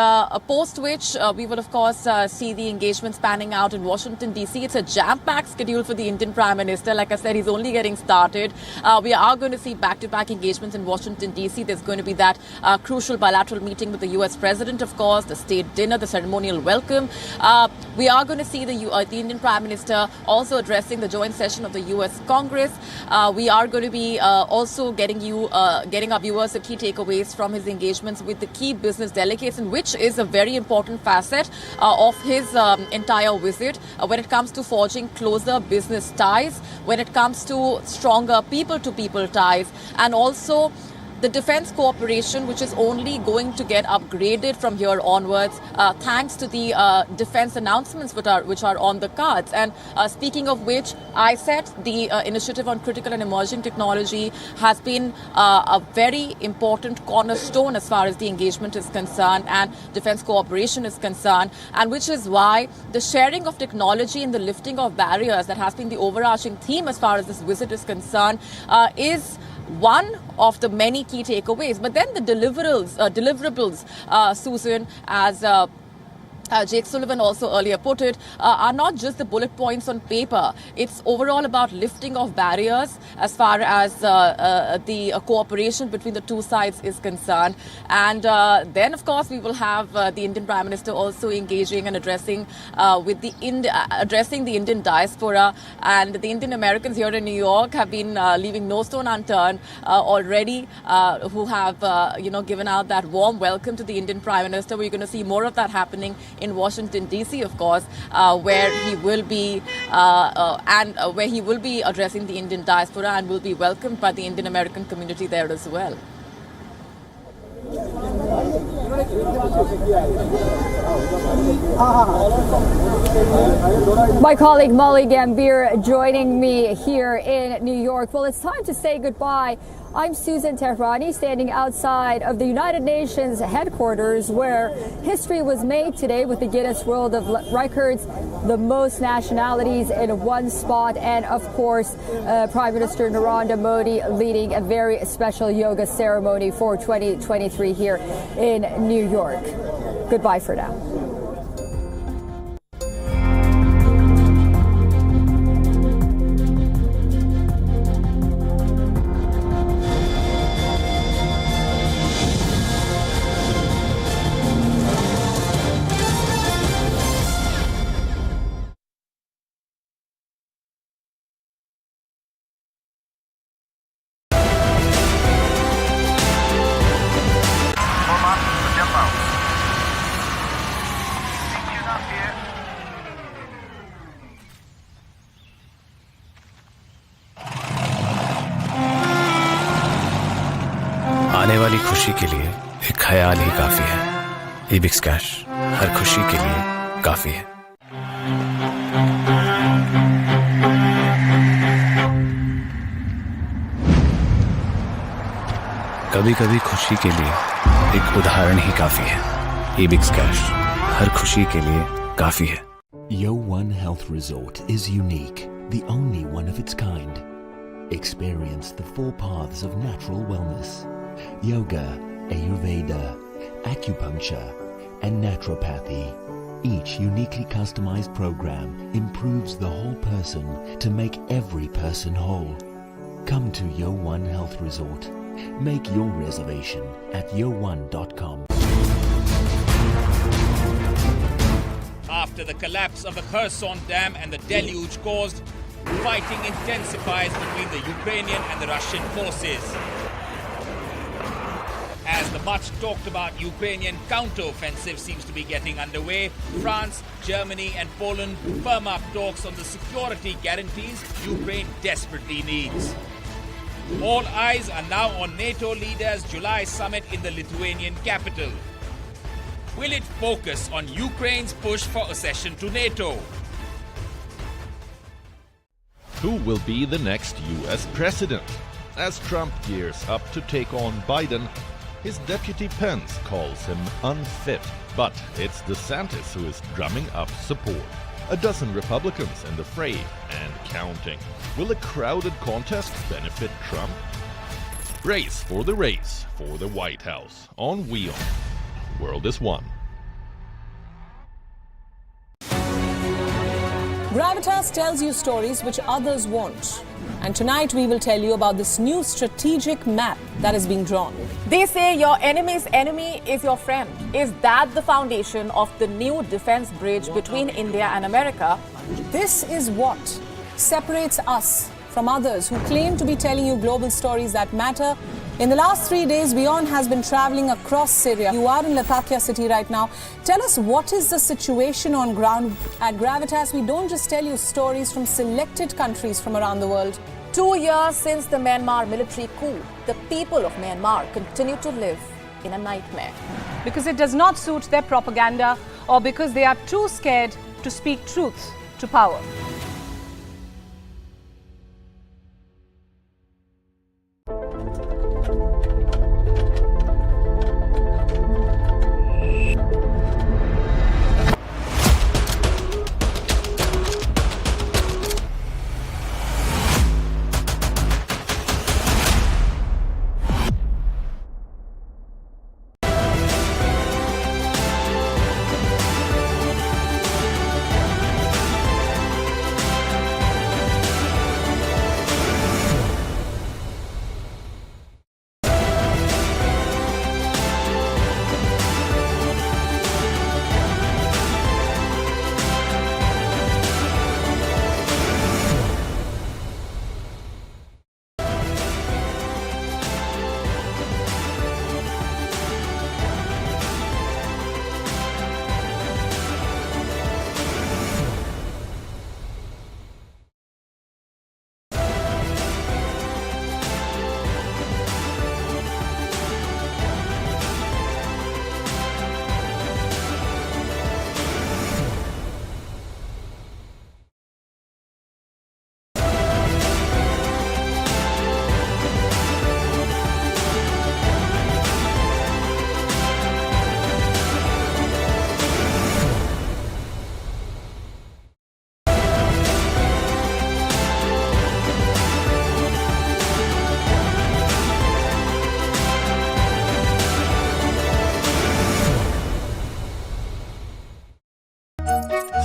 post which we will, of course, see the engagements panning out in Washington, D.C. It's a jam-packed schedule for the Indian Prime Minister. Like I said, he's only getting started. We are going to see back-to-back engagements in Washington, D.C. There's going to be that crucial bilateral meeting with the U.S. President, of course, the state dinner, the ceremonial welcome. We are going to see the Indian Prime Minister also addressing the joint session of the U.S. Congress. We are going to be also getting our viewers the key takeaways from his engagements with the key business delegates, and which is a very important facet of his entire visit when it comes to forging closer business ties, when it comes to stronger people-to-people ties, and also the defense cooperation, which is only going to get upgraded from here onwards, thanks to the defense announcements which are on the cards. And speaking of which, ISET, the Initiative on Critical and Emerging Technology, has been a very important cornerstone as far as the engagement is concerned and defense cooperation is concerned, and which is why the sharing of technology and the lifting of barriers that has been the overarching theme as far as this visit is concerned is one of the many key takeaways. But then the deliverables, Susan, as Jake Sullivan also earlier put it, are not just the bullet points on paper. It's overall about lifting of barriers as far as the cooperation between the two sides is concerned. And then, of course, we will have the Indian Prime Minister also engaging and addressing the Indian diaspora. And the Indian Americans here in New York have been leaving no stone unturned already, who have given out that warm welcome to the Indian Prime Minister. We're going to see more of that happening in Washington, D.C., of course, where he will be addressing the Indian diaspora and will be welcomed by the Indian American community there as well. My colleague Molly Gambir joining me here in New York. Well, it's time to say goodbye. I'm Susan Tehrani, standing outside of the United Nations headquarters, where history was made today with the Guinness World of Records, the most nationalities in one spot, and of course, Prime Minister Narendra Modi leading a very special yoga ceremony for 2023 here in New York. Goodbye for now. आने वाली खुशी के लिए एक ख्याल ही काफी है। ईबिक्स cash हर खुशी के लिए काफी है। कभी कभी खुशी के लिए एक उदाहरण ही काफी है। ईबिक्स कैश हर खुशी के लिए काफी है। Yo One Health Resort is unique, the only one of its kind. Experience the 4 paths of natural wellness: yoga, Ayurveda, acupuncture, and naturopathy. Each uniquely customized program improves the whole person to make every person whole. Come to Yo1 Health Resort. Make your reservation at yo1.com. After the collapse of the Kherson Dam and the deluge caused, fighting intensifies between the Ukrainian and the Russian forces. As the much talked about Ukrainian counter-offensive seems to be getting underway, France, Germany and Poland firm up talks on the security guarantees Ukraine desperately needs. All eyes are now on NATO leaders' July summit in the Lithuanian capital. Will it focus on Ukraine's push for accession to NATO? Who will be the next US president? As Trump gears up to take on Biden, his deputy Pence calls him unfit. But it's DeSantis who is drumming up support. A dozen Republicans in the fray and counting. Will a crowded contest benefit Trump? Race for the White House on WION. World is One. Gravitas tells you stories which others won't. And tonight we will tell you about this new strategic map that is being drawn. They say your enemy's enemy is your friend. Is that the foundation of the new defense bridge between India and America? This is what separates us from others who claim to be telling you global stories that matter. In the last 3 days, WION has been traveling across Syria. You are in Latakia city right now. Tell us, what is the situation on ground? At Gravitas, we don't just tell you stories from selected countries from around the world. 2 years since the Myanmar military coup, the people of Myanmar continue to live in a nightmare. Because it does not suit their propaganda, or because they are too scared to speak truth to power.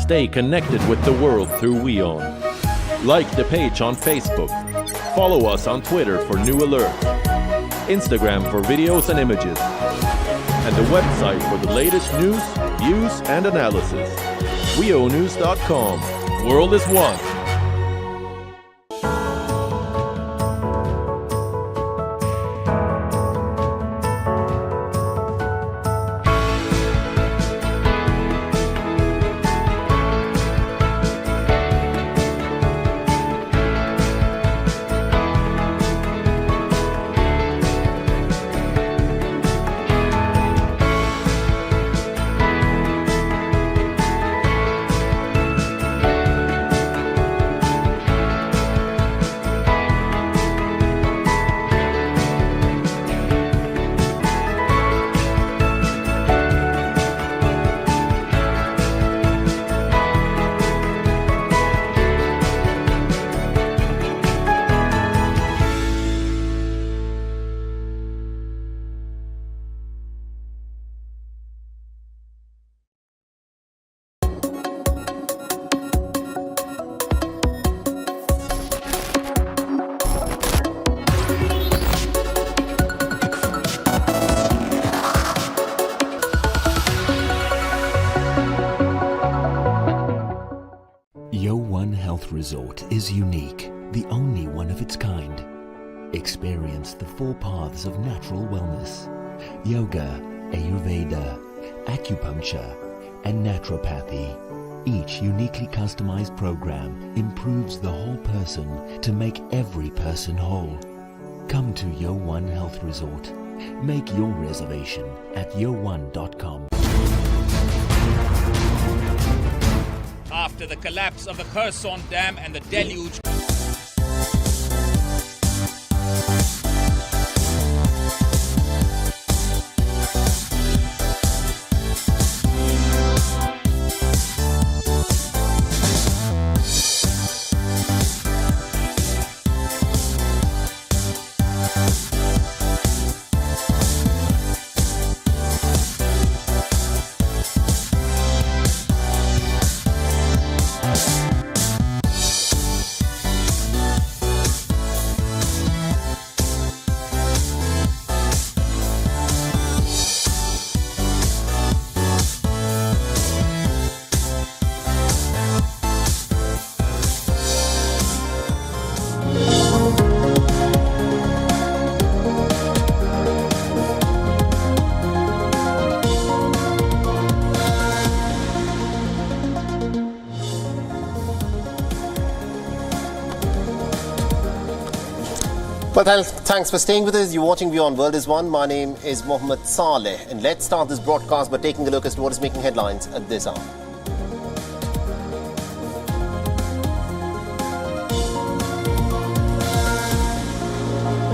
Stay connected with the world through WION. Like the page on Facebook. Follow us on Twitter for new alerts. Instagram for videos and images. And the website for the latest news, views, and analysis. WIONews.com. World is One. is unique, the only one of its kind. Experience the 4 paths of natural wellness: yoga, Ayurveda, acupuncture, and naturopathy. Each uniquely customized program improves the whole person to make every person whole. Come to WION Health Resort. Make your reservation at WION.com. After the collapse of the Kherson Dam and the deluge, Well, thanks for staying with us. You're watching WION World is One. My name is Mohammed Saleh, and let's start this broadcast by taking a look as to what is making headlines at this hour.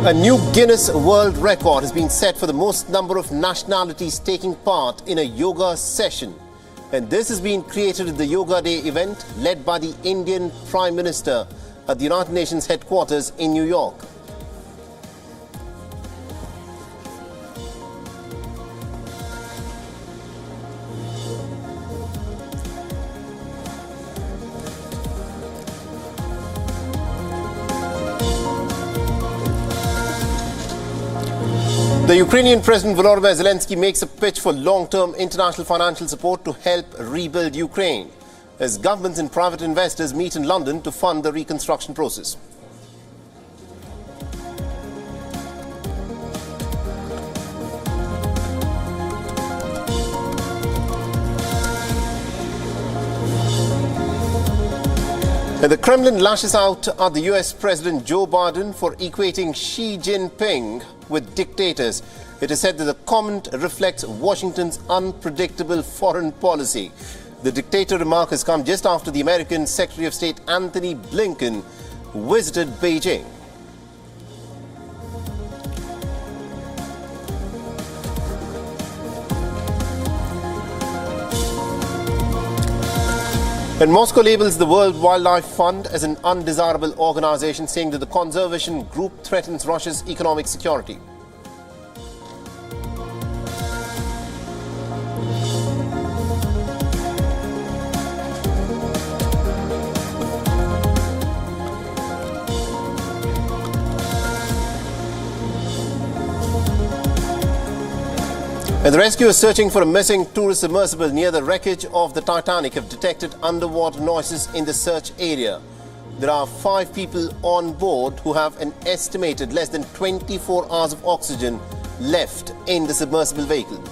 A new Guinness World Record has been set for the most number of nationalities taking part in a yoga session. And this has been created at the Yoga Day event led by the Indian Prime Minister at the United Nations headquarters in New York. The Ukrainian President Volodymyr Zelensky makes a pitch for long-term international financial support to help rebuild Ukraine, as governments and private investors meet in London to fund the reconstruction process. And the Kremlin lashes out at the US President Joe Biden for equating Xi Jinping with dictators. It is said that the comment reflects Washington's unpredictable foreign policy. The dictator remark has come just after the American Secretary of State Anthony Blinken visited Beijing. And Moscow labels the World Wildlife Fund as an undesirable organization, saying that the conservation group threatens Russia's economic security. And the rescuers searching for a missing tourist submersible near the wreckage of the Titanic have detected underwater noises in the search area. There are 5 people on board who have an estimated less than 24 hours of oxygen left in the submersible vehicle.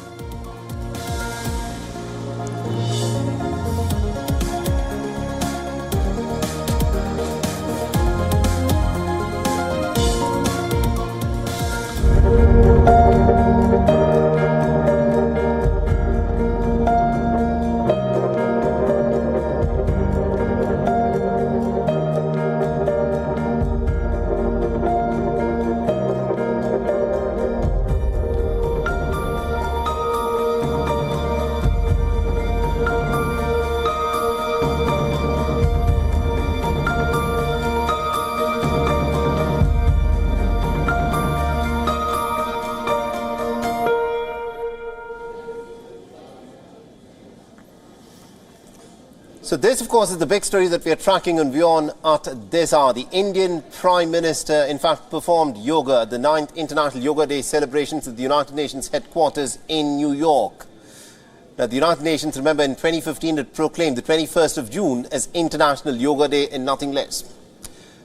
So this, of course, is the big story that we are tracking on WION at this hour. The Indian Prime Minister, in fact, performed yoga at the 9th International Yoga Day celebrations at the United Nations headquarters in New York. Now, the United Nations, remember, in 2015 had proclaimed the 21st of June as International Yoga Day and nothing less.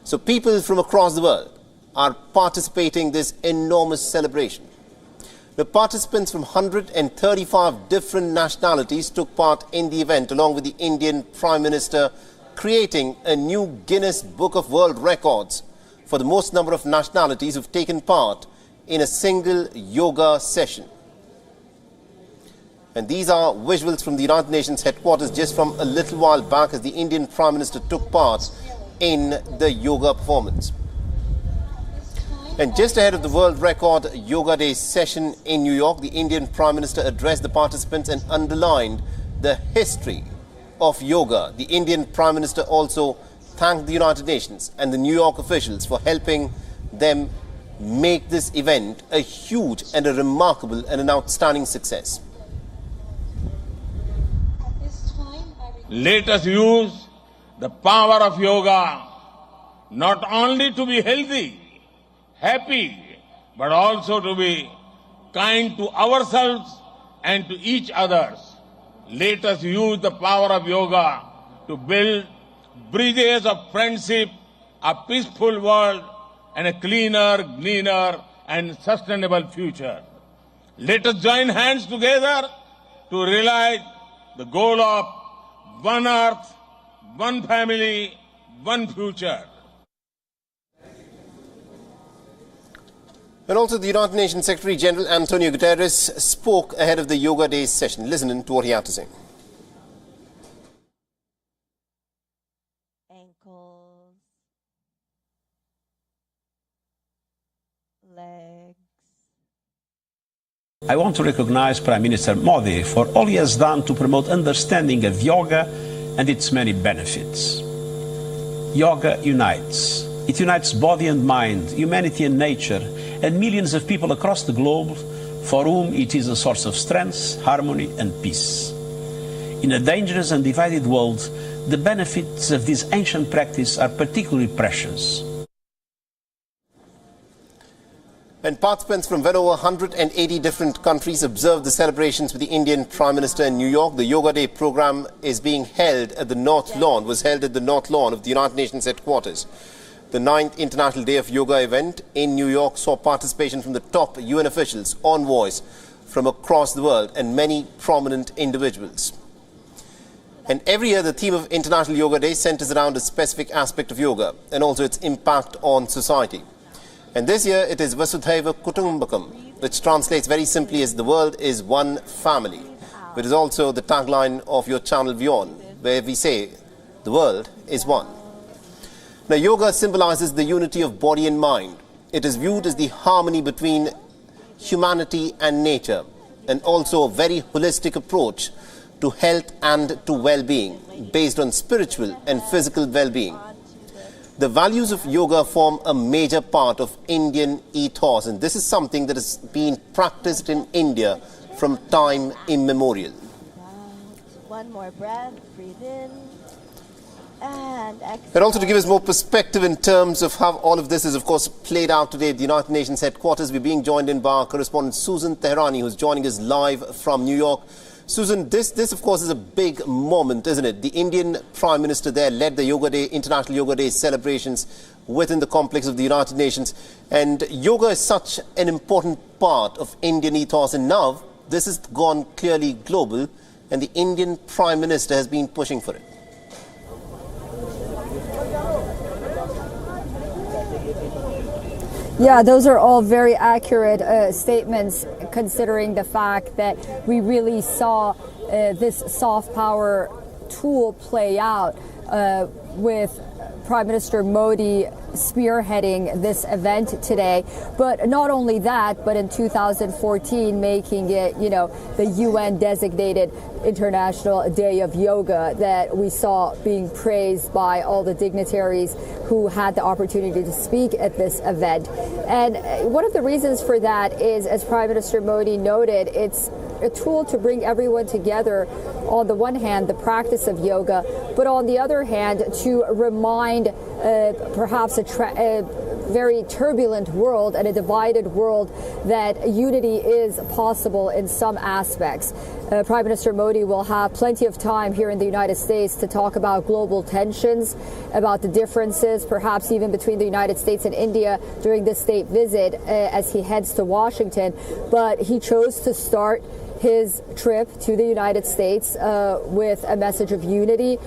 So people from across the world are participating in this enormous celebration. The participants from 135 different nationalities took part in the event, along with the Indian Prime Minister, creating a new Guinness Book of World Records for the most number of nationalities who've taken part in a single yoga session. And these are visuals from the United Nations headquarters just from a little while back as the Indian Prime Minister took part in the yoga performance. And just ahead of the World Record Yoga Day session in New York, the Indian Prime Minister addressed the participants and underlined the history of yoga. The Indian Prime Minister also thanked the United Nations and the New York officials for helping them make this event a huge and a remarkable and an outstanding success. Let us use the power of yoga not only to be healthy, happy, but also to be kind to ourselves and to each other. Let us use the power of yoga to build bridges of friendship, a peaceful world, and a cleaner, greener, and sustainable future. Let us join hands together to realize the goal of one earth, one family, one future. And also the United Nations Secretary General Antonio Guterres spoke ahead of the Yoga Day session. Listen to what he had to say. Ankles, legs. I want to recognize Prime Minister Modi for all he has done to promote understanding of yoga and its many benefits. Yoga unites. It unites body and mind, humanity and nature, and millions of people across the globe for whom it is a source of strength, harmony and peace. In a dangerous and divided world, the benefits of this ancient practice are particularly precious. And participants from well over 180 different countries observed the celebrations with the Indian Prime Minister in New York. The Yoga Day program is being held at the North Lawn, was held at the North Lawn of the United Nations headquarters. The 9th International Day of Yoga event in New York saw participation from the top UN officials, envoys from across the world, and many prominent individuals. And every year, the theme of International Yoga Day centers around a specific aspect of yoga and also its impact on society. And this year, it is Vasudhaiva Kutumbakam, which translates very simply as the world is one family. It is also the tagline of your channel WION, where we say the world is one. Now, yoga symbolizes the unity of body and mind. It is viewed as the harmony between humanity and nature, and also a very holistic approach to health and to well-being, based on spiritual and physical well-being. The values of yoga form a major part of Indian ethos, and this is something that has been practiced in India from time immemorial. One more breath, breathe in. And also to give us more perspective in terms of how all of this is, of course, played out today at the United Nations headquarters, we're being joined in by our correspondent Susan Tehrani, who's joining us live from New York. Susan, this of course is a big moment, isn't it? The Indian Prime Minister there led the Yoga Day, International Yoga Day celebrations within the complex of the United Nations. And yoga is such an important part of Indian ethos, and now this has gone clearly global, and the Indian Prime Minister has been pushing for it. Yeah, those are all very accurate statements, considering the fact that we really saw this soft power tool play out with Prime Minister Modi spearheading this event today. But not only that, but in 2014 making it, the UN designated International Day of Yoga that we saw being praised by all the dignitaries who had the opportunity to speak at this event. And one of the reasons for that is, as Prime Minister Modi noted, it's a tool to bring everyone together. On the one hand, the practice of yoga, but on the other hand, to remind perhaps very turbulent world and a divided world that unity is possible in some aspects. Prime Minister Modi will have plenty of time here in the United States to talk about global tensions, about the differences, perhaps even between the United States and India during this state visit as he heads to Washington. But he chose to start his trip to the United States with a message of unity,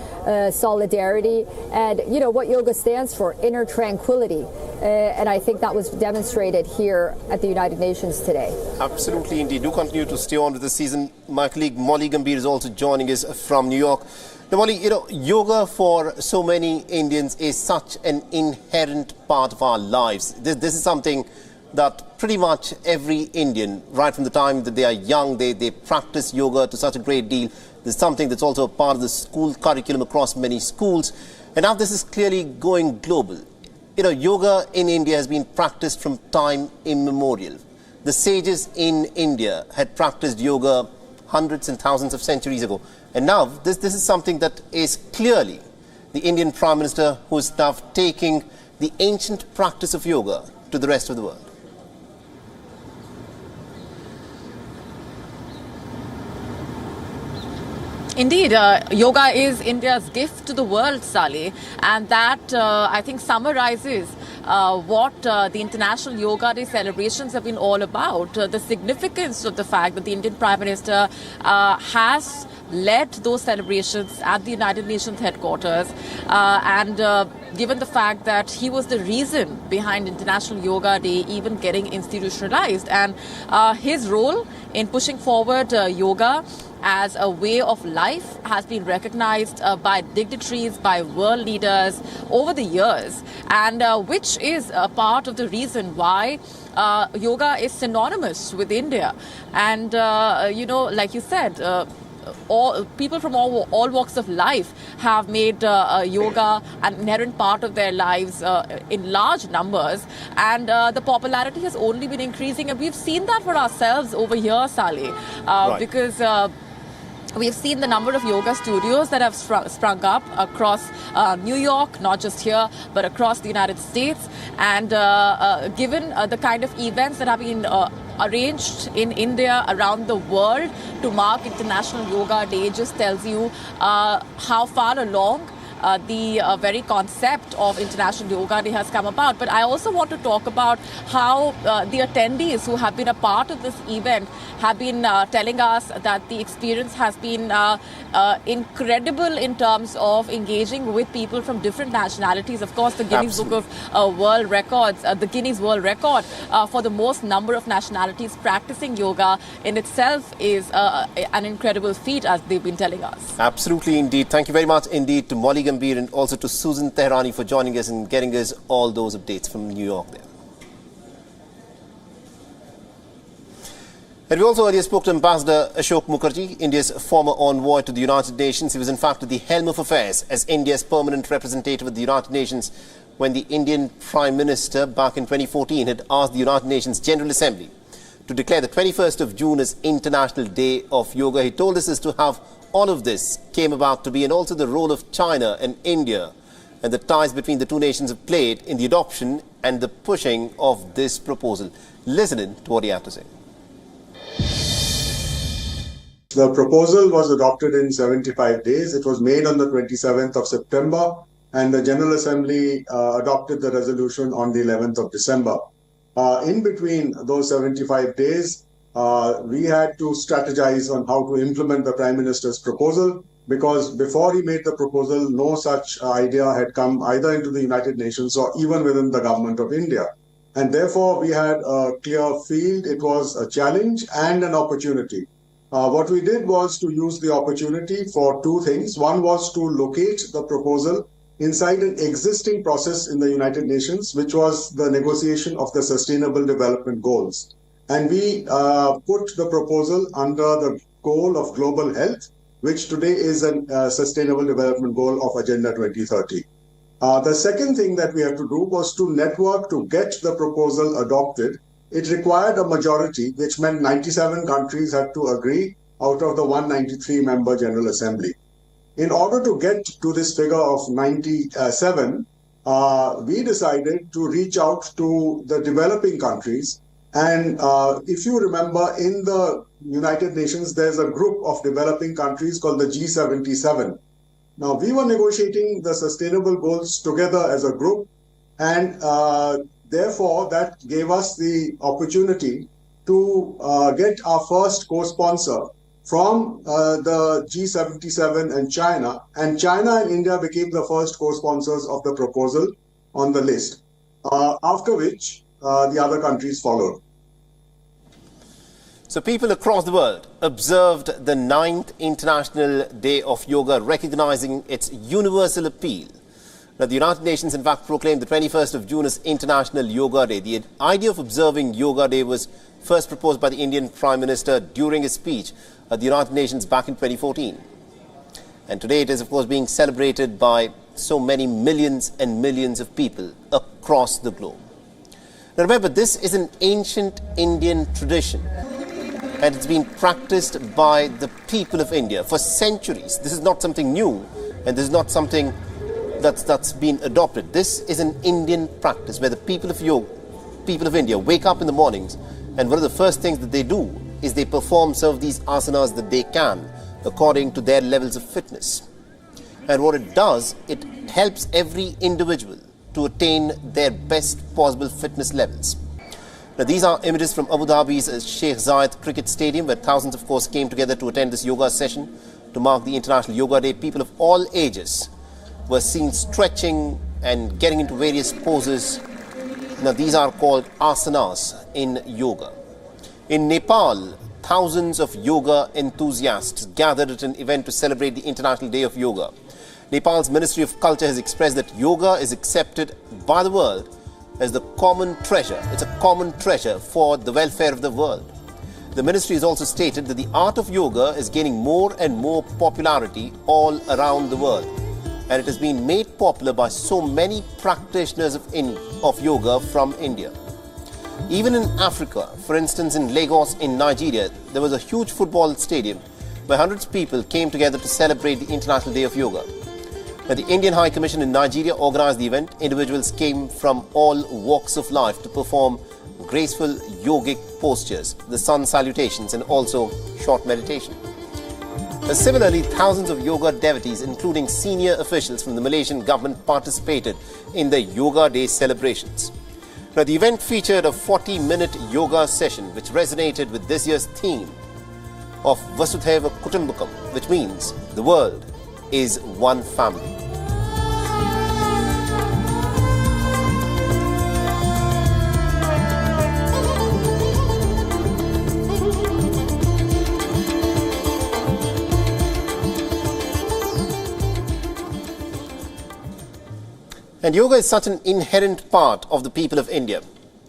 solidarity, and, you know, what yoga stands for, inner tranquility. And I think that was demonstrated here at the United Nations today. Absolutely, indeed. Do continue to stay on with the season. My colleague Molly Gambhir is also joining us from New York. Now, Molly, you know, yoga for so many Indians is such an inherent part of our lives. This is something that pretty much every Indian, right from the time that they are young, they practice yoga to such a great deal. There's something that's also a part of the school curriculum across many schools. And now this is clearly going global. You know, yoga in India has been practiced from time immemorial. The sages in India had practiced yoga hundreds and thousands of centuries ago. And now this is something that is clearly the Indian Prime Minister who is now taking the ancient practice of yoga to the rest of the world. Indeed, yoga is India's gift to the world, Saleh, and that I think summarizes what the International Yoga Day celebrations have been all about. The significance of the fact that the Indian Prime Minister has led those celebrations at the United Nations headquarters, and given the fact that he was the reason behind International Yoga Day even getting institutionalized, and his role in pushing forward yoga as a way of life has been recognized by dignitaries, by world leaders over the years, and which is a part of the reason why yoga is synonymous with India. And, you know, like you said, all people from all walks of life have made yoga an inherent part of their lives in large numbers, and the popularity has only been increasing, and we've seen that for ourselves over here, Saleh, because we've seen the number of yoga studios that have sprung up across New York, not just here, but across the United States. And given the kind of events that have been arranged in India, around the world, to mark International Yoga Day, just tells you how far along the very concept of International Yoga Day has come about. But I also want to talk about how the attendees who have been a part of this event have been telling us that the experience has been incredible in terms of engaging with people from different nationalities. Of course, the Guinness Book of World Records, the Guinness World Record for the most number of nationalities practicing yoga in itself is an incredible feat, as they've been telling us. Absolutely, indeed. Thank you very much indeed to Molly Gambhir and also to Susan Tehrani for joining us and getting us all those updates from New York there. And we also earlier spoke to Ambassador Ashok Mukherjee, India's former envoy to the United Nations. He was in fact at the helm of affairs as India's permanent representative at the United Nations when the Indian Prime Minister back in 2014 had asked the United Nations General Assembly to declare the 21st of June as International Day of Yoga. He told us as to how all of this came about to be, and also the role of China and India and the ties between the two nations have played in the adoption and the pushing of this proposal. Listen in to what he had to say. The proposal was adopted in 75 days. It was made on the 27th of September, and the General Assembly adopted the resolution on the 11th of December. In between those 75 days, we had to strategize on how to implement the Prime Minister's proposal, because before he made the proposal, no such idea had come either into the United Nations or even within the government of India. And therefore, we had a clear field. It was a challenge and an opportunity. What we did was to use the opportunity for two things. One was to locate the proposal inside an existing process in the United Nations, which was the negotiation of the Sustainable Development Goals. And we put the proposal under the goal of global health, which today is a Sustainable Development Goal of Agenda 2030. The second thing that we had to do was to network to get the proposal adopted. It required a majority, which meant 97 countries had to agree out of the 193-member General Assembly. In order to get to this figure of 97, we decided to reach out to the developing countries. And if you remember, in the United Nations, there's a group of developing countries called the G77. Now, we were negotiating the sustainable goals together as a group, and therefore that gave us the opportunity to get our first co-sponsor from the G77 and China. And China and India became the first co-sponsors of the proposal on the list, after which the other countries followed. So people across the world observed the 9th International Day of Yoga, recognizing its universal appeal. Now, the United Nations, in fact, proclaimed the 21st of June as International Yoga Day. The idea of observing Yoga Day was first proposed by the Indian Prime Minister during his speech at the United Nations back in 2014. And today it is, of course, being celebrated by so many millions and millions of people across the globe. Now, remember, this is an ancient Indian tradition, and it's been practiced by the people of India for centuries. This is not something new, and this is not something that's been adopted. This is an Indian practice where the people of India wake up in the mornings, and one of the first things that they do is they perform some of these asanas that they can according to their levels of fitness. And what it does, it helps every individual to attain their best possible fitness levels. Now, these are images from Abu Dhabi's Sheikh Zayed Cricket Stadium, where thousands, of course, came together to attend this yoga session to mark the International Yoga Day. People of all ages were seen stretching and getting into various poses. Now, these are called asanas in yoga. In Nepal, thousands of yoga enthusiasts gathered at an event to celebrate the International Day of Yoga. Nepal's Ministry of Culture has expressed that yoga is accepted by the world as the common treasure. It's a common treasure for the welfare of the world. The ministry has also stated that the art of yoga is gaining more and more popularity all around the world, and it has been made popular by so many practitioners of yoga from India. Even in Africa, for instance in Lagos in Nigeria, there was a huge football stadium where hundreds of people came together to celebrate the International Day of Yoga. Now, the Indian High Commission in Nigeria organized the event. Individuals came from all walks of life to perform graceful yogic postures, the sun salutations, and also short meditation. Similarly, thousands of yoga devotees, including senior officials from the Malaysian government, participated in the Yoga Day celebrations. Now, the event featured a 40-minute yoga session which resonated with this year's theme of Vasudhaiva Kutumbakam, which means the world is one family. And yoga is such an inherent part of the people of India.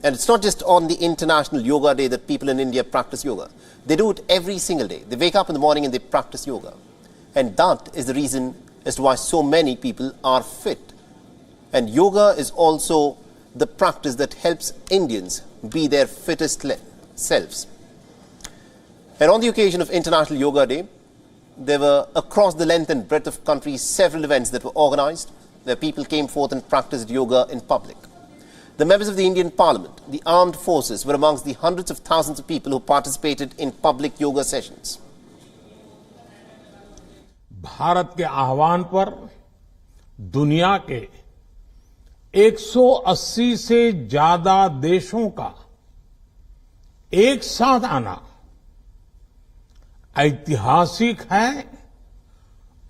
And it's not just on the International Yoga Day that people in India practice yoga. They do it every single day. They wake up in the morning and they practice yoga. And that is the reason as to why so many people are fit. And yoga is also the practice that helps Indians be their fittest selves. And on the occasion of International Yoga Day, there were across the length and breadth of country several events that were organized where people came forth and practiced yoga in public. The members of the Indian Parliament, the armed forces, were amongst the hundreds of thousands of people who participated in public yoga sessions. Bharat के आह्वान पर दुनिया के 180 से ज्यादा देशों का एक साथ आना ऐतिहासिक है,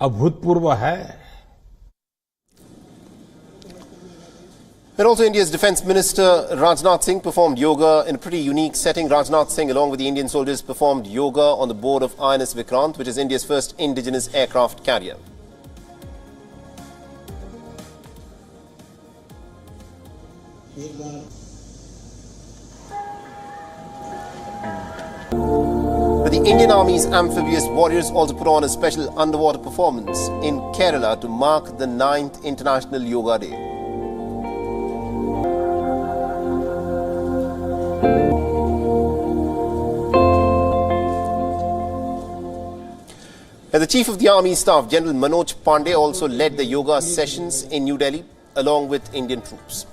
अभूतपूर्व है. And also India's Defence Minister Rajnath Singh performed yoga in a pretty unique setting. Rajnath Singh, along with the Indian soldiers, performed yoga on the board of INS Vikrant, which is India's first indigenous aircraft carrier. But the Indian Army's amphibious warriors also put on a special underwater performance in Kerala to mark the 9th International Yoga Day. And the Chief of the Army Staff, General Manoj Pandey, also led the yoga sessions in New Delhi. along with Indian troops.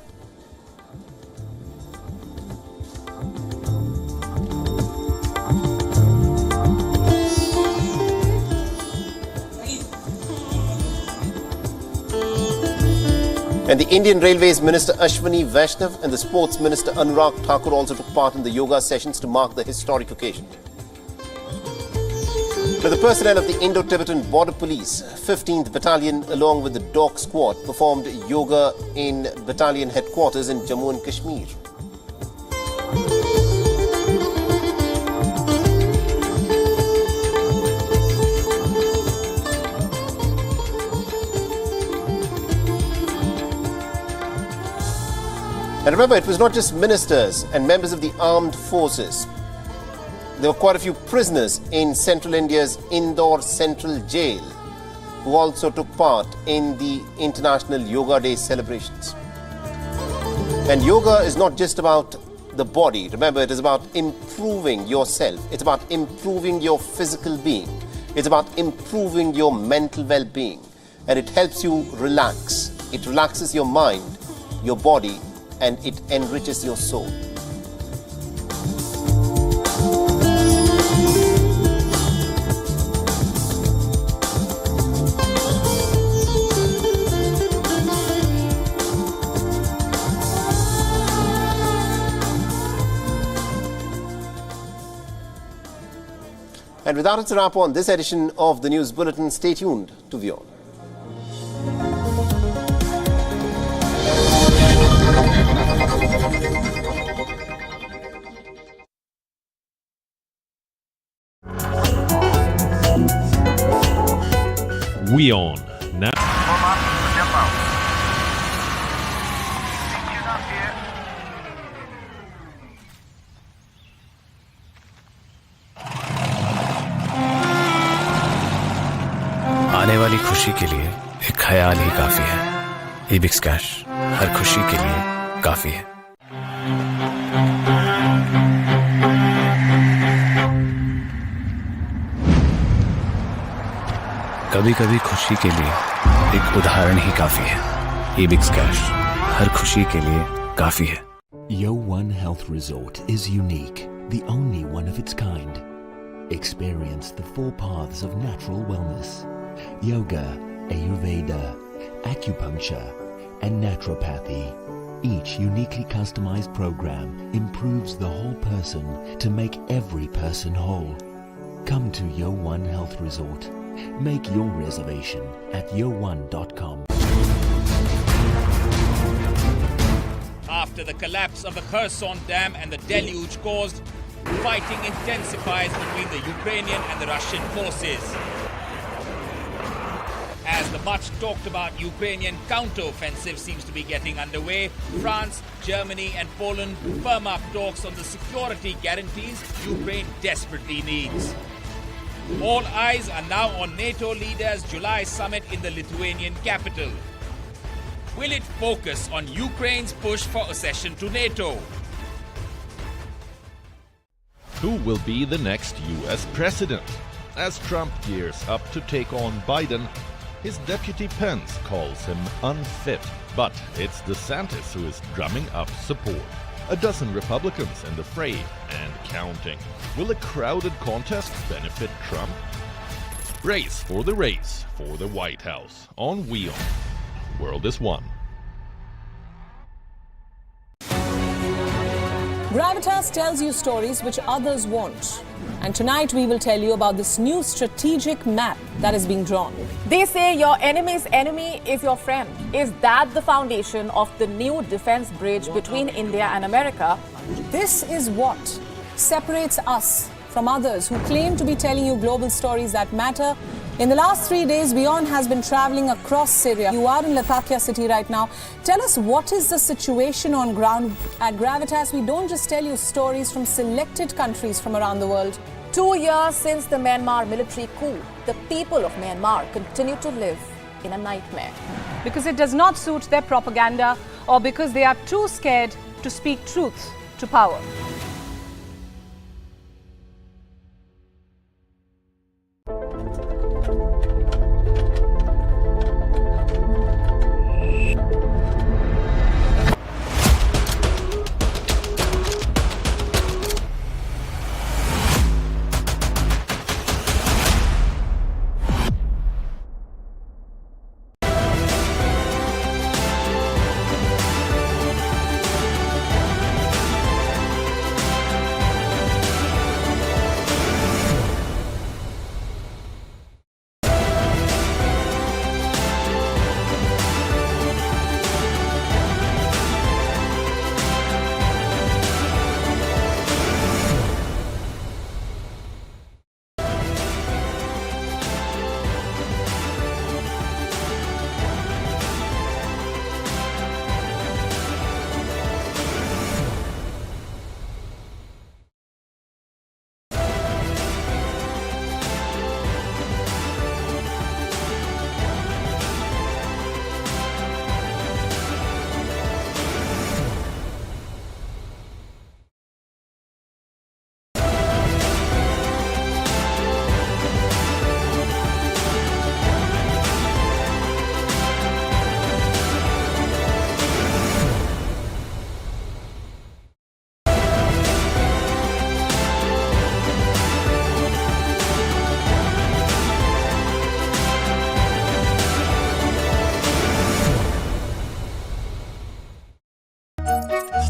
And the Indian Railways Minister Ashwini Vaishnav and the Sports Minister Anurag Thakur also took part in the yoga sessions to mark the historic occasion. But the personnel of the Indo-Tibetan Border Police, 15th Battalion along with the Dog Squad performed yoga in battalion headquarters in Jammu and Kashmir. And remember, it was not just ministers and members of the armed forces. There were quite a few prisoners in central India's Indore Central Jail who also took part in the International Yoga Day celebrations. And yoga is not just about the body. Remember, it is about improving yourself. It's about improving your physical being. It's about improving your mental well-being. And it helps you relax. It relaxes your mind, your body, and it enriches your soul. And with that, it's a wrap on this edition of the News Bulletin. Stay tuned to WION. WION. आने वाली खुशी के लिए एक ख्याल ही काफी है। ई-बिक्स cash हर खुशी के लिए काफी है। कभी कभी खुशी के लिए एक उदाहरण ही काफी है। ई-बिक्स कैश हर खुशी के लिए काफी है। WION Health Resort is unique, the only one of its kind. Experience the 4 paths of natural wellness: yoga, Ayurveda, acupuncture, and naturopathy. Each uniquely customized program improves the whole person to make every person whole. Come to WION Health Resort. Make your reservation at yowan.com. After the collapse of the Kherson Dam and the deluge caused, fighting intensifies between the Ukrainian and the Russian forces. As the much talked about Ukrainian counter-offensive seems to be getting underway, France, Germany and Poland firm up talks on the security guarantees Ukraine desperately needs. All eyes are now on NATO leaders' July summit in the Lithuanian capital. Will it focus on Ukraine's push for accession to NATO? Who will be the next US president? As Trump gears up to take on Biden, his deputy Pence calls him unfit. But it's DeSantis who is drumming up support. A dozen Republicans in the fray and counting. Will a crowded contest benefit Trump? Race for the White House on WION. World is one. Gravitas tells you stories which others won't. And tonight we will tell you about this new strategic map that is being drawn. They say your enemy's enemy is your friend. Is that the foundation of the new defense bridge between India and America? This is what separates us from others who claim to be telling you global stories that matter. In the last 3 days, WION has been traveling across Syria. You are in Latakia city right now. Tell us, what is the situation on ground? At Gravitas, we don't just tell you stories from selected countries from around the world. 2 years since the Myanmar military coup, the people of Myanmar continue to live in a nightmare. Because it does not suit their propaganda, or because they are too scared to speak truth to power.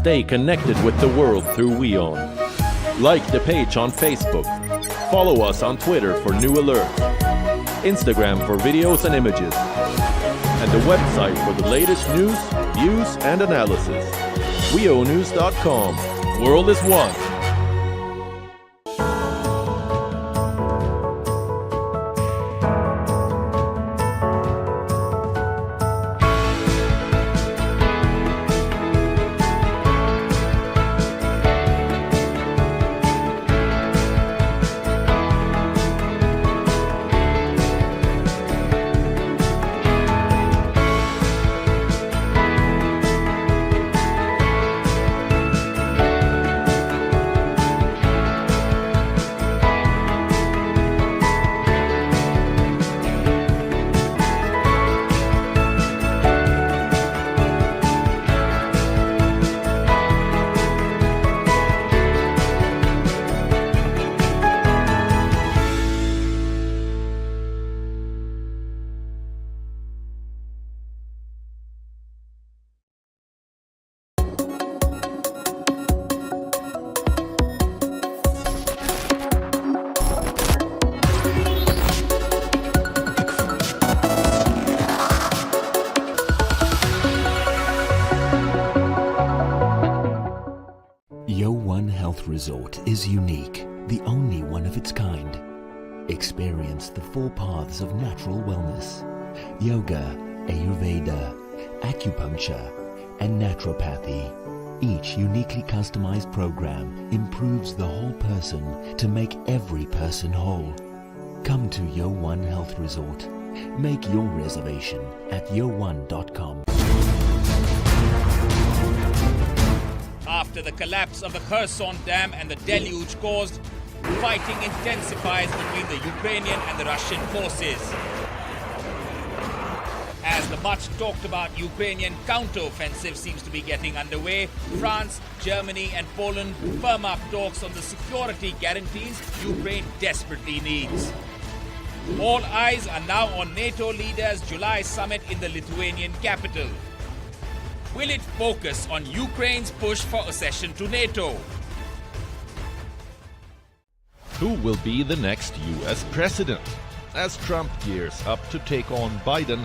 Stay connected with the world through WION. Like the page on Facebook. Follow us on Twitter for new alerts. Instagram for videos and images. And the website for the latest news, views and analysis. WIONews.com. World is one. WION Health Resort is unique, the only one of its kind. Experience the 4 paths of natural wellness: yoga, Ayurveda, acupuncture, and naturopathy. Each uniquely customized program improves the whole person to make every person whole. Come to WION Health Resort. Make your reservation at WION.com. After the collapse of the Kherson Dam and the deluge caused, fighting intensifies between the Ukrainian and the Russian forces. As the much talked about Ukrainian counter-offensive seems to be getting underway, France, Germany and Poland firm up talks on the security guarantees Ukraine desperately needs. All eyes are now on NATO leaders' July summit in the Lithuanian capital. Will it focus on Ukraine's push for accession to NATO? Who will be the next US president? As Trump gears up to take on Biden,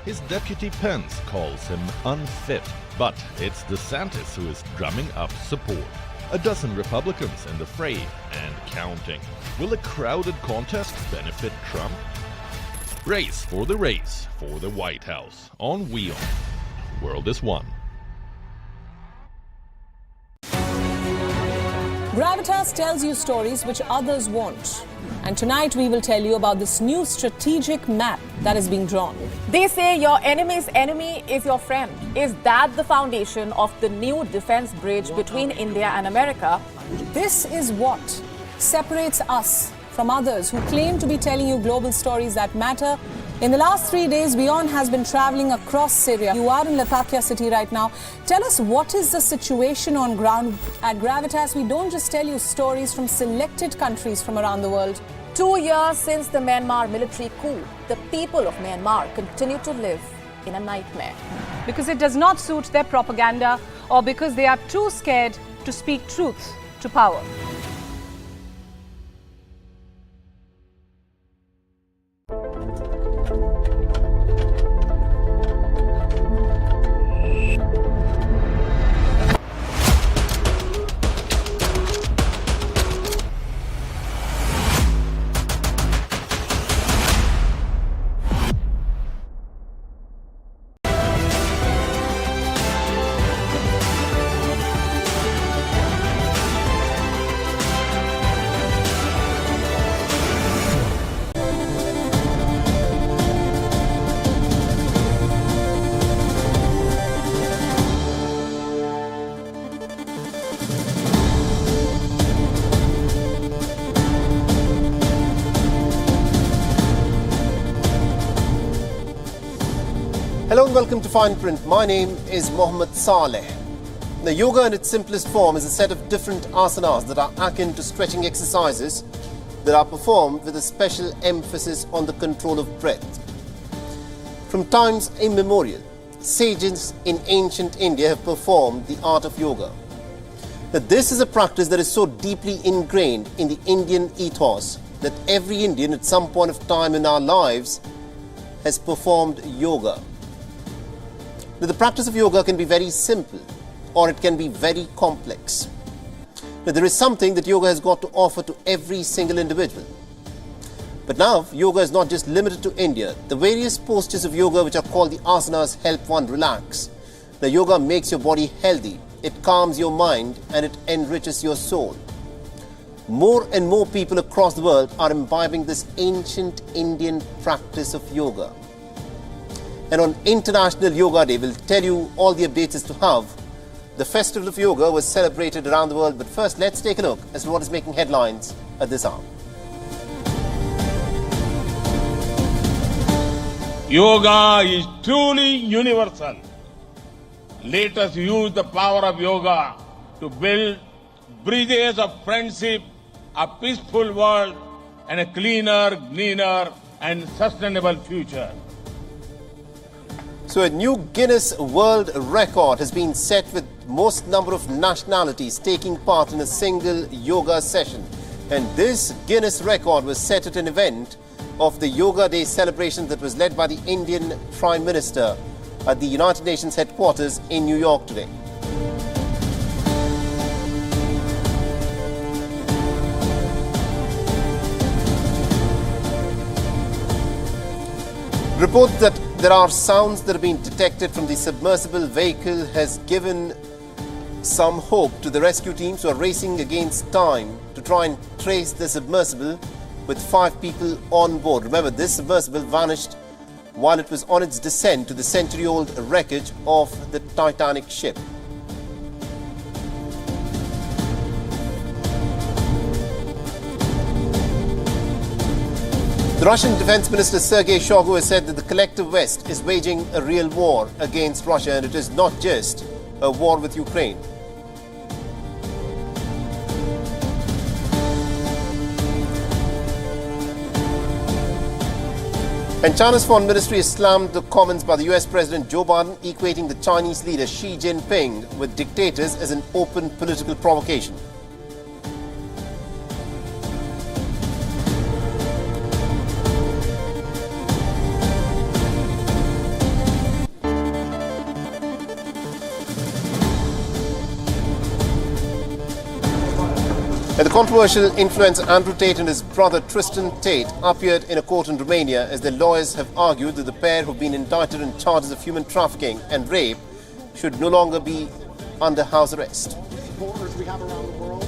his deputy Pence calls him unfit. But it's DeSantis who is drumming up support. A dozen Republicans in the fray and counting. Will a crowded contest benefit Trump? Race for the White House on WION. World is one. Gravitas tells you stories which others won't. And tonight we will tell you about this new strategic map that is being drawn. They say your enemy's enemy is your friend. Is that the foundation of the new defense bridge between India and America? This is what separates us from others who claim to be telling you global stories that matter. In the last 3 days, WION has been traveling across Syria. You are in Latakia city right now. Tell us, what is the situation on ground? At Gravitas, we don't just tell you stories from selected countries from around the world. 2 years since the Myanmar military coup, the people of Myanmar continue to live in a nightmare. Because it does not suit their propaganda, or because they are too scared to speak truth to power. Hello and welcome to Fine Print. My name is Mohammed Saleh. The yoga in its simplest form is a set of different asanas that are akin to stretching exercises that are performed with a special emphasis on the control of breath. From times immemorial, sages in ancient India have performed the art of yoga. that this is a practice that is so deeply ingrained in the Indian ethos that every Indian at some point of time in our lives has performed yoga. Now, the practice of yoga can be very simple or it can be very complex. Now, there is something that yoga has got to offer to every single individual. But now, yoga is not just limited to India. The various postures of yoga, which are called the asanas, help one relax. Now, yoga makes your body healthy, it calms your mind, and it enriches your soul. More and more people across the world are imbibing this ancient Indian practice of yoga. And on International Yoga Day, we'll tell you all the updates as to how the festival of yoga was celebrated around the world. But first, let's take a look as to what is making headlines at this hour. Yoga is truly universal. Let us use the power of yoga to build bridges of friendship, a peaceful world, and a cleaner, greener, and sustainable future. So a new Guinness World Record has been set with most number of nationalities taking part in a single yoga session. And this Guinness record was set at an event of the Yoga Day celebration that was led by the Indian Prime Minister at the United Nations headquarters in New York today. Report that there are sounds that have been detected from the submersible vehicle has given some hope to the rescue teams who are racing against time to try and trace the submersible with 5 people on board. Remember, this submersible vanished while it was on its descent to the century-old wreckage of the Titanic ship. The Russian Defense Minister Sergei Shoigu has said that the collective West is waging a real war against Russia, and it is not just a war with Ukraine. And China's foreign ministry has slammed the comments by the US President Joe Biden equating the Chinese leader Xi Jinping with dictators as an open political provocation. And the controversial influencer Andrew Tate and his brother Tristan Tate appeared in a court in Romania as their lawyers have argued that the pair who have been indicted on charges of human trafficking and rape should no longer be under house arrest. Borders we have around the world.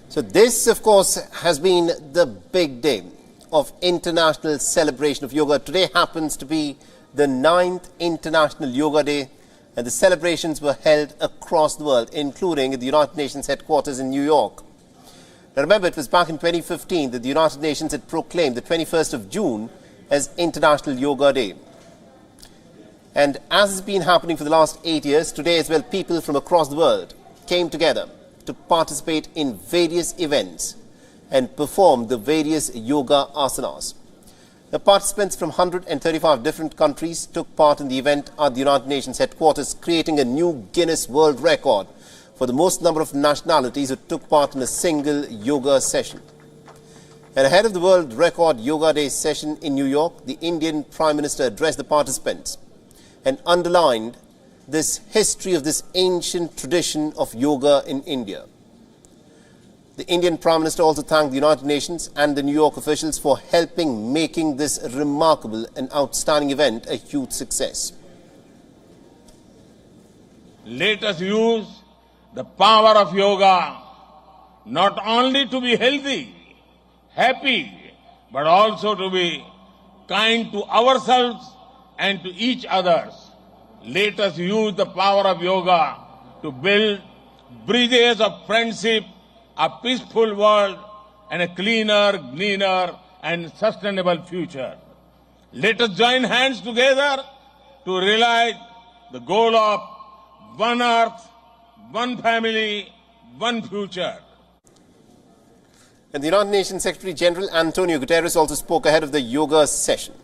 So this, of course, has been the big day of international celebration of yoga. Today happens to be the 9th International Yoga Day, and the celebrations were held across the world, including at the United Nations headquarters in New York. Now remember, it was back in 2015 that the United Nations had proclaimed the 21st of June as International Yoga Day. And as has been happening for the last 8 years, today as well, people from across the world came together to participate in various events and perform the various yoga asanas. The participants from 135 different countries took part in the event at the United Nations headquarters, creating a new Guinness World Record for the most number of nationalities who took part in a single yoga session. And ahead of the World Record Yoga Day session in New York, the Indian Prime Minister addressed the participants and underlined this history of this ancient tradition of yoga in India. The Indian Prime Minister also thanked the United Nations and the New York officials for helping making this remarkable and outstanding event a huge success. Let us use the power of yoga not only to be healthy, happy, but also to be kind to ourselves and to each other. Let us use the power of yoga to build bridges of friendship, a peaceful world, and a cleaner, greener, and sustainable future. Let us join hands together to realize the goal of one earth, one family, one future. And the United Nations Secretary General Antonio Guterres also spoke ahead of the yoga session.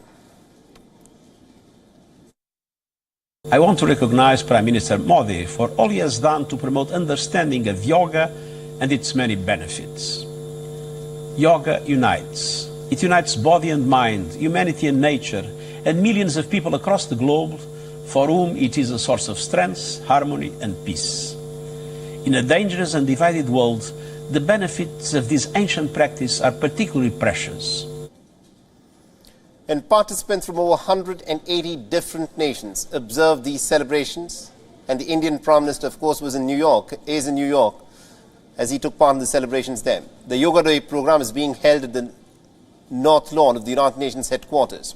I want to recognize Prime Minister Modi for all he has done to promote understanding of yoga and its many benefits. Yoga unites. It unites body and mind, humanity and nature, and millions of people across the globe for whom it is a source of strength, harmony and peace. In a dangerous and divided world, the benefits of this ancient practice are particularly precious. And participants from over 180 different nations observed these celebrations. And the Indian Prime Minister, of course, is in New York, as he took part in the celebrations there. The Yoga Day program is being held at the North Lawn of the United Nations headquarters.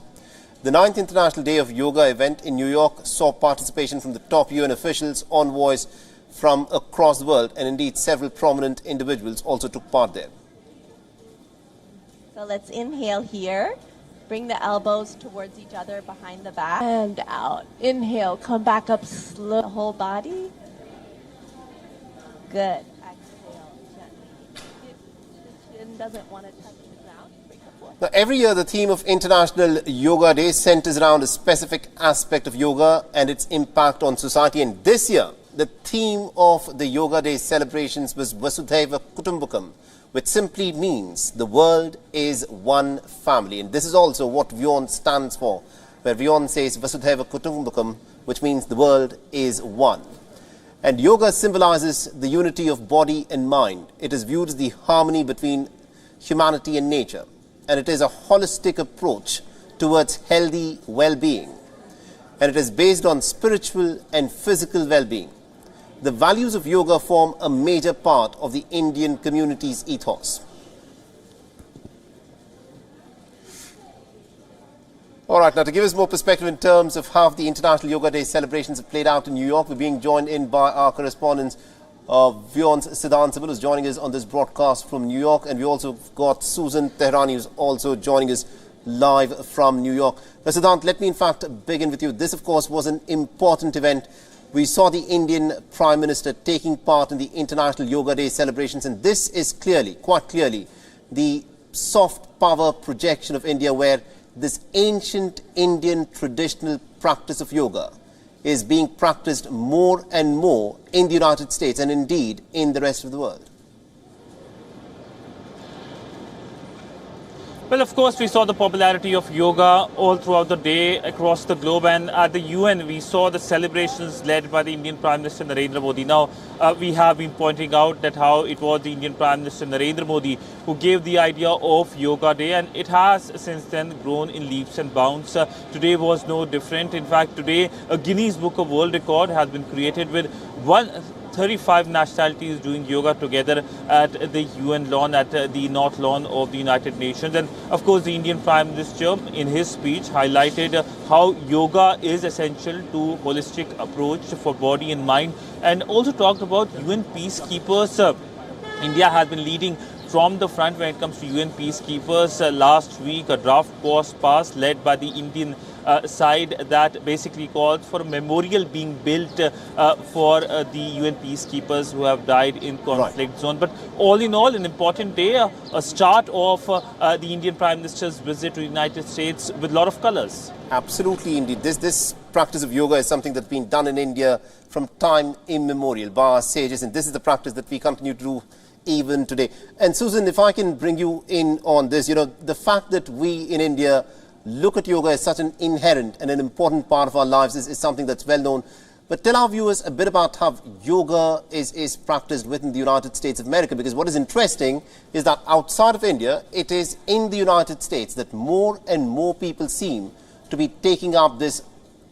The 9th International Day of Yoga event in New York saw participation from the top UN officials, envoys from across the world, and indeed several prominent individuals also took part there. So let's inhale here. Bring the elbows towards each other behind the back. And out. Inhale. Come back up slow. The whole body. Good. Exhale gently. If the chin doesn't want to touch the ground, bring the floor. Now, every year the theme of International Yoga Day centers around a specific aspect of yoga and its impact on society. And this year, the theme of the Yoga Day celebrations was Vasudhaiva Kutumbakam, which simply means the world is one family. And this is also what WION stands for, where WION says Vasudhaiva Kutumbakam, which means the world is one. And yoga symbolizes the unity of body and mind. It is viewed as the harmony between humanity and nature. And it is a holistic approach towards healthy well-being. And it is based on spiritual and physical well-being. The values of yoga form a major part of the Indian community's ethos. All right, now to give us more perspective in terms of how the International Yoga Day celebrations have played out in New York, we're being joined in by our correspondent, WION's Siddhant Sibil, who's joining us on this broadcast from New York. And we also got Susan Tehrani, who's also joining us live from New York. Now, Siddhant, let me in fact begin with you. This, of course, was an important event. We saw the Indian Prime Minister taking part in the International Yoga Day celebrations, and this is clearly, quite clearly, the soft power projection of India, where this ancient Indian traditional practice of yoga is being practiced more and more in the United States and indeed in the rest of the world. Well, of course, we saw the popularity of yoga all throughout the day across the globe. And at the UN, we saw the celebrations led by the Indian Prime Minister Narendra Modi. Now, we have been pointing out that how it was the Indian Prime Minister Narendra Modi who gave the idea of Yoga Day. And it has since then grown in leaps and bounds. Today was no different. In fact, today, a Guinness Book of World Record has been created with 35 nationalities doing yoga together at the UN lawn, at the North Lawn of the United Nations. And of course, the Indian Prime Minister in his speech highlighted how yoga is essential to holistic approach for body and mind, and also talked about UN peacekeepers. India has been leading from the front when it comes to UN peacekeepers. Last week, a draft was passed led by the Indian side that basically called for a memorial being built for the UN peacekeepers who have died in conflict zone. But all in all, an important day, a start of the Indian Prime Minister's visit to the United States with a lot of colors. Absolutely, indeed. This practice of yoga is something that's been done in India from time immemorial by our sages, and this is the practice that we continue to do even today. And Susan, if I can bring you in on this, the fact that we in India look at yoga as such an inherent and an important part of our lives is something that's well known. But tell our viewers a bit about how yoga is practiced within the United States of America, because what is interesting is that outside of India, it is in the United States that more and more people seem to be taking up this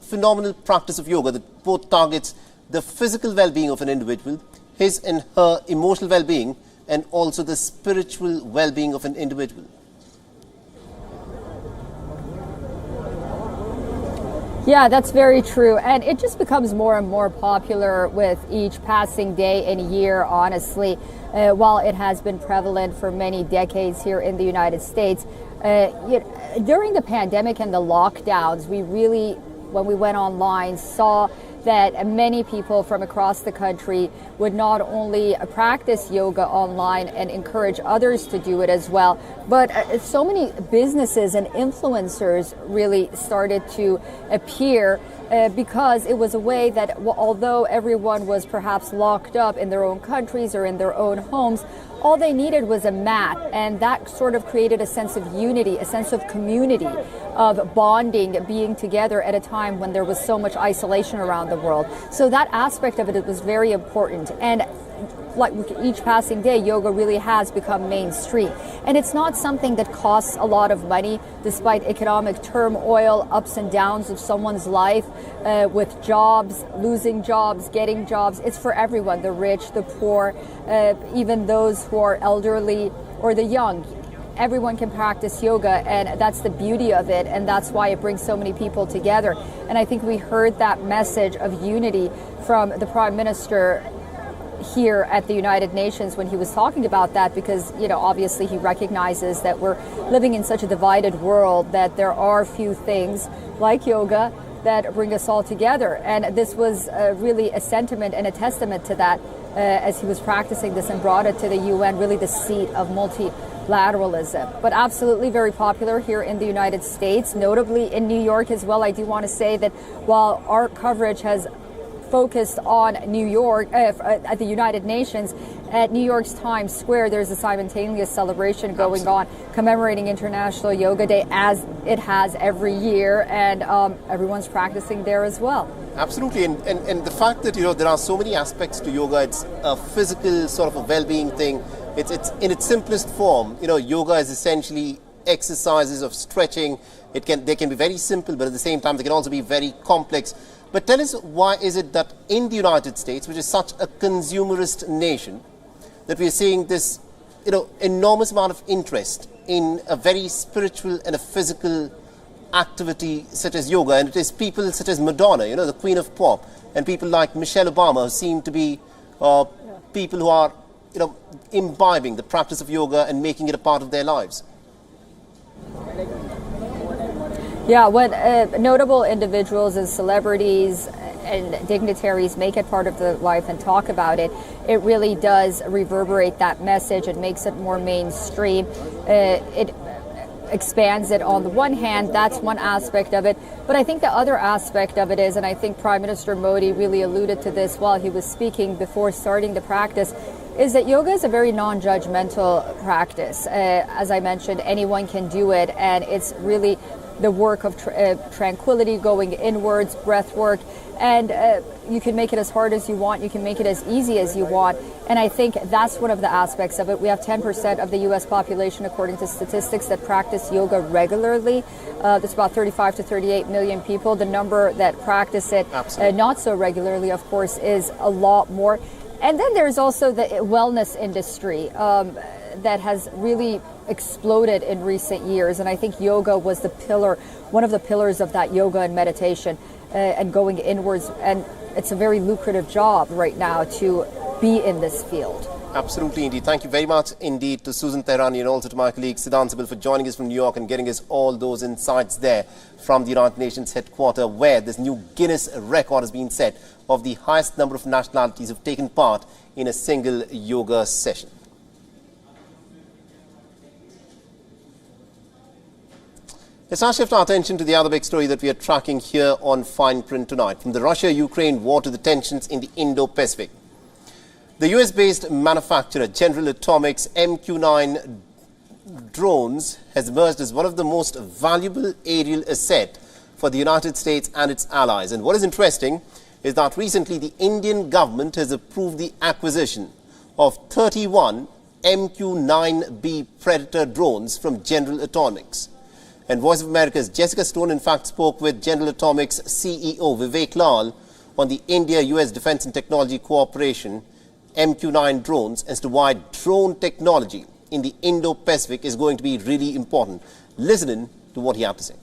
phenomenal practice of yoga that both targets the physical well-being of an individual, his and her emotional well-being, and also the spiritual well-being of an individual? Yeah, that's very true. And it just becomes more and more popular with each passing day and year, honestly. While it has been prevalent for many decades here in the United States, during the pandemic and the lockdowns, we really, when we went online, saw that many people from across the country would not only practice yoga online and encourage others to do it as well, but so many businesses and influencers really started to appear because it was a way that, although everyone was perhaps locked up in their own countries or in their own homes, all they needed was a mat, and that sort of created a sense of unity, a sense of community, of bonding, being together at a time when there was so much isolation around the world. So that aspect of it was very important. And like each passing day, yoga really has become mainstream. And it's not something that costs a lot of money, despite economic turmoil, ups and downs of someone's life, with jobs, losing jobs, getting jobs. It's for everyone, the rich, the poor, even those who are elderly or the young. Everyone can practice yoga, and that's the beauty of it, and that's why it brings so many people together. And I think we heard that message of unity from the Prime Minister here at the United Nations when he was talking about that, because, you know, obviously he recognizes that we're living in such a divided world that there are few things like yoga that bring us all together. And this was really a sentiment and a testament to that as he was practicing this and brought it to the UN, really the seat of multilateralism. But absolutely very popular here in the United States, notably in New York as well. I do want to say that while our coverage has focused on New York, at the United Nations, at New York's Times Square, there's a simultaneous celebration going on commemorating International Yoga Day, as it has every year, and everyone's practicing there as well. Absolutely, and the fact that, you know, there are so many aspects to yoga, it's a physical sort of a well-being thing. It's in its simplest form. You know, yoga is essentially exercises of stretching. They can be very simple, but at the same time they can also be very complex. But tell us, why is it that in the United States, which is such a consumerist nation, that we are seeing this, you know, enormous amount of interest in a very spiritual and a physical activity such as yoga? And it is people such as Madonna, you know, the Queen of Pop, and people like Michelle Obama, who seem to be people who are, you know, imbibing the practice of yoga and making it a part of their lives. Yeah, when notable individuals and celebrities and dignitaries make it part of their life and talk about it, it really does reverberate that message. It makes it more mainstream. It expands it on the one hand. That's one aspect of it. But I think the other aspect of it is, and I think Prime Minister Modi really alluded to this while he was speaking before starting the practice, is that yoga is a very non-judgmental practice. As I mentioned, anyone can do it, and it's really the work of tranquility, going inwards, breath work, and you can make it as hard as you want, you can make it as easy as you want, and I think that's one of the aspects of it. We have 10% of the U.S. population, according to statistics, that practice yoga regularly. There's about 35 to 38 million people. The number that practice it not so regularly, of course, is a lot more. And then there's also the wellness industry that has really exploded in recent years, and I think yoga was the pillar, one of the pillars of that, yoga and meditation and going inwards, and it's a very lucrative job right now to be in this field. Absolutely indeed. Thank you very much indeed to Susan Tehrani and also to my colleague Siddhan Sibil for joining us from New York and getting us all those insights there from the United Nations headquarters, where this new Guinness record has been set of the highest number of nationalities who have taken part in a single yoga session. Let's now shift our attention to the other big story that we are tracking here on Fine Print tonight. From the Russia-Ukraine war to the tensions in the Indo-Pacific. The US-based manufacturer General Atomics' MQ-9 drones has emerged as one of the most valuable aerial assets for the United States and its allies. And what is interesting is that recently the Indian government has approved the acquisition of 31 MQ-9B Predator drones from General Atomics. And Voice of America's Jessica Stone, in fact, spoke with General Atomics CEO Vivek Lal on the India-US Defense and Technology Cooperation MQ-9 drones as to why drone technology in the Indo-Pacific is going to be really important. Listen to what he had to say.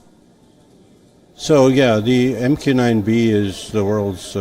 So yeah, the MQ-9B is the world's